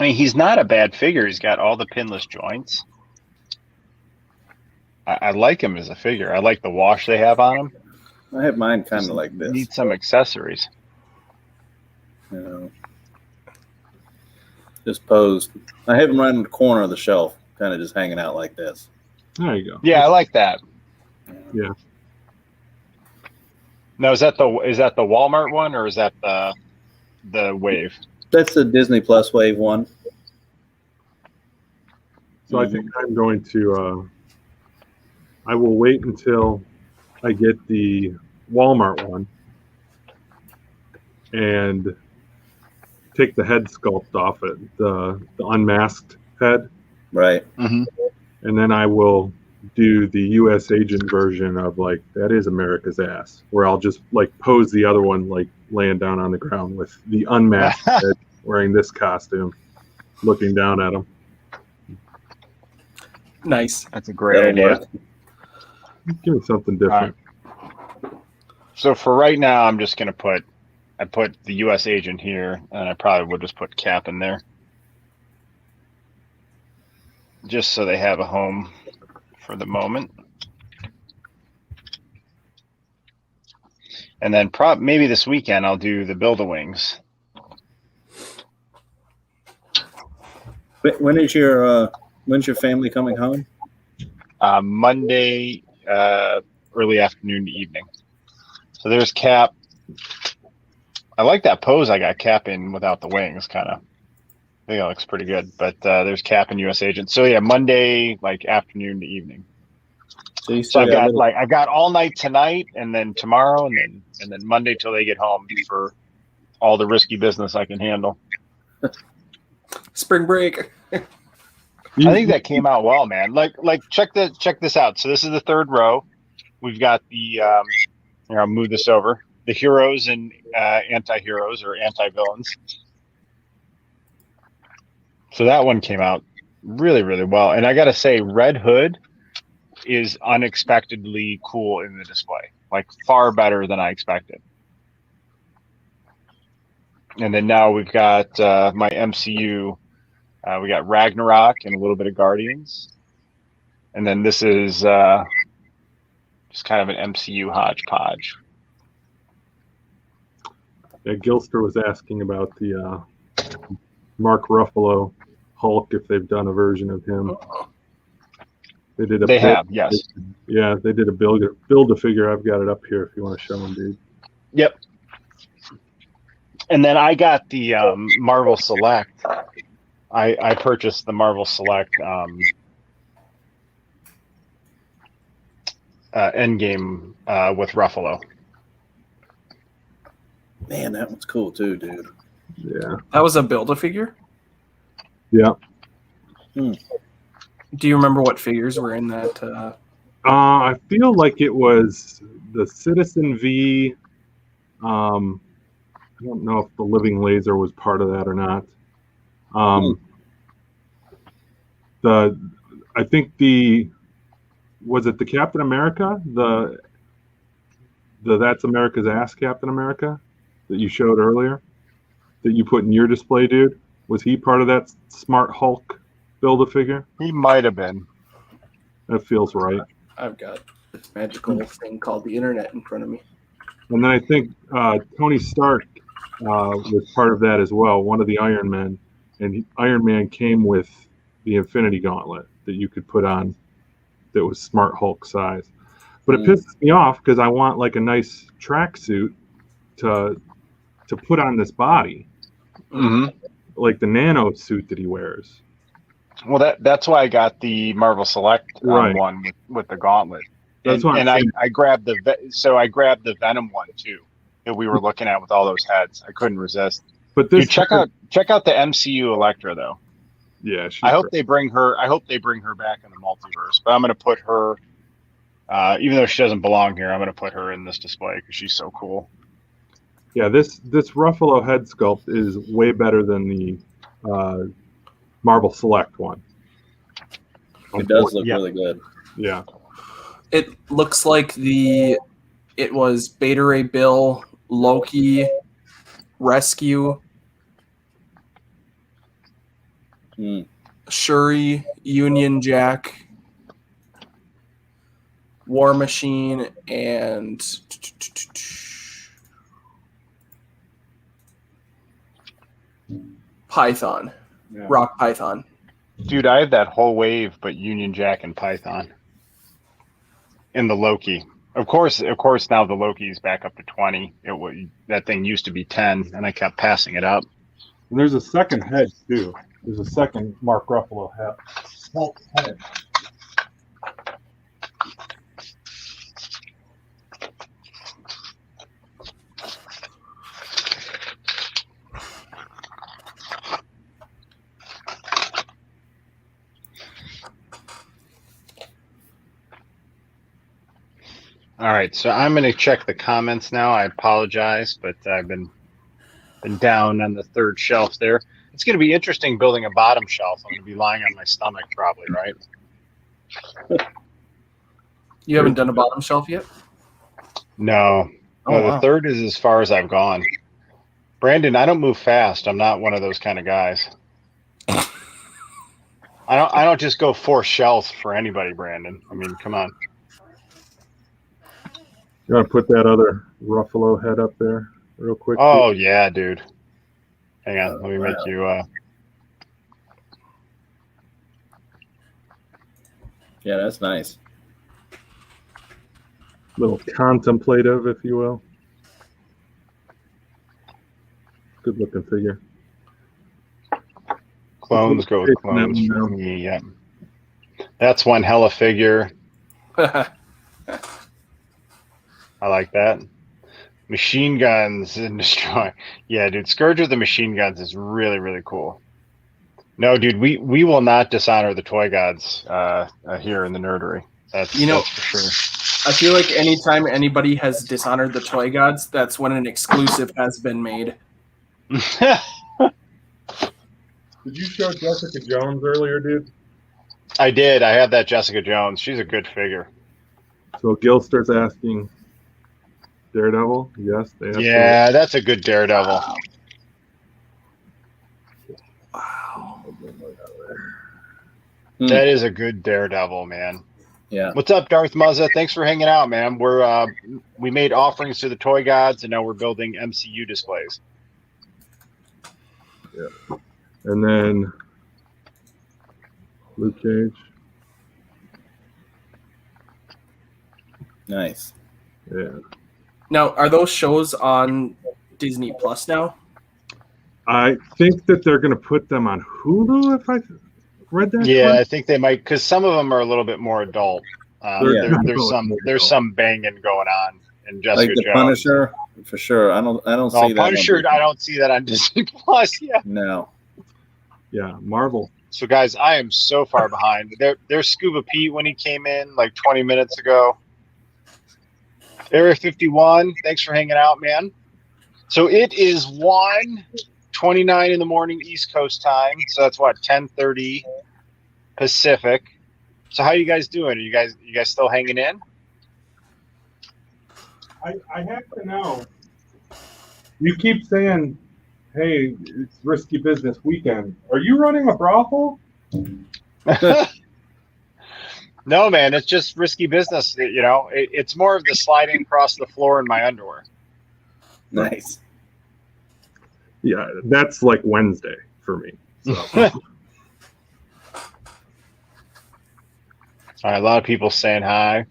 I mean, he's not a bad figure. He's got all the pinless joints. I like him as a figure. I like the wash they have on him. I have mine kind of like this. Need some accessories. Just posed. I have him right in the corner of the shelf, kind of just hanging out like this. There you go. Yeah, I like that. Yeah. Now, is that the Walmart one or is that the Wave? That's the Disney Plus Wave one. So I think I'm going to. I will wait until I get the Walmart one and take the head sculpt off it, the unmasked head. Right. Mm-hmm. And then I will do the U.S. agent version of like that is America's ass, where I'll just like pose the other one like laying down on the ground with the unmasked head wearing this costume, looking down at him. Nice. That's a great idea. Give me something different. So for right now, I'm just going to I put the U.S. agent here, and I probably would just put Cap in there. Just so they have a home for the moment. And then maybe this weekend I'll do the Build-A-Wings. When's your family coming home? Monday, early afternoon to evening. So there's Cap. I like that pose I got Cap in without the wings, kind of. I think that looks pretty good. But there's Cap and U.S. Agent. So yeah, Monday like afternoon to evening. So I got all night tonight, and then tomorrow, and then Monday till they get home for all the risky business I can handle. Spring break. I think that came out well, man. Like check this out. So this is the third row. We've got the here, I'll move this over. The heroes and anti-heroes or anti-villains. So that one came out really, really well. And I got to say, Red Hood is unexpectedly cool in the display. Like far better than I expected. And then now we've got my MCU. We got Ragnarok and a little bit of Guardians. And then this is just kind of an MCU hodgepodge. Yeah, Gilster was asking about the Mark Ruffalo Hulk, if they've done a version of him. They have, yes. Yeah, they did a build a figure. I've got it up here if you want to show them, dude. Yep. And then I got the Marvel Select. I purchased the Marvel Select Endgame with Ruffalo. Man, that one's cool too, dude. Yeah. That was a Build-A-Figure? Yeah. Do you remember what figures were in that? I feel like it was the Citizen V. I don't know if the Living Laser was part of that or not. I think was it the Captain America? The That's America's Ass Captain America that you showed earlier, that you put in your display, dude? Was he part of that Smart Hulk Build-A-Figure? He might have been. That feels right. I've got this magical thing called the internet in front of me. And then I think Tony Stark was part of that as well, one of the Iron Men. And Iron Man came with the Infinity Gauntlet that you could put on that was Smart Hulk size. But it pisses me off because I want like a nice tracksuit to put on this body. Mm-hmm. Like the nano suit that he wears. Well, that's why I got the Marvel Select one with the gauntlet. That's I grabbed the Venom one too that we were looking at with all those heads. I couldn't resist. But this check out the MCU Elektra though. Yeah, I hope they bring her back in the multiverse. But I'm going to put her, even though she doesn't belong here, I'm going to put her in this display because she's so cool. Yeah, this Ruffalo head sculpt is way better than the Marvel Select one. It does look really good. Yeah. It looks like it was Beta Ray Bill, Loki, Rescue, Shuri, Union Jack, War Machine, and Python. Yeah. Rock Python. Dude, I have that whole wave, but Union Jack and Python. And the Loki. Of course, now the Loki's back up to 20. That thing used to be 10, and I kept passing it up. And there's a second head, too. There's a second Mark Ruffalo head. All right, so I'm going to check the comments now. I apologize, but I've been down on the third shelf there. It's going to be interesting building a bottom shelf. I'm going to be lying on my stomach probably, right? You haven't done a bottom shelf yet? No. Wow. The third is as far as I've gone. Brandon, I don't move fast. I'm not one of those kind of guys. I don't just go 4 shelves for anybody, Brandon. I mean, come on. You want to put that other Ruffalo head up there real quick? Oh, yeah, dude. Hang on. Let me make you... Yeah, that's nice. little contemplative, if you will. Good looking figure. Clones go with clones for me. Yeah, that's one hella figure. I like that. Machine guns and destroy. Yeah, dude, Scourge with the machine guns is really, really cool. No, dude, we will not dishonor the toy gods here in the nerdery. That's for sure. I feel like anytime anybody has dishonored the toy gods, that's when an exclusive has been made. Did you show Jessica Jones earlier, dude? I did. I have that Jessica Jones. She's a good figure. So Gilster's asking Daredevil? Yes. Yeah, that's a good Daredevil. Wow. That is a good Daredevil, man. Yeah. What's up, Darth Muzza? Thanks for hanging out, man. We made offerings to the toy gods, and now we're building MCU displays. Yeah. And then Luke Cage. Nice. Yeah. Now, are those shows on Disney Plus now? I think that they're going to put them on Hulu, if I read that. Yeah, correct? I think they might, because some of them are a little bit more adult. There's some banging going on in Jessica like the Jones. Punisher, for sure. I don't see that. Punisher, I don't see that on Disney Plus. Yeah. No. Yeah, Marvel. So, guys, I am so far behind. There's Scuba Pete when he came in like 20 minutes ago. Area 51, thanks for hanging out, man. So it is 1:29 in the morning East Coast time. So that's what, 10:30 Pacific. So how you guys doing? Are you guys still hanging in? I have to know. You keep saying, hey, it's risky business weekend. Are you running a brothel? No, man, it's just risky business. You know, it's more of the sliding across the floor in my underwear. Nice. Yeah, that's like Wednesday for me. So. All right, a lot of people saying hi.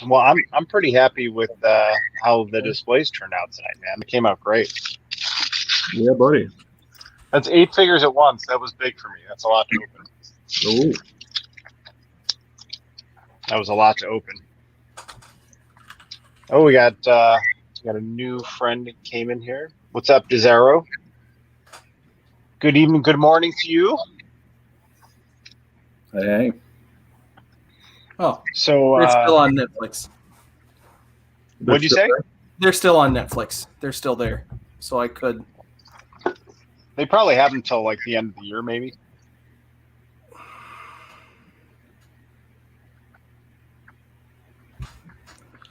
Well, I'm pretty happy with how the displays turned out tonight, man. It came out great. Yeah, buddy. That's 8 figures at once. That was big for me. That's a lot to open. Oh. That was a lot to open. Oh, we got a new friend that came in here. What's up, Desaro? Good evening, good morning to you. Hey. Oh, so they're still on Netflix. What'd you say? They're still on Netflix. They're still there. So I could. They probably have until like the end of the year, maybe.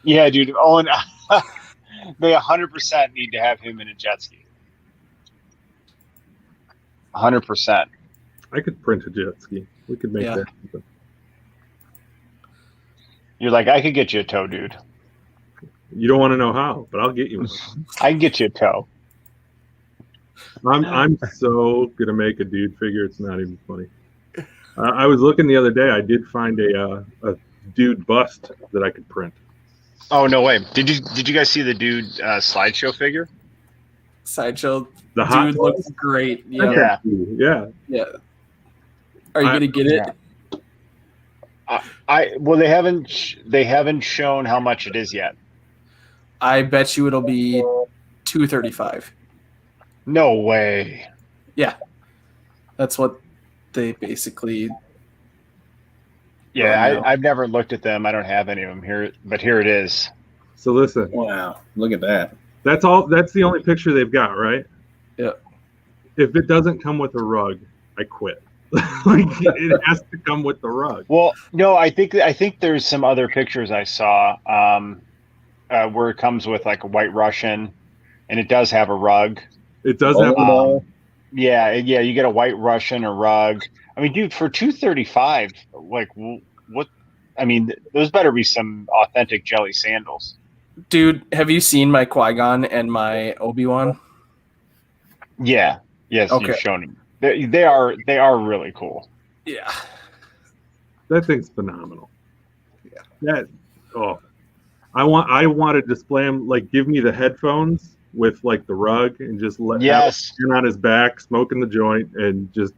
Yeah, dude. Owen, they 100% need to have him in a jet ski. 100%. I could print a jet ski. We could make that happen. You're like, I could get you a toe, dude. You don't want to know how, but I'll get you one. I can get you a toe. I'm so gonna make a dude figure. It's not even funny. I was looking the other day. I did find a dude bust that I could print. Oh no way! Did you guys see the dude slideshow figure? Sideshow. The hot dude looks great. Yeah. Are you gonna get it? Well, they haven't shown how much it is yet. I bet you it'll be $235. No way. Yeah, that's what they basically. Yeah, I've never looked at them. I don't have any of them here, but here it is. So listen. Wow, look at that. That's all. That's the only picture they've got, right? Yeah. If it doesn't come with a rug, I quit. Like it has to come with the rug. Well, no, I think there's some other pictures I saw where it comes with like a White Russian, and it does have a rug. It does have a rug. Yeah, you get a White Russian, a rug. I mean, dude, for $235, like what? I mean, those better be some authentic jelly sandals. Dude, have you seen my Qui-Gon and my Obi-Wan? Yeah. Yes, okay. You've shown them. They are really cool. Yeah. That thing's phenomenal. Yeah. I want to display him, like, give me the headphones with like the rug and just let Yes. him on his back smoking the joint, and just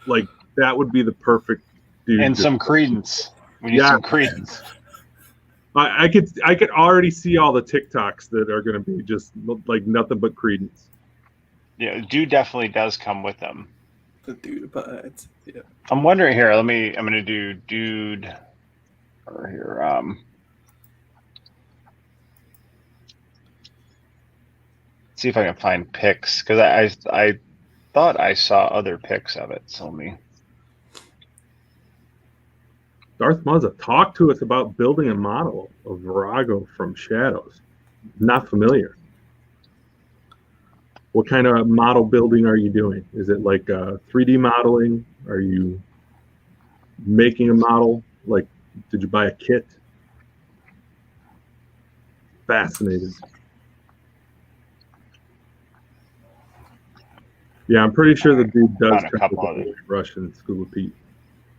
like that would be the perfect dude. And some credence. We need some credence. I could already see all the TikToks that are going to be just like nothing but credence. Yeah, dude definitely does come with them. The dude buds. Yeah. I'm wondering here. I'm going to do dude or here. See if I can find pics, because I thought I saw other pics of it. So let me. Darth Muzza, talk to us about building a model of Virago from Shadows. Not familiar. What kind of model building are you doing? Is it like 3D modeling? Are you making a model? Like, did you buy a kit? Fascinating. Yeah, I'm pretty sure the dude does a couple of the Russian Scuba Pete.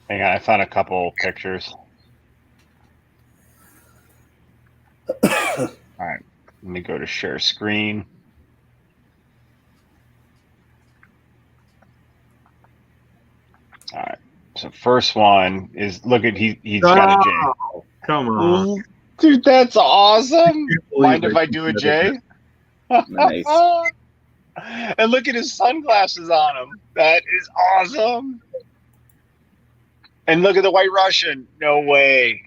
Hang on, I found a couple pictures. All right, let me go to share screen. All right, so first one is, look at he's got a J. Come on. Dude, that's awesome. Mind if I do a J? Nice. And look at his sunglasses on him. That is awesome. And look at the White Russian. No way.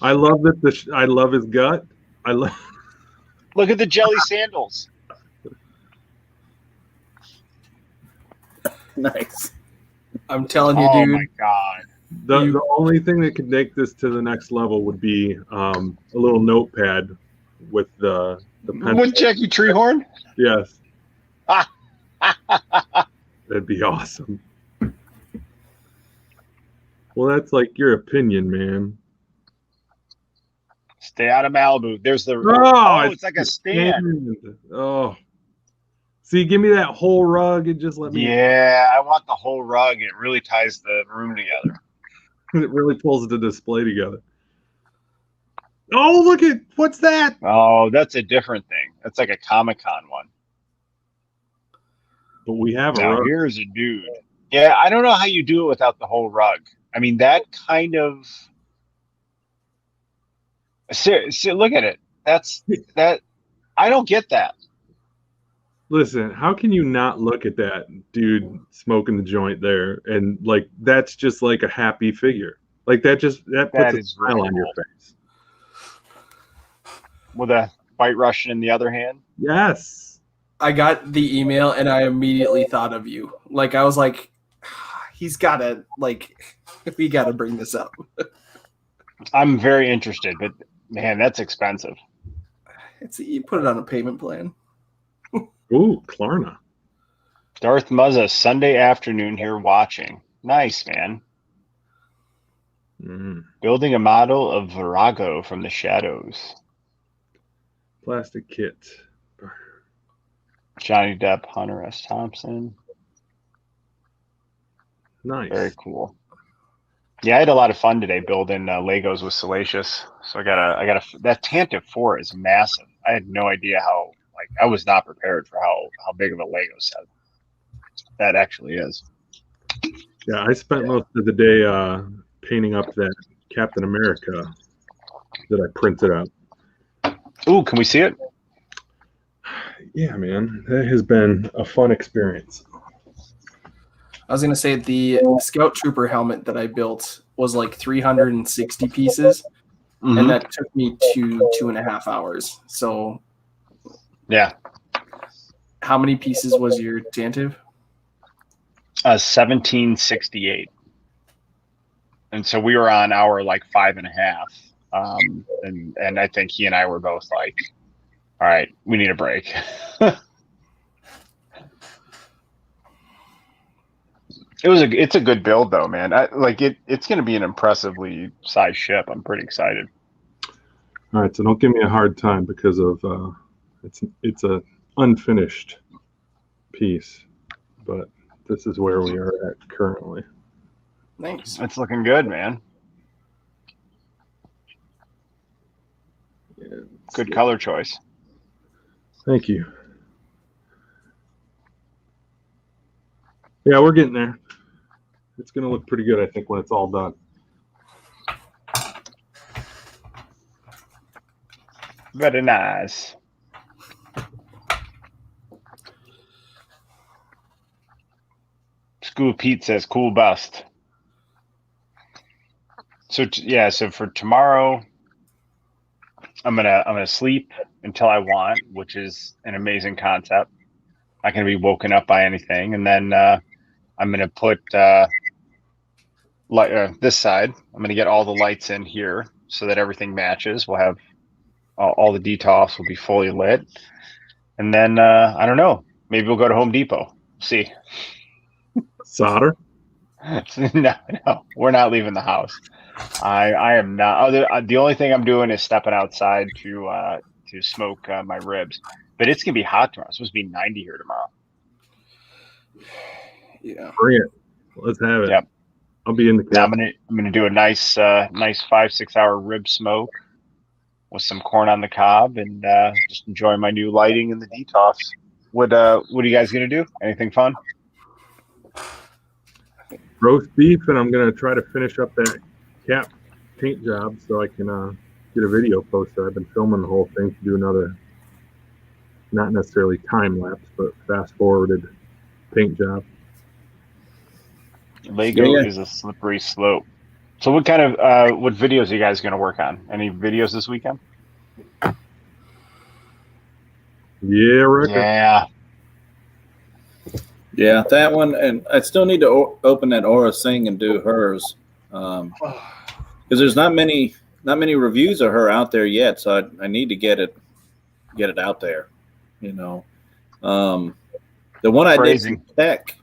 I love that. I love his gut. Look at the jelly sandals. Nice. I'm telling you, Oh dude. my god. The only thing that could make this to the next level would be a little notepad with the pen. With Jackie Treehorn? Yes. That'd be awesome. Well, that's like your opinion, man. Stay out of Malibu. There's the it's like a stand. Oh. See, give me that whole rug and just let me. Yeah, I want the whole rug. It really ties the room together. It really pulls the display together. Oh, look at what's that? Oh, that's a different thing. That's like a Comic-Con one. But we have a now, rug. Here's a dude. Yeah, I don't know how you do it without the whole rug. I mean, that kind of. See, look at it. That. I don't get that. Listen, how can you not look at that dude smoking the joint there, and like that's just like a happy figure. Like that puts a smile on your face. With a White Russian in the other hand? Yes. I got the email and I immediately thought of you. Like, I was like, he's got to, like, we got to bring this up. I'm very interested, but man, that's expensive. You put it on a payment plan. Ooh, Klarna. Darth Muzza, Sunday afternoon here watching. Nice, man. Building a model of Virago from the Shadows. Plastic kit. Johnny Depp, Hunter S. Thompson. Nice. Very cool. Yeah, I had a lot of fun today building Legos with Salacious. So I got that Tantive 4 is massive. I had no idea how, like, I was not prepared for how big of a Lego set that actually is. Yeah, I spent most of the day painting up that Captain America that I printed out. Ooh, can we see it? Yeah, man, that has been a fun experience. I was going to say the Scout Trooper helmet that I built was like 360 pieces, and that took me 2.5 hours. So, yeah. How many pieces was your Tantive? 1768. And so we were on hour like 5.5. And I think he and I were both like, all right, we need a break. It's a good build though, man. It's going to be an impressively sized ship. I'm pretty excited. All right, so don't give me a hard time because of it's a unfinished piece, but this is where we are at currently. Thanks. It's looking good, man. Good color choice. Thank you. Yeah, we're getting there. It's going to look pretty good, I think, when it's all done. Very nice. School Pete says cool bust. So so for tomorrow, I'm gonna sleep until I want, which is an amazing concept. Not gonna be woken up by anything, and then I'm gonna put this side. I'm gonna get all the lights in here so that everything matches. We'll have all the Detolfs will be fully lit, and then I don't know. Maybe we'll go to Home Depot. See. Solder? No, we're not leaving the house. I am not. The only thing I'm doing is stepping outside to smoke my ribs. But it's gonna be hot tomorrow. It's supposed to be 90 here tomorrow. Yeah, bring it. Let's have it. Yep. I'll be in the Now I'm gonna do a nice 5-6 hour rib smoke with some corn on the cob and just enjoy my new lighting in the Detolfs. What are you guys gonna do? Anything fun? roast beef, and I'm going to try to finish up that cap paint job so I can get a video posted. I've been filming the whole thing to do another, not necessarily time lapse, but fast forwarded paint job. Lego is a slippery slope. So what kind of what videos are you guys going to work on? Any videos this weekend? Yeah, Rick. Yeah, that one, and I still need to open that Aura Singh and do hers, because there's not many reviews of her out there yet. So I need to get it out there. You know, the one I did for Tech,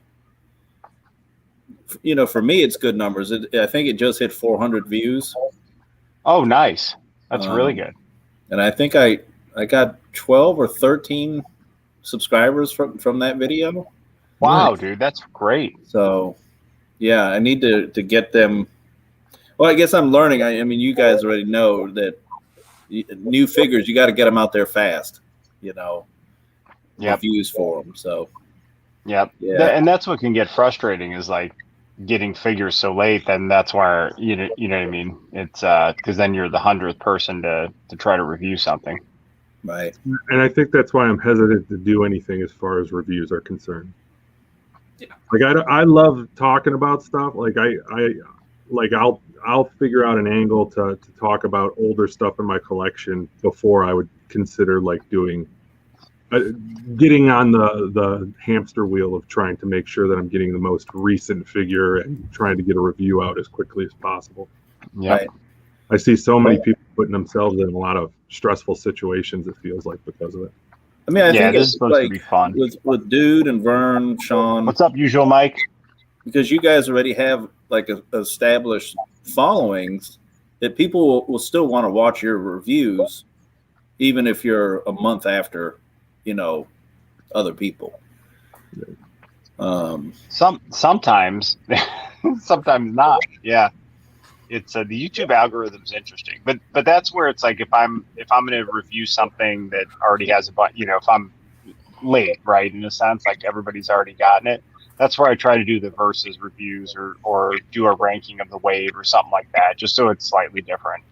you know, for me it's good numbers. I think it just hit 400 views. Oh, nice! That's really good. And I think I got 12 or 13 subscribers from that video. Wow, dude, that's great. So, yeah, I need to get them. Well, I guess I'm learning. I mean, you guys already know that new figures, you got to get them out there fast, you know, views for them. So, yeah. And that's what can get frustrating is like getting figures so late. Then that's why, you know what I mean? It's because then you're the 100th person to try to review something. Right. And I think that's why I'm hesitant to do anything as far as reviews are concerned. Yeah. Like I love talking about stuff. Like I'll figure out an angle to talk about older stuff in my collection before I would consider like doing getting on the hamster wheel of trying to make sure that I'm getting the most recent figure and trying to get a review out as quickly as possible. Yeah. Right. I see so many people putting themselves in a lot of stressful situations, it feels like, because of it. I mean, I think this it's is supposed to be fun. With Dude and Vern, Sean. What's up, Usual Mike? Because you guys already have like established followings that people will still want to watch your reviews, even if you're a month after, you know, other people. Sometimes, sometimes not. Yeah. It's the YouTube algorithm's interesting, but that's where it's like if I'm going to review something that already has if I'm late, right, in a sense, like everybody's already gotten it, that's where I try to do the versus reviews or do a ranking of the wave or something like that, just so it's slightly different.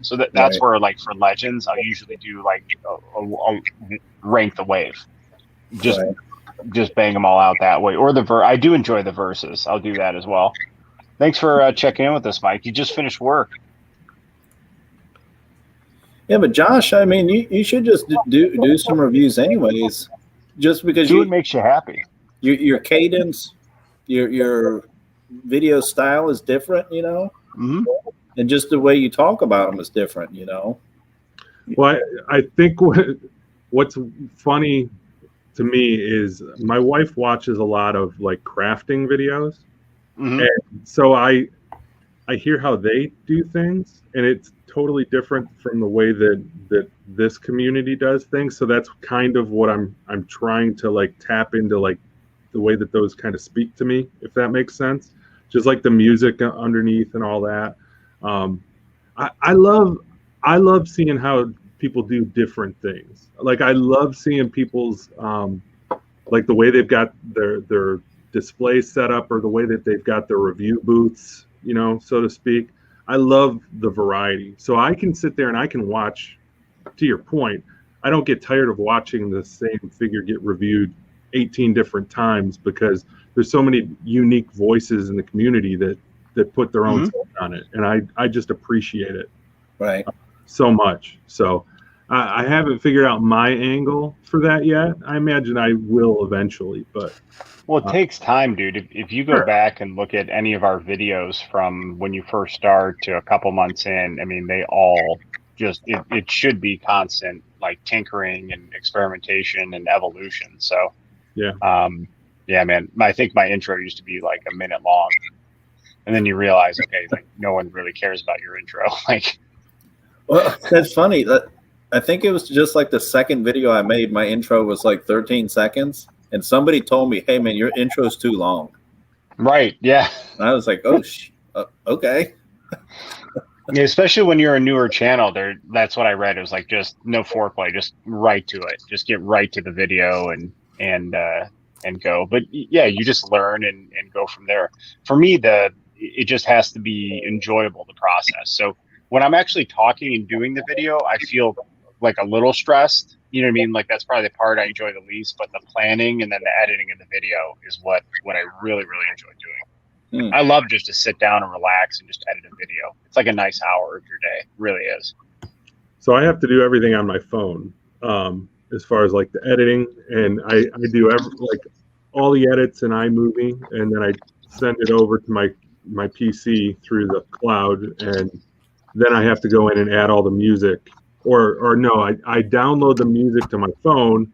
So that's where, like, for Legends, I'll usually do like a rank the wave, just bang them all out that way. Or I do enjoy the versus. I'll do that as well. Thanks for checking in with us, Mike. You just finished work. Yeah, but Josh, I mean, you should just do some reviews anyways, just because it makes you happy. Your cadence, your video style is different, you know, and just the way you talk about them is different, you know. Well, I think what's funny to me is my wife watches a lot of like crafting videos. Mm-hmm. And so I hear how they do things, and it's totally different from the way that this community does things. So that's kind of what I'm trying to like tap into, like the way that those kind of speak to me, if that makes sense. Just like the music underneath and all that. I love seeing how people do different things. Like I love seeing people's like the way they've got their display set up, or the way that they've got their review booths, you know, so to speak. I love the variety. So I can sit there and I can watch, to your point, I don't get tired of watching the same figure get reviewed 18 different times, because there's so many unique voices in the community that put their own take on it. And I just appreciate it. Right. So much. So I haven't figured out my angle for that yet. I imagine I will eventually, but. Well, it takes time, dude. If you go back and look at any of our videos from when you first start to a couple months in, I mean, they all just, it should be constant, like tinkering and experimentation and evolution. So, yeah, man, I think my intro used to be like a minute long. And then you realize, okay, like no one really cares about your intro. Like, well, that's funny. I think it was just like the second video I made. My intro was like 13 seconds. And somebody told me, "Hey, man, your intro's too long." Right. Yeah. And I was like, "Oh, okay." Yeah, especially when you're a newer channel, that's what I read. It was like just no foreplay, just right to it. Just get right to the video and go. But yeah, you just learn and go from there. For me, it just has to be enjoyable, the process. So when I'm actually talking and doing the video, I feel like a little stressed. You know what I mean? Like that's probably the part I enjoy the least, but the planning and then the editing of the video is what I really, really enjoy doing. I love just to sit down and relax and just edit a video. It's like a nice hour of your day. It really is. So I have to do everything on my phone, as far as like the editing, and I do like all the edits in iMovie, and then I send it over to my PC through the cloud, and then I have to go in and add all the music. Or no, I download the music to my phone,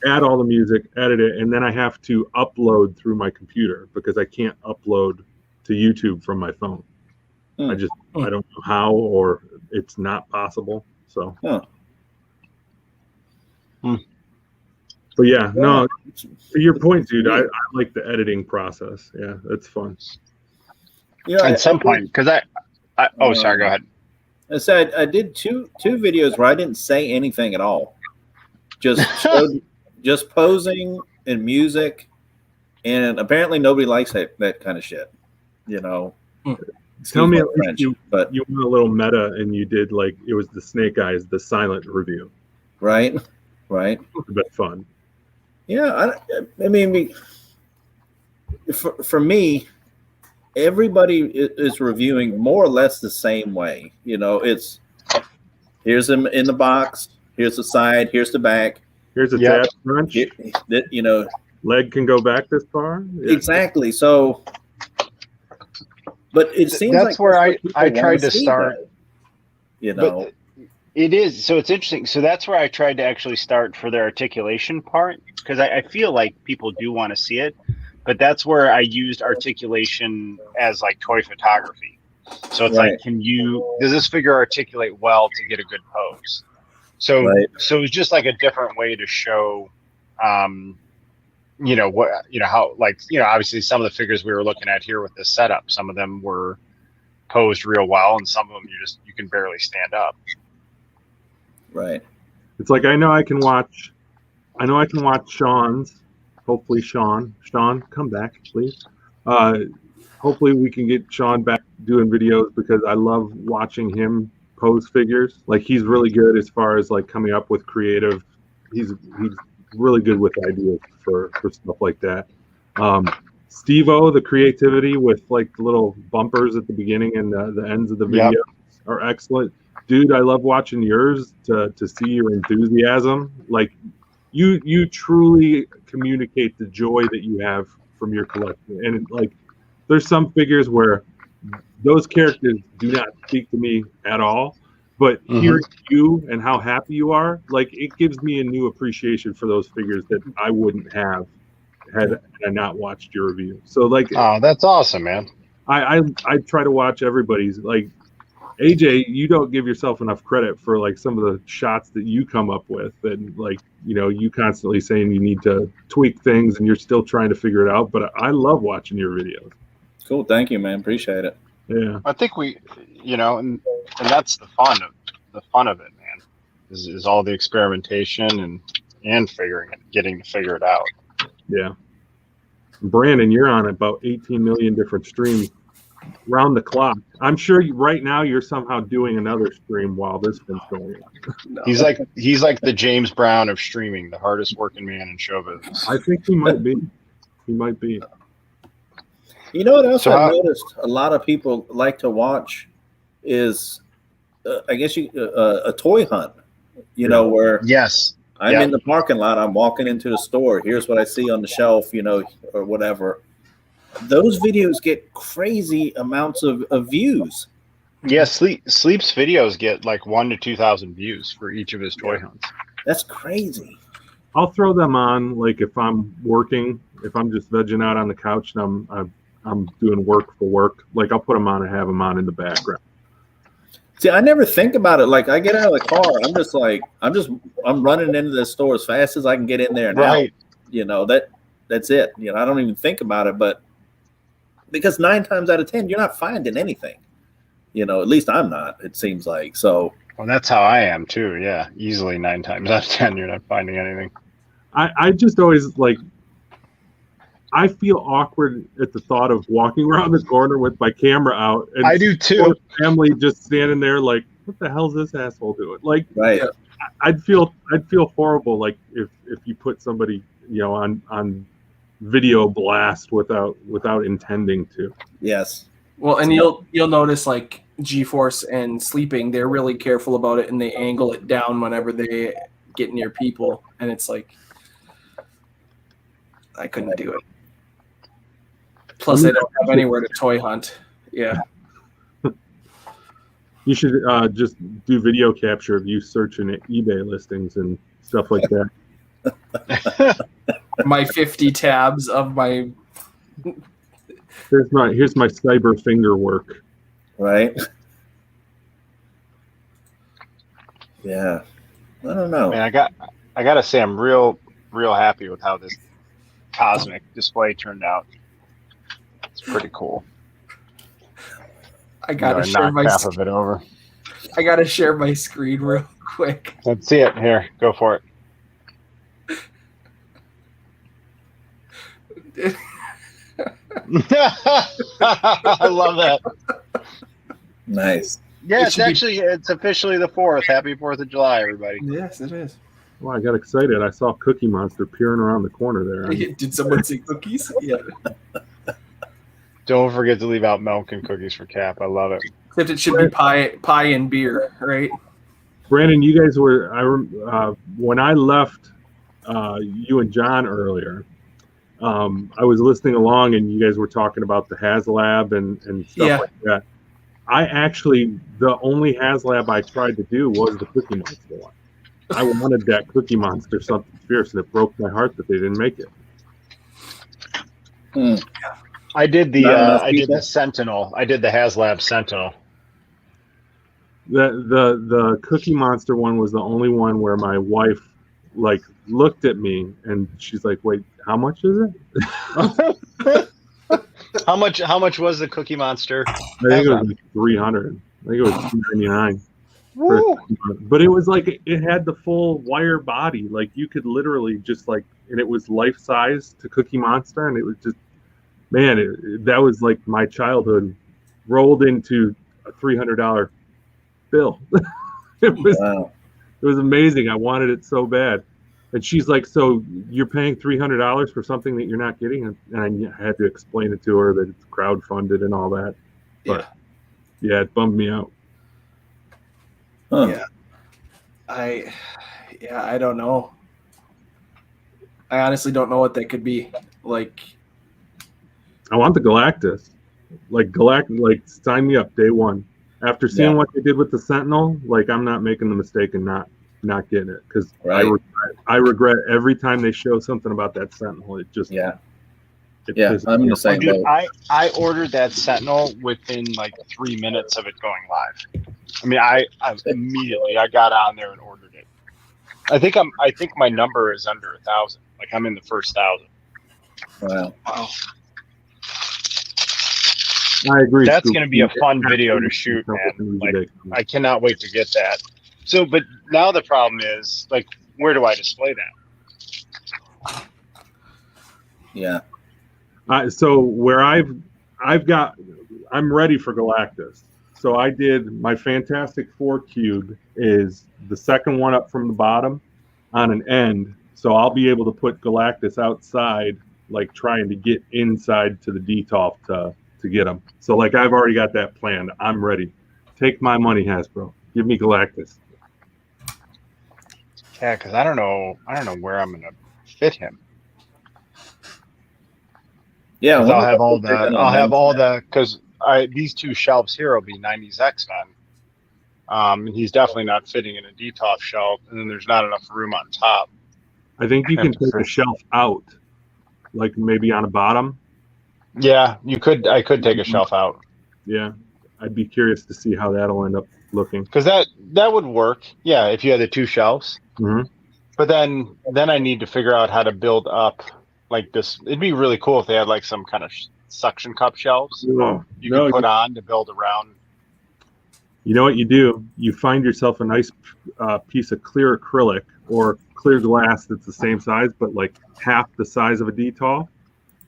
add all the music, edit it, and then I have to upload through my computer, because I can't upload to YouTube from my phone. I don't know how, or it's not possible. So, but yeah, no, to your point, dude, I like the editing process. Yeah, that's fun. Yeah, at some point, because sorry, go ahead. I said I did two videos where I didn't say anything at all, just posing and music, and apparently nobody likes that kind of shit. You know, tell me, you went a little meta and you did like it was the Snake Eyes, the silent review, right? A bit fun. Yeah, I mean, for me, everybody is reviewing more or less the same way. You know, it's here's them in the box, here's the side, here's the back, here's a tab crunch. You know, leg can go back this far. Yeah. Exactly. So, but it seems that's like where I tried to start. That, you know, but it is. So it's interesting. So that's where I tried to actually start for the articulation part, because I feel like people do want to see it. But that's where I used articulation as like toy photography. So it's like, does this figure articulate well to get a good pose? So it's just like a different way to show, how, like, obviously some of the figures we were looking at here with this setup, some of them were posed real well, and some of them you can barely stand up. Right. It's like, I know I can watch Sean's. Hopefully, Sean, come back, please. Hopefully, we can get Sean back doing videos, because I love watching him pose figures. Like, he's really good as far as like coming up with creative. He's really good with ideas for stuff like that. Steve-O, the creativity with like the little bumpers at the beginning and the ends of the video are excellent. Dude, I love watching yours to see your enthusiasm. Like, you truly communicate the joy that you have from your collection. And like, there's some figures where those characters do not speak to me at all, but hearing you and how happy you are, like, it gives me a new appreciation for those figures that I wouldn't have had I not watched your review. So like, oh, that's awesome, man. I try to watch everybody's. Like, AJ, you don't give yourself enough credit for like some of the shots that you come up with, and like, you constantly saying you need to tweak things and you're still trying to figure it out. But I love watching your videos. Cool. Thank you, man. Appreciate it. Yeah. I think we, and that's the fun of it, man, is all the experimentation and getting to figure it out. Yeah. Brandon, you're on about 18 million different streams round the clock. I'm sure right now you're somehow doing another stream while this one's going on. No. He's like the James Brown of streaming, the hardest working man in show business. I think he might be. He might be. You know what else I've noticed a lot of people like to watch is, I guess a toy hunt. You know, where I'm in the parking lot, I'm walking into the store. Here's what I see on the shelf, or whatever. Those videos get crazy amounts of views. Yeah, Sleep's videos get like 1,000 to 2,000 views for each of his toy hunts. That's crazy. I'll throw them on, like if I'm working, if I'm just vegging out on the couch and I'm doing work for work. Like I'll put them on and have them on in the background. See, I never think about it. Like I get out of the car, I'm running into the store as fast as I can get in there. Right. That's it. I don't even think about it, but because 9 times out of 10, you're not finding anything. At least I'm not, it seems like. So. Well, that's how I am too. Yeah. Easily 9 times out of 10, you're not finding anything. I just always I feel awkward at the thought of walking around the corner with my camera out. And I do too. Family just standing there like, what the hell is this asshole doing? Like, right. I'd feel horrible. Like if you put somebody, on video blast without intending to. Yes. Well, and you'll notice like G-Force and Sleeping, they're really careful about it and they angle it down whenever they get near people. And it's like, I couldn't do it. Plus, they don't have anywhere to toy hunt. Yeah. You should just do video capture of you searching at eBay listings and stuff like that. My 50 tabs of my. Here's my cyber finger work. Right. Yeah. I don't know. Man, I gotta say I'm real happy with how this cosmic display turned out. It's pretty cool. I gotta share my half of it over. I gotta share my screen real quick. Let's see it. Here, go for it. I love that. Nice. Yeah, it's officially the 4th. Happy 4th of July, everybody. Yes, it is. Well, I got excited. I saw Cookie Monster peering around the corner there. Did someone say cookies? Yeah. Don't forget to leave out milk and cookies for Cap. I love it. Except it should be pie and beer, right? Brandon, you guys were when I left you and John earlier. I was listening along, and you guys were talking about the HasLab and stuff like that. The only HasLab I tried to do was the Cookie Monster one. I wanted that Cookie Monster something fierce, and it broke my heart that they didn't make it. I did the Sentinel. I did the HasLab Sentinel. The Cookie Monster one was the only one where my wife looked at me and she's like, "Wait, how much is it?" How much was the Cookie Monster? I think it was like $300. I think it was $299. But it was like it had the full wire body. Like you could literally just and it was life size to Cookie Monster, and it was just, man, that was like my childhood rolled into a $300 bill. It was amazing. I wanted it so bad. And she's like, "So you're paying $300 for something that you're not getting?" And I had to explain it to her that it's crowdfunded and all that. But yeah, it bummed me out. Huh. Yeah. I don't know. I honestly don't know what that could be. Like, I want the Galactus. Sign me up day one. After seeing what they did with the Sentinel, I'm not making the mistake and not getting it, because I regret every time they show something about that Sentinel. It just I'm in the same boat. I ordered that Sentinel within 3 minutes of it going live. I mean, I immediately I got on there and ordered it. I think my number is under 1,000. I'm in the first 1,000. Wow. I agree. That's going to be a fun video to shoot, man. I cannot wait to get that. So, but now the problem is, like, where do I display that? Yeah. So where I'm ready for Galactus. So I did my Fantastic Four cube is the second one up from the bottom on an end. So I'll be able to put Galactus outside, like trying to get inside to the Detolf to get him. So like I've already got that planned. I'm ready. Take my money, Hasbro. Give me Galactus. Yeah, because I don't know where I'm gonna fit him. Yeah, I'll have all the because these two shelves here will be 90s X-Men. And he's definitely not fitting in a Detolf shelf, and then there's not enough room on top. I think you can take a shelf out, like maybe on a bottom. Yeah, you could. I could take a shelf out. Yeah, I'd be curious to see how that'll end up looking. Because that would work. Yeah, if you had the two shelves. Mm-hmm. But then I need to figure out how to build up like this. It'd be really cool if they had like some kind of suction cup shelves you could put on to build around. You know what you do? You find yourself a nice piece of clear acrylic or clear glass that's the same size, but like half the size of a Detolf,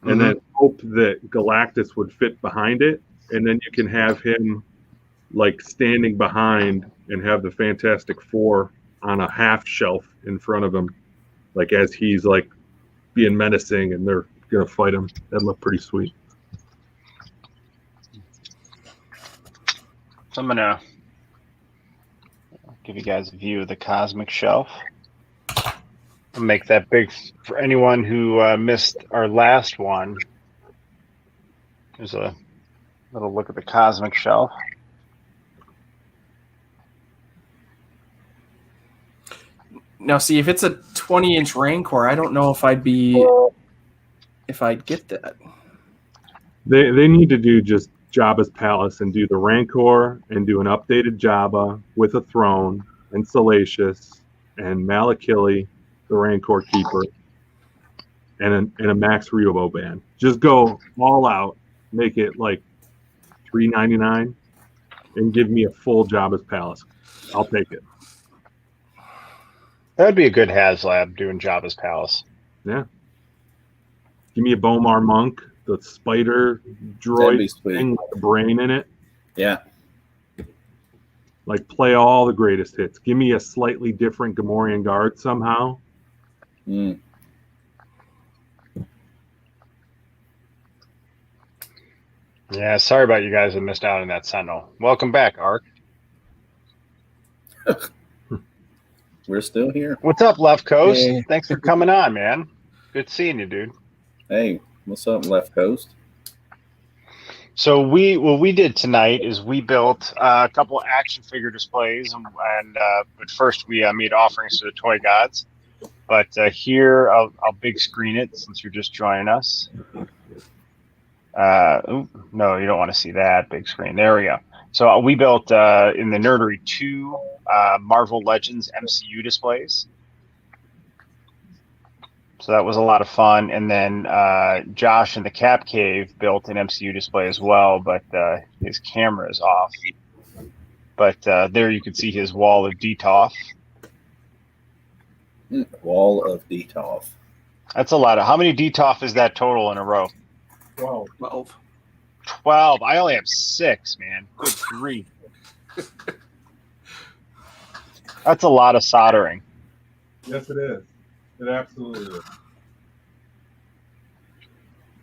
and then hope that Galactus would fit behind it, and then you can have him like standing behind and have the Fantastic Four on a half shelf in front of him, like as he's like being menacing and they're gonna fight him. That'd look pretty sweet. So I'm gonna give you guys a view of the cosmic shelf. I'll make that big for anyone who missed our last one. There's a little look at the cosmic shelf. Now, see, if it's a 20-inch Rancor, I don't know if I'd get that. They need to do just Jabba's palace and do the Rancor and do an updated Jabba with a throne and Salacious and Malakili, the Rancor keeper, and a Max Rebo band. Just go all out, make it like $3.99, and give me a full Jabba's palace. I'll take it. That would be a good HasLab doing Jabba's palace. Yeah. Give me a Bomar Monk, the spider droid thing with the brain in it. Yeah. Like play all the greatest hits. Give me a slightly different Gamorrean guard somehow. Mm. Yeah, sorry about you guys that missed out on that Sentinel. Welcome back, Ark. We're still here. What's up, Left Coast? Hey. Thanks for coming on, man. Good seeing you, dude. Hey, what's up, Left Coast? So what we did tonight is we built a couple action figure displays, but first we made offerings to the toy gods. But here I'll big screen it since you're just joining us. No, you don't want to see that big screen. There we go. So we built in the Nerdery 2 Marvel Legends MCU displays. So that was a lot of fun. And then Josh in the Cap Cave built an MCU display as well, but his camera is off. But there you can see his wall of Detolf. Wall of Detolf. That's a lot. How many Detolf is that total in a row? 12. 12. I only have 6, man. Good grief. That's a lot of soldering. Yes, it is. It absolutely is.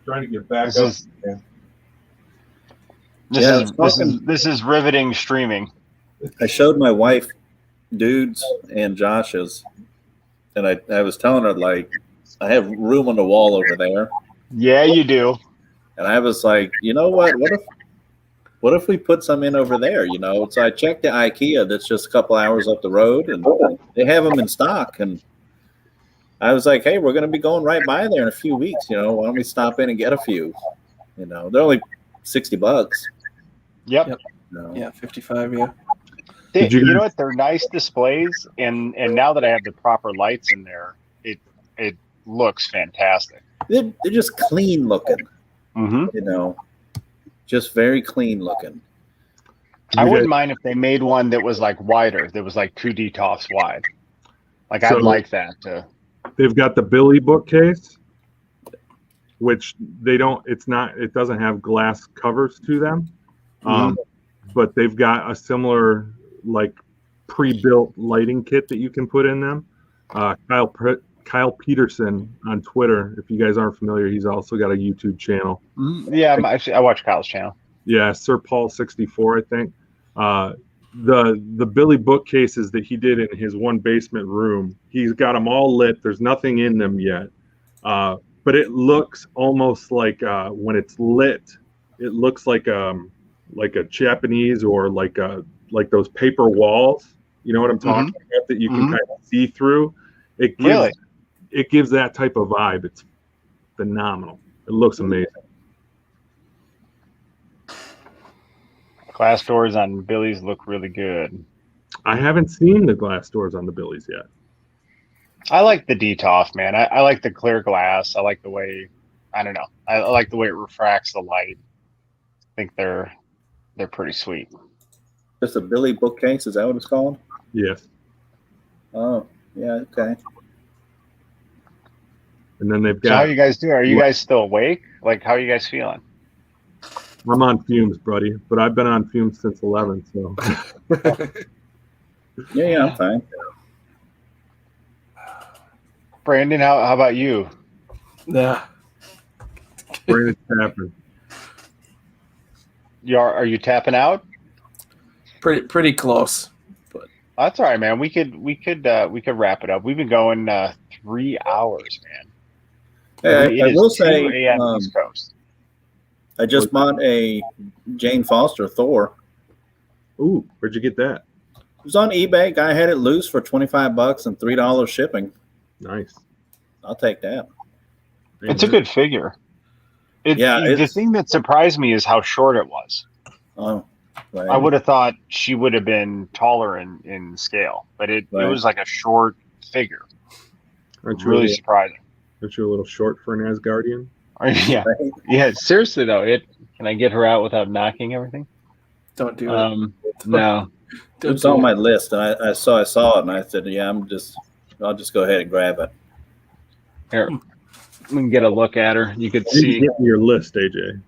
Trying to get back up. This is riveting streaming. I showed my wife dudes and Josh's, and I was telling her, like, I have room on the wall over there. Yeah, you do. And I was like, you know what? What if we put some in over there? You know, so I checked the IKEA that's just a couple hours up the road, and they have them in stock. And I was like, hey, we're going to be going right by there in a few weeks. You know, why don't we stop in and get a few? You know, they're only $60. Yep. No. Yeah, 55. Yeah. You know what? They're nice displays, and now that I have the proper lights in there, it looks fantastic. They're just clean looking. Mm-hmm. You know, just very clean looking. I wouldn't mind if they made one that was like wider, that was like 2 Detolfs wide. Like I'd like that too. They've got the Billy bookcase, which it doesn't have glass covers to them. But they've got a similar like pre-built lighting kit that you can put in them. Kyle Peterson on Twitter, if you guys aren't familiar, he's also got a YouTube channel. Yeah, I watch Kyle's channel. Yeah, Sir Paul 64, I think. The Billy bookcases that he did in his one basement room, he's got them all lit. There's nothing in them yet, but it looks almost like when it's lit, it looks like a Japanese or like those paper walls. You know what I'm talking about? That you can kind of see through. It gives that type of vibe. It's phenomenal. It looks amazing. Glass doors on Billy's look really good. I haven't seen the glass doors on the Billies yet. I like the Detolf, man. I like the clear glass. I like the way, I don't know. I like the way it refracts the light. I think they're pretty sweet. Just a Billy bookcase, is that what it's called? Yes. Oh, yeah, okay. And then they've got. So how you guys do? Are you guys still awake? Like, how are you guys feeling? I'm on fumes, buddy, but I've been on fumes since 11, so. Yeah, I'm fine. Brandon, how about you? Yeah. Brandon's tapping. Are you tapping out? Pretty close. But That's all right, man. We could wrap it up. We've been going 3 hours, man. Hey, I will say, 2 a.m. East Coast. I just bought a Jane Foster Thor. Ooh, where'd you get that? It was on eBay. Guy had it loose for $25 and $3 shipping. Nice. I'll take that. It's a good figure. The thing that surprised me is how short it was. Oh, right. I would have thought she would have been taller in scale, but it was like a short figure. Really surprising. Aren't you a little short for an Asgardian? Yeah, yeah. Seriously though, can I get her out without knocking everything? Don't do it. No. It's on my list, and I saw it, and I said, "Yeah, I'll just go ahead and grab it." Here, we can get a look at her. You could You need see. to get me your list, AJ.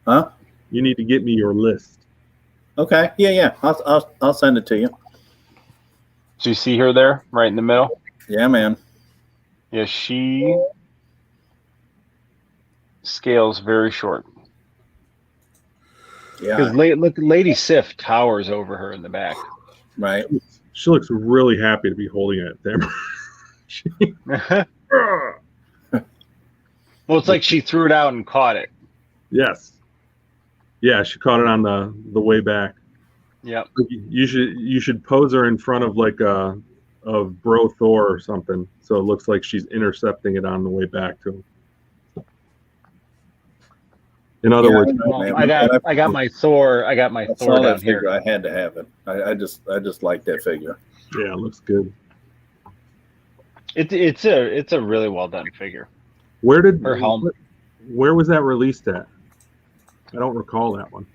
Huh? You need to get me your list. Okay. Yeah. I'll send it to you. Do you see her there, right in the middle? Yeah, man. Yeah, she scales very short. Yeah. Because look, Lady Sif towers over her in the back. Right. She looks really happy to be holding it there. Well, it's like she threw it out and caught it. Yes. Yeah, she caught it on the way back. Yep. You should pose her in front of like of Bro Thor or something, so it looks like she's intercepting it on the way back to him. In other words, I got my Thor. I got my Thor down here. I had to have it. I just like that figure. Yeah, it looks good. It's a really well done figure. Where did her helmet? Where was that released at? I don't recall that one.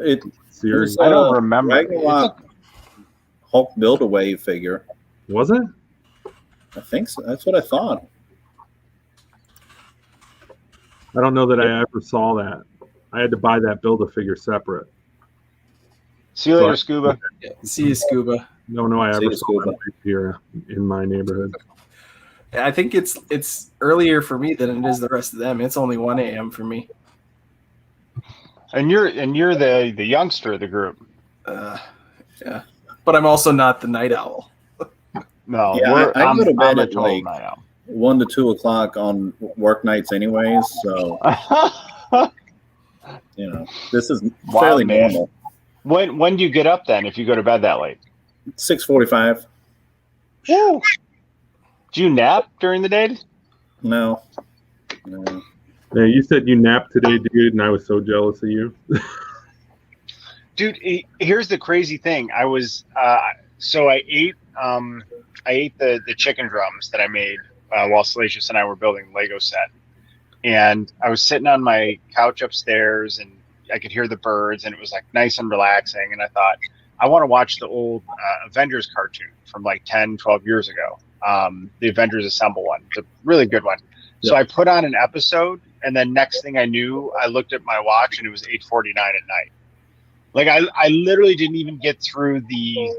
It series. I don't remember. Ragnarok Hulk Build-A-Wave figure. Was it? I think so. That's what I thought. I don't know that I ever saw that. I had to buy that Build-A-Figure separate. See you later, Scuba. Yeah, see you, Scuba. No, I ever saw that here in my neighborhood. I think it's earlier for me than it is the rest of them. It's only 1 a.m. for me. And you're the youngster of the group. Yeah, but I'm also not the night owl. No, yeah, I go to bed at like like 1 to 2 o'clock on work nights, anyways. So this is fairly normal. When do you get up then? If you go to bed that late? 6:45. Woo! Do you nap during the day? No. Yeah, you said you napped today, dude, and I was so jealous of you. Dude, here's the crazy thing. I was so I ate the chicken drums that I made while Salacious and I were building Lego set, and I was sitting on my couch upstairs, and I could hear the birds, and it was like nice and relaxing. And I thought, I want to watch the old Avengers cartoon from like 10, 12 years ago. The Avengers Assemble one. It's a really good one. So I put on an episode, and then next thing I knew, I looked at my watch, and it was 8:49 at night. Like I literally didn't even get through the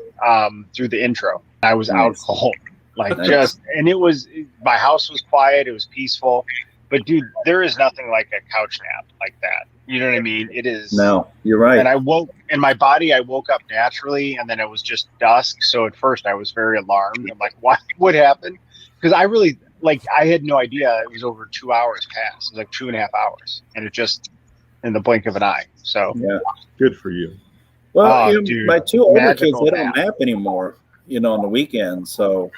intro. I was out cold. Like and it was, my house was quiet. It was peaceful. But dude, there is nothing like a couch nap like that. You know what I mean? It is. No, you're right. And I woke up naturally, and then it was just dusk. So at first I was very alarmed. I'm like, what happened? Because I really, I had no idea it was over 2 hours past. It was like 2.5 hours. And it just, in the blink of an eye. So yeah, good for you. Well, dude, my two older kids, they don't nap anymore, on the weekends. So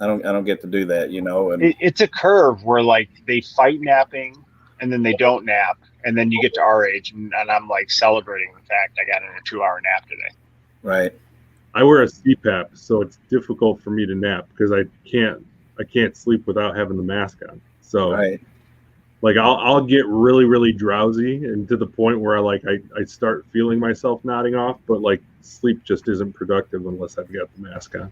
I don't get to do that, And it's a curve where they fight napping, and then they don't nap, and then you get to our age, and I'm celebrating the fact I got in a 2-hour nap today. Right. I wear a CPAP, so it's difficult for me to nap because I can't sleep without having the mask on. So right. I'll get really, really drowsy, and to the point where I start feeling myself nodding off, but sleep just isn't productive unless I've got the mask on.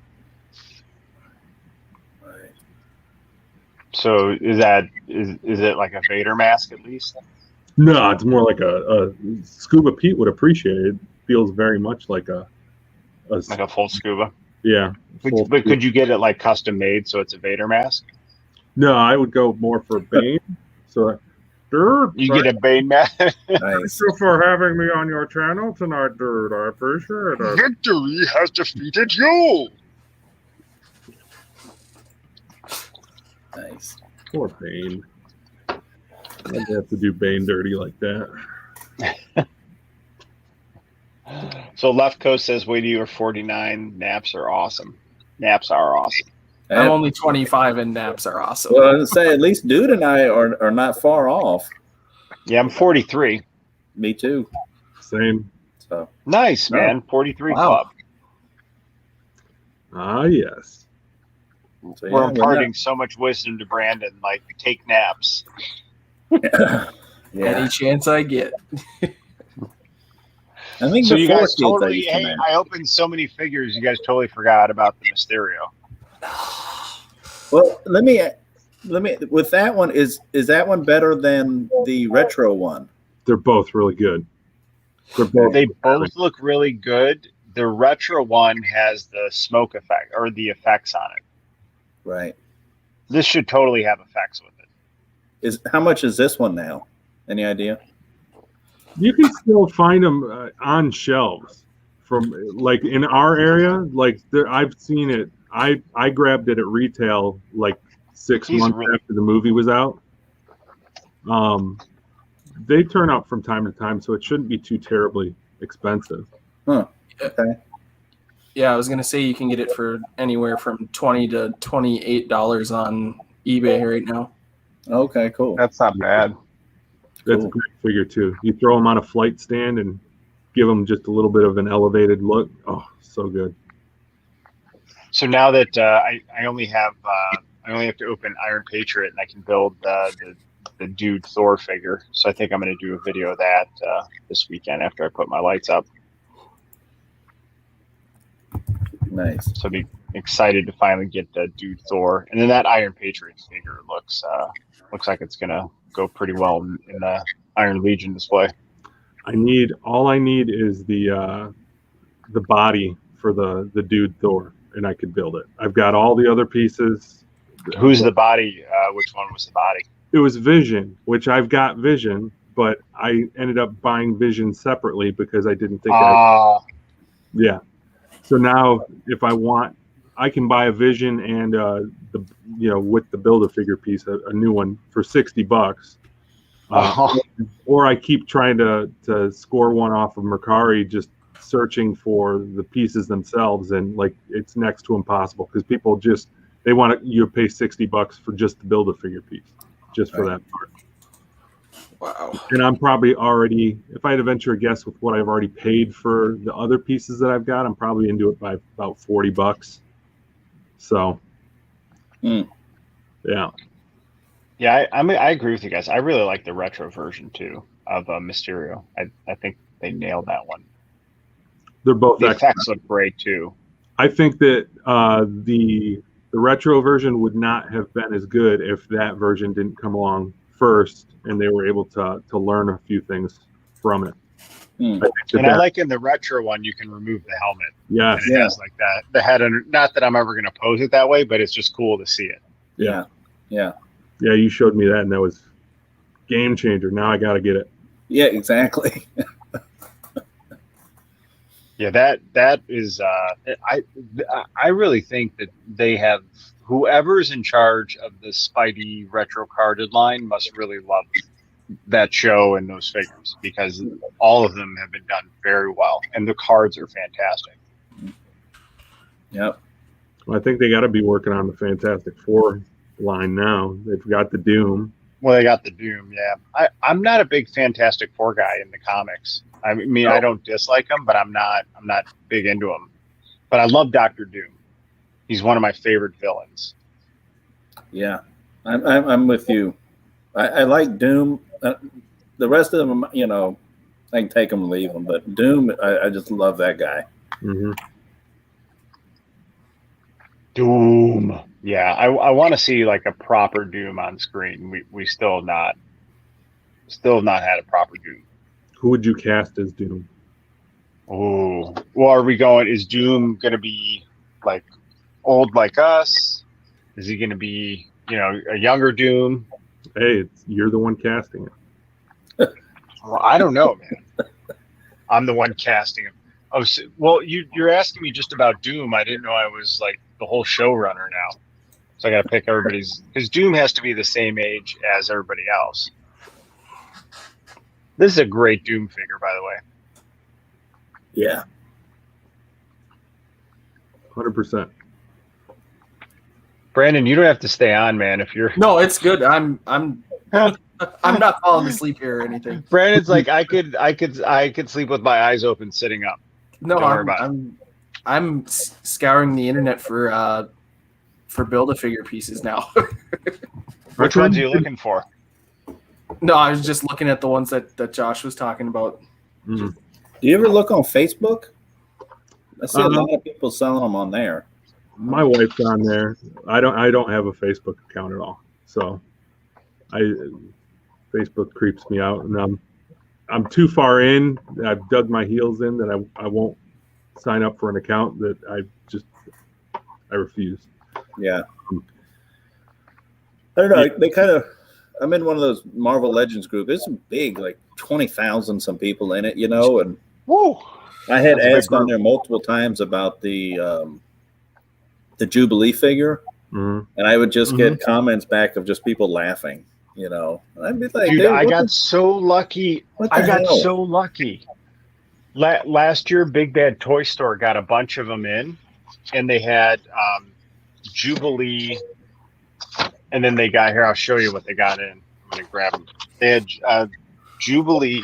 Right. So is it like a Vader mask at least? No, it's more like a Scuba Pete would appreciate it. It feels very much like a full scuba. Yeah. But could you get it custom made so it's a Vader mask? No, I would go more for Bane. So, dude, you get a Bane mask. Nice. Thank you for having me on your channel tonight, dude. I appreciate it. Victory has defeated you. Nice. Poor Bane. I'd have to do Bane dirty like that. So Left Coast says, wait till you're 49. Naps are awesome. Naps are awesome. I'm only 25 and naps are awesome. Well, I was say at least Dude and I are not far off. Yeah, I'm 43. Me too. Same. So nice, man. 43 club. Ah, yes. So, we're imparting so much wisdom to Brandon, take naps. Any chance I get. I think so you guys totally. Hey, I opened so many figures. You guys totally forgot about the Mysterio. Well, let me. With that one, is that one better than the retro one? They're both really good. They both look really good. The retro one has the smoke effect or the effects on it. Right. This should totally have effects with it. Uh, How much is this one now? Any idea? You can still find them on shelves from in our area. I've seen it. I grabbed it at retail 6 months after the movie was out. They turn up from time to time, so it shouldn't be too terribly expensive. Huh. Okay. Yeah, I was gonna say you can get it for anywhere from $20 to $28 on eBay right now. Okay, cool. That's not bad. That's a great figure too. You throw them on a flight stand and give them just a little bit of an elevated look. Oh, so good. So now that I only have to open Iron Patriot and I can build the Dude Thor figure. So I think I'm going to do a video of that this weekend after I put my lights up. Nice. So I'll be excited to finally get the Dude Thor, and then that Iron Patriot figure looks like it's going to go pretty well in the Iron Legion display. All I need is the body for the Dude Thor, and I could build it. I've got all the other pieces. Who's the body? Which one was the body? It was Vision, which I've got Vision, but I ended up buying Vision separately because I didn't think yeah. So now if I want, I can buy a Vision and with the Build-A-Figure piece, a new one for $60. Or I keep trying to score one off of Mercari, just searching for the pieces themselves, and it's next to impossible because people they want you to pay $60 for just the Build-A-Figure piece, just for that part. Wow. And I'm probably already, if I had to venture a guess with what I've already paid for the other pieces that I've got, I'm probably into it by about $40. So, yeah. Yeah, I agree with you guys. I really like the retro version too. of Mysterio. I think they nailed that one. They're both The excellent. effects look great too. I think that the retro version would not have been as good if that version didn't come along first, and they were able to learn a few things from it. I like in the retro one, you can remove the helmet. Yes. And it has like that. The head under. Not that I'm ever going to pose it that way, but it's just cool to see it. Yeah. You showed me that, and that was game changer. Now I got to get it. Yeah, exactly. Yeah, that is. I really think that they have whoever's in charge of the Spidey retro carded line must really love that show and those figures, because all of them have been done very well, and the cards are fantastic. Yep. Well, I think they got to be working on the Fantastic Four line now. They've got the Doom. Well, they got the Doom. Yeah, I'm not a big Fantastic Four guy in the comics. I mean, I don't dislike him, but I'm not big into him. But I love Dr. Doom. He's one of my favorite villains. Yeah, I'm with you. I like Doom. The rest of them, you know, I can take them and leave them. But Doom, I just love that guy. Mm-hmm. Doom. Yeah, I want to see like a proper Doom on screen. We still have not had a proper Doom. Who would you cast as Doom? Oh, well, are we going? Is Doom going to be like old like us? Is he going to be, a younger Doom? Hey, you're the one casting it. Well, I don't know, man. I'm the one casting him. Oh, so, well, you're asking me just about Doom. I didn't know I was like the whole showrunner now. So I got to pick everybody's, because Doom has to be the same age as everybody else. This is a great Doom figure, by the way. Yeah. 100%. Brandon, you don't have to stay on, man. If you're no, it's good. I'm not falling asleep here or anything. Brandon's like, I could sleep with my eyes open sitting up. No, I'm scouring the internet for Build-A-Figure pieces now. Which ones are you looking for? No, I was just looking at the ones that Josh was talking about. Mm-hmm. Do you ever look on Facebook? I see a lot of people selling them on there. My wife's on there. I don't have a Facebook account at all. So Facebook creeps me out, and I'm too far in. I've dug my heels in that I won't sign up for an account that I refuse. Yeah. I don't know. They kind of. I'm in one of those Marvel Legends group. It's big, like 20,000 some people in it, and woo, I had asked on there multiple times about the Jubilee figure, mm-hmm. and I would just get comments back of just people laughing, And I'd be like, dude, I got so lucky. So lucky. Last year, Big Bad Toy Store got a bunch of them in, and they had Jubilee. And then they got here. I'll show you what they got in. I'm gonna grab them. They had Jubilee,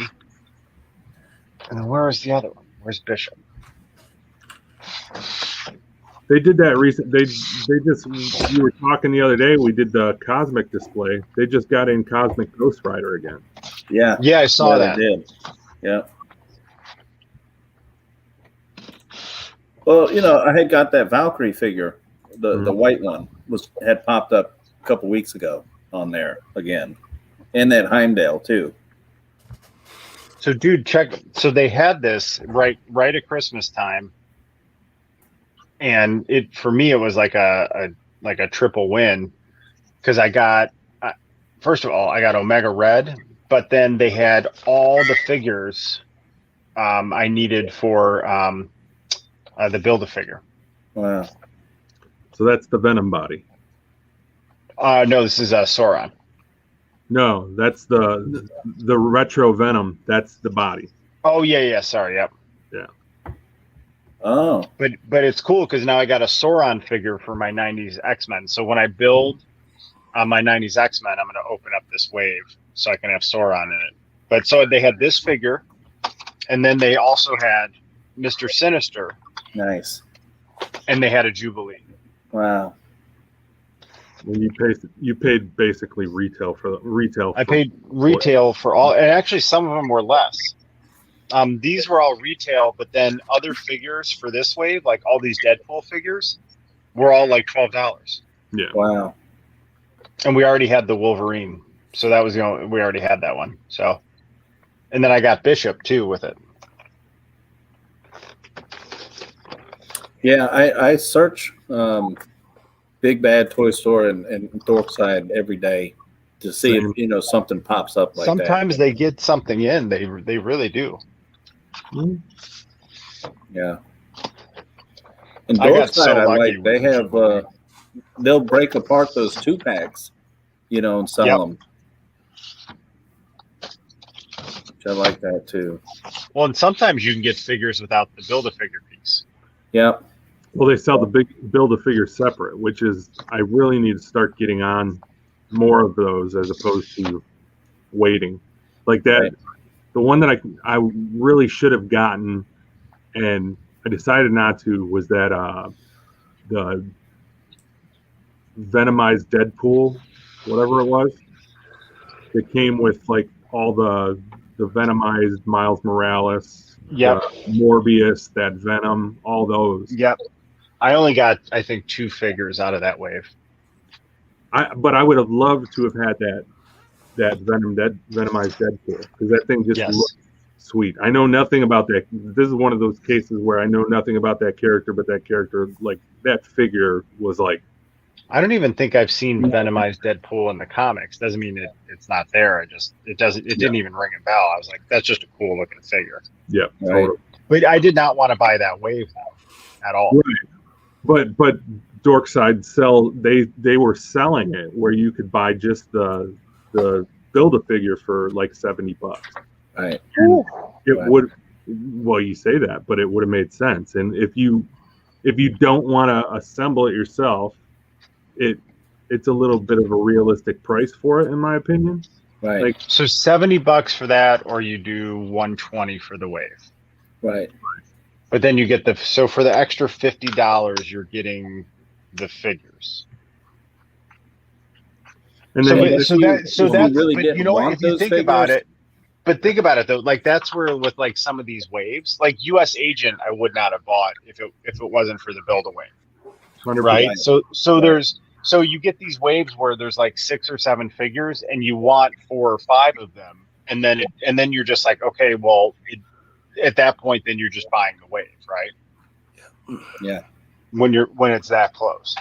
and then where is the other one? Where's Bishop? They did that recent. They just. You were talking the other day. We did the Cosmic display. They just got in Cosmic Ghost Rider again. Yeah. Yeah, I saw that. They did. Yeah. Well, I had got that Valkyrie figure, the white one had popped up a couple weeks ago on there again, and that Heimdall too. So, dude, check. So they had this right at Christmas time, and for me it was like a triple win, because I got first of all I got Omega Red, but then they had all the figures I needed for the Build-A-Figure. Wow. So that's the Venom body. No, this is Sauron. No, that's the retro Venom. That's the body. Oh yeah. Sorry, yep. Yeah. Oh. But it's cool because now I got a Sauron figure for my '90s X-Men. So when I build my '90s X-Men, I'm going to open up this wave so I can have Sauron in it. But so they had this figure, and then they also had Mr. Sinister. Nice. And they had a Jubilee. Wow. Well, you paid basically retail for the retail. I paid retail for all, and actually some of them were less. These were all retail, but then other figures for this wave, like all these Deadpool figures, were all like $12. Yeah. Wow. And we already had the Wolverine, so that was we already had that one. So, and then I got Bishop too with it. Yeah, I search Big Bad Toy Store and Dorkside every day to see if something pops up like Sometimes they get something in. They really do. Mm-hmm. Yeah. And I got so Dorkside, I lucky like. They have they'll break apart those 2-packs, and sell them. Which I like that too. Well, and sometimes you can get figures without the Build-A-Figure piece. Yeah. Well, they sell the big Build-A-Figure separate, which is I really need to start getting on more of those as opposed to waiting. Like that, right. The one that I really should have gotten, and I decided not to, was that the Venomized Deadpool, whatever it was. It came with like all the Venomized Miles Morales, Morbius, that Venom, all those. Yep. I only got, I think, 2 figures out of that wave. But I would have loved to have had that Venomized Deadpool, because that thing just looked sweet. I know nothing about that. This is one of those cases where I know nothing about that character, but that character, like that figure, was like. I don't even think I've seen Venomized Deadpool in the comics. Doesn't mean it's not there. It didn't even ring a bell. I was like, that's just a cool looking figure. Yeah, right. Totally. But I did not want to buy that wave at all. Right. But Dorkside they were selling it where you could buy just the Build-A-Figure for like $70. Right. And it would. Well, you say that, but it would have made sense. And if you don't want to assemble it yourself, it's a little bit of a realistic price for it, in my opinion. Right. Like, so $70 for that, or you do $120 for the wave. Right. But then you get so for the extra $50, you're getting the figures. And then if you think about it, but think about it though, like that's where with like some of these waves, like US Agent, I would not have bought if it wasn't for the Build-A-Wave. 100%. Right. So you get these waves where there's like 6 or 7 figures, and you want 4 or 5 of them, and then you're just like, okay, well, at that point, then you're just buying the wave, right? Yeah. When it's that close.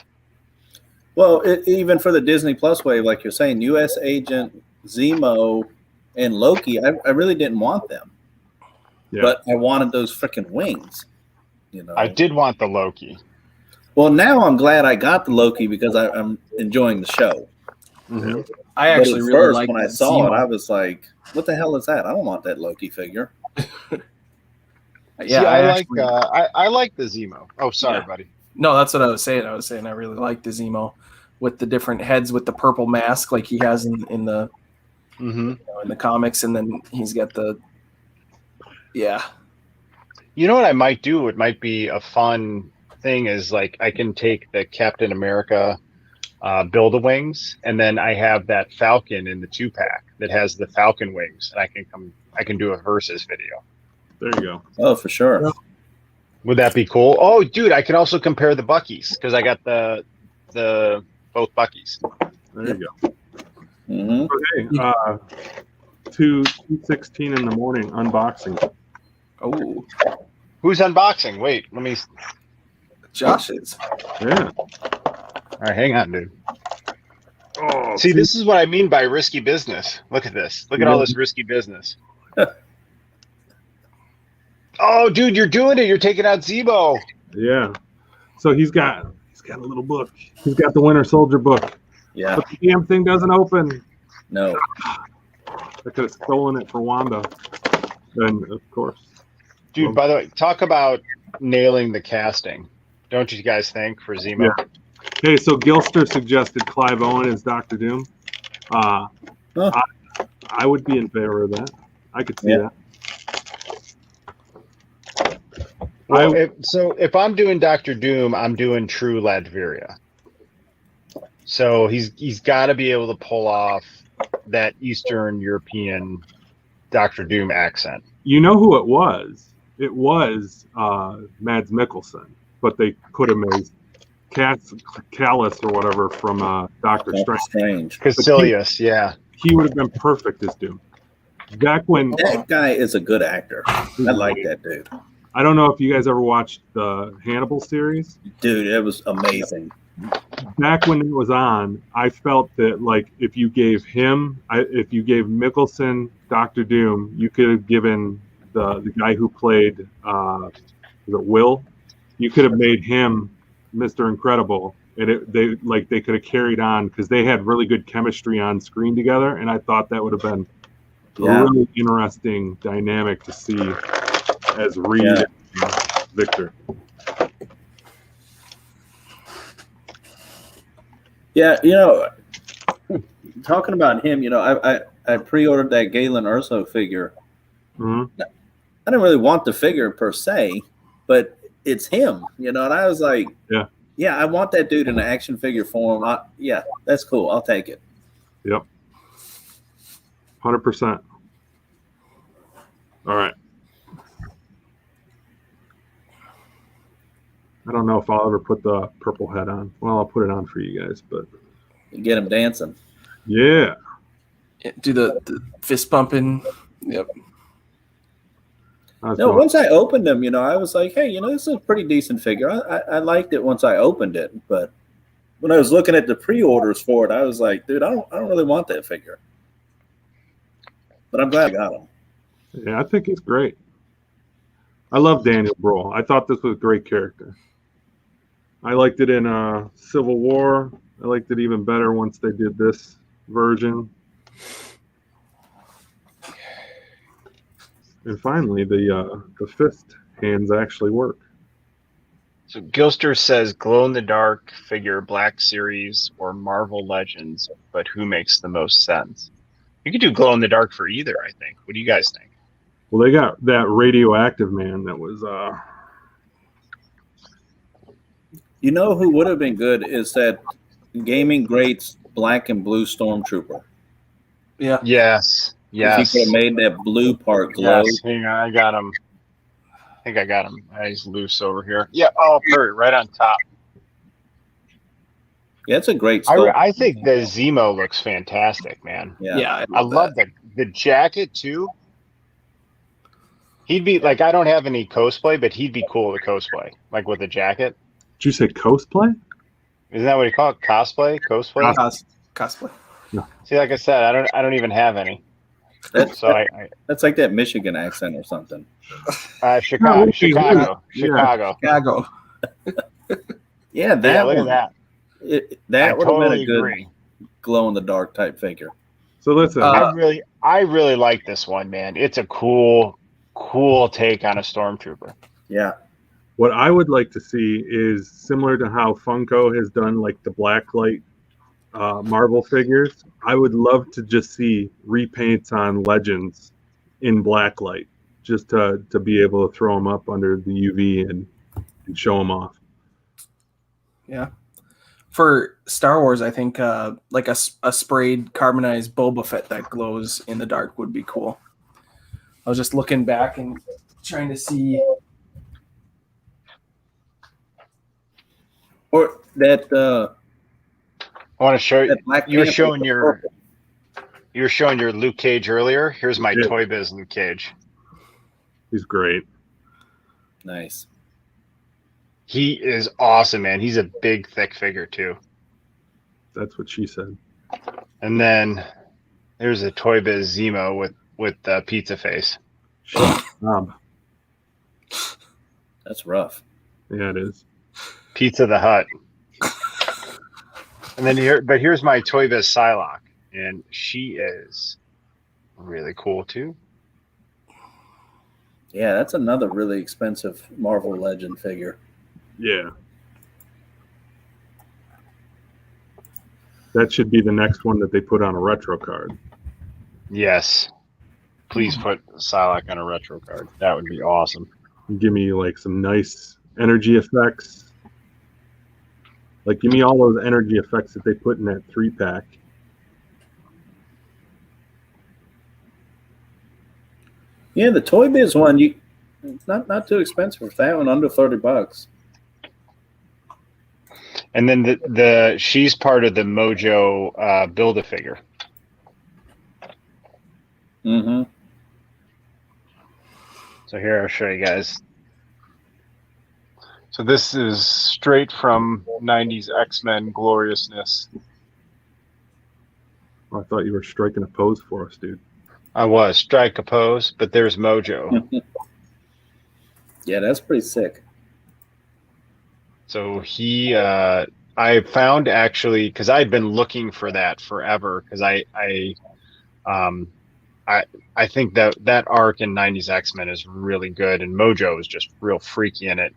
Well, even for the Disney Plus wave, like you're saying, US Agent, Zemo, and Loki, I really didn't want them, but I wanted those freaking wings. I did want the Loki. Well, now I'm glad I got the Loki because I'm enjoying the show. Mm-hmm. I actually really liked when I saw it. I was like, "What the hell is that? I don't want that Loki figure." Yeah, I like the Zemo. Oh, sorry, buddy. No, that's what I was saying. I was saying I really like the Zemo with the different heads with the purple mask, like he has in the in the comics, and then he's got the You know what I might do? It might be a fun thing is like I can take the Captain America Build-A-Wings, and then I have that Falcon in the 2-pack that has the Falcon wings, and I can do a versus video. There you go. Oh, for sure. Would that be cool? Oh, dude, I can also compare the Buckies because I got the both Buckies. There you go. Mm-hmm. Okay, 2:16 in the morning unboxing. Oh, who's unboxing? Wait, let me. Josh is. Yeah. All right, hang on, dude. Oh, see, this is what I mean by risky business. Look at this. Look at all this risky business. Oh, dude, you're doing it. You're taking out Zemo. Yeah. So he's got a little book. He's got the Winter Soldier book. Yeah. But the damn thing doesn't open. No. I could have stolen it for Wanda. And of course. Dude, by the way, talk about nailing the casting. Don't you guys think, for Zemo? Yeah. Hey, so Gilster suggested Clive Owen as Dr. Doom. I would be in favor of that. I could see that. Well, if I'm doing Dr. Doom, I'm doing True Latveria. So he's got to be able to pull off that Eastern European Dr. Doom accent. You know who it was? It was Mads Mikkelsen, but they put him as Callus or whatever from Doctor Strange. Caecilius, yeah. He would have been perfect as Doom. Back when that guy is a good actor. I like that dude. I don't know if you guys ever watched the Hannibal series. Dude, it was amazing. Back when it was on, I felt that like if you gave Mikkelsen Doctor Doom, you could have given the guy who played was it Will? You could have made him Mr. Incredible, and they could have carried on because they had really good chemistry on screen together, and I thought that would have been a really interesting dynamic to see as Reed and Victor. Yeah, talking about him, I pre-ordered that Galen Erso figure. Mm-hmm. I didn't really want the figure per se, but it's him, and I was like, yeah, I want that dude in an action figure form. That's cool. I'll take it. Yep. 100%. All right. I don't know if I'll ever put the purple head on. Well, I'll put it on for you guys, but get him dancing. Yeah. Do the fist bumping. Yep. Once I opened them, I was like, hey, this is a pretty decent figure. I liked it once I opened it, but when I was looking at the pre-orders for it, I was like, dude, I don't really want that figure. But I'm glad I got him. Yeah, I think he's great. I love Daniel Bruhl. I thought this was a great character. I liked it in Civil War. I liked it even better once they did this version. And finally, the fist hands actually work. So Gilster says glow-in-the-dark figure, Black Series, or Marvel Legends, but who makes the most sense? You could do glow-in-the-dark for either, I think. What do you guys think? Well, they got that radioactive man that was... You know who would have been good is that Gaming Greats Black and Blue Stormtrooper. Yeah. Yes. If he could have made that blue part glow. Yes. Hang on, I got him. I think I got him. He's loose over here. Yeah. Oh, perfect. Right on top. Yeah, it's a great story. I think the Zemo looks fantastic, man. Yeah. I love the jacket too. He'd be like, I don't have any cosplay, but he'd be cool to cosplay, like with a jacket. Did you say cosplay? Isn't that what you call it? Cosplay? Cosplay? Cosplay. No. See, like I said, I don't even have any. That's like that Michigan accent or something. Chicago. Yeah, that look one. at that. That would totally have been a good agree. glow in the dark type figure. So listen, I really like this one, man. It's a cool take on a stormtrooper. Yeah. What I would like to see is similar to how Funko has done like the blacklight Marvel figures. I would love to just see repaints on Legends in blacklight, just to be able to throw them up under the UV and show them off. Yeah. For Star Wars, I think like a sprayed carbonized Boba Fett that glows in the dark would be cool. I was just looking back and trying to see. Or that I want to show you. You were showing your Luke Cage earlier. Here's my Toy Biz Luke Cage. He's great. Nice. He is awesome, man. He's a big, thick figure too. That's what she said. And then there's a Toy Biz Zemo with the pizza face. That's rough. Yeah, it is. Pizza the Hut. And then here's my Toy Biz Psylocke, and she is really cool too. Yeah, that's another really expensive Marvel Legend figure. Yeah. That should be the next one that they put on a retro card. Yes. Please put Psylocke on a retro card. That would be awesome. Give me like some nice energy effects. Like, give me all those energy effects that they put in that 3-pack. Yeah, the Toy Biz one, not too expensive for that one, under $30. And then she's part of the Mojo Build-A-Figure. Mm-hmm. So here, I'll show you guys. So this is straight from 90s X-Men gloriousness. I thought you were striking a pose for us, dude. I was. Strike a pose, but there's Mojo. Yeah, that's pretty sick. So he, I found actually, because I'd been looking for that forever, because I think that arc in 90s X-Men is really good, and Mojo is just real freaky in it.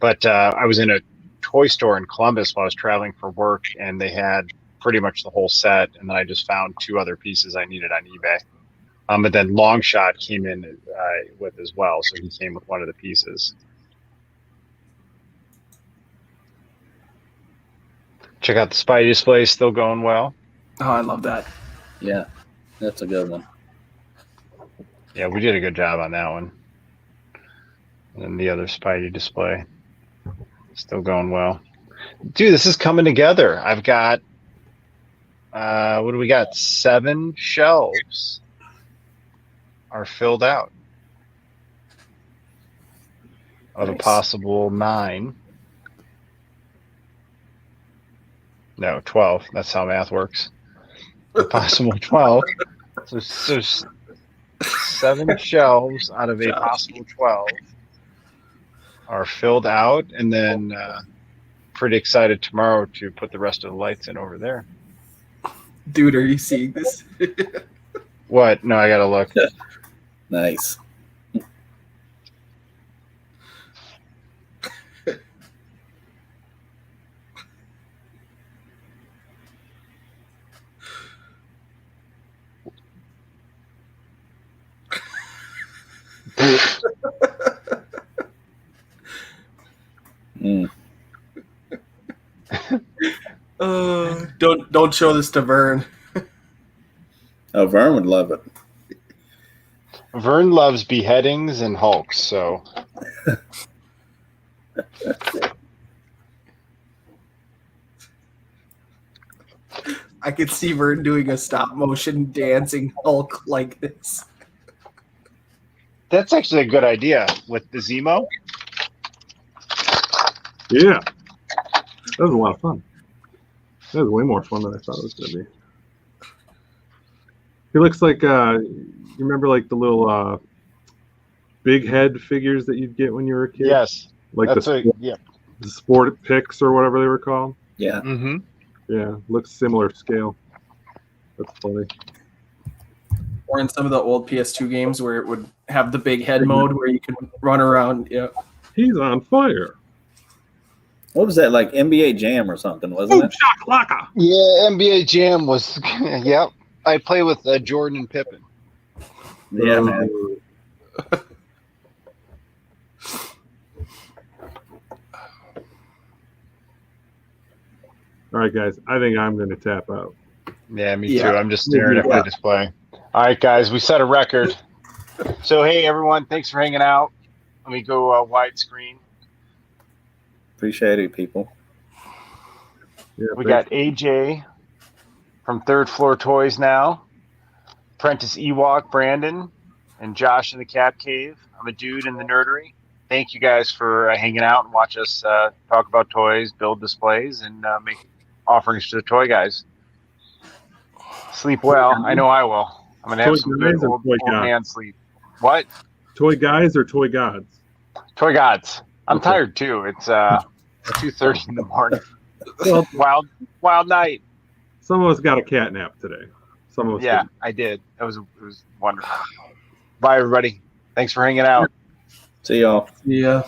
But I was in a toy store in Columbus while I was traveling for work, and they had pretty much the whole set, and then I just found 2 other pieces I needed on eBay. But then Longshot came in with as well, so he came with one of the pieces. Check out the Spidey display, still going well. Oh, I love that. Yeah, that's a good one. Yeah, we did a good job on that one. And then the other Spidey display, still going well. Dude, this is coming together. I've got, what do we got? 7 shelves are filled out of a possible 9. No, 12. That's how math works. A possible 12. So 7 shelves out of a possible 12 are filled out, and then pretty excited tomorrow to put the rest of the lights in over there. Dude, are you seeing this? What? No, I gotta look. Nice. Don't show this to Vern. Oh, Vern would love it. Vern loves beheadings and Hulks, so. I could see Vern doing a stop motion dancing Hulk like this. That's actually a good idea with the Zemo. Yeah. That was a lot of fun. That was way more fun than I thought it was going to be. He looks like, you remember like the little big head figures that you'd get when you were a kid? Yes. Like the sport picks or whatever they were called? Yeah. Mm-hmm. Yeah, looks similar scale. That's funny. Or in some of the old PS2 games where it would have the big head mode where you can run around. Yeah. He's on fire. What was that, like NBA Jam or something, wasn't it? Shakalaka. Yeah, NBA Jam was, yep. I play with Jordan and Pippen. Yeah, man. All right, guys. I think I'm going to tap out. Yeah, me too. I'm just staring at my display. All right, guys. We set a record. So, hey, everyone. Thanks for hanging out. Let me go widescreen. Appreciate it, people. Yeah, We got AJ from Third Floor Toys now. Apprentice Ewok, Brandon, and Josh in the Cat Cave. I'm a dude in the nerdery. Thank you guys for hanging out and watch us talk about toys, build displays, and make offerings to the toy guys. Sleep well. I know I will. I'm going to have some good old man sleep. What? Toy guys or toy gods? Toy gods. I'm tired too. It's 2:30 in the morning. Well, wild night. Some of us got a cat nap today. Some of us didn't. I did. It was wonderful. Bye, everybody. Thanks for hanging out. See y'all. Yeah.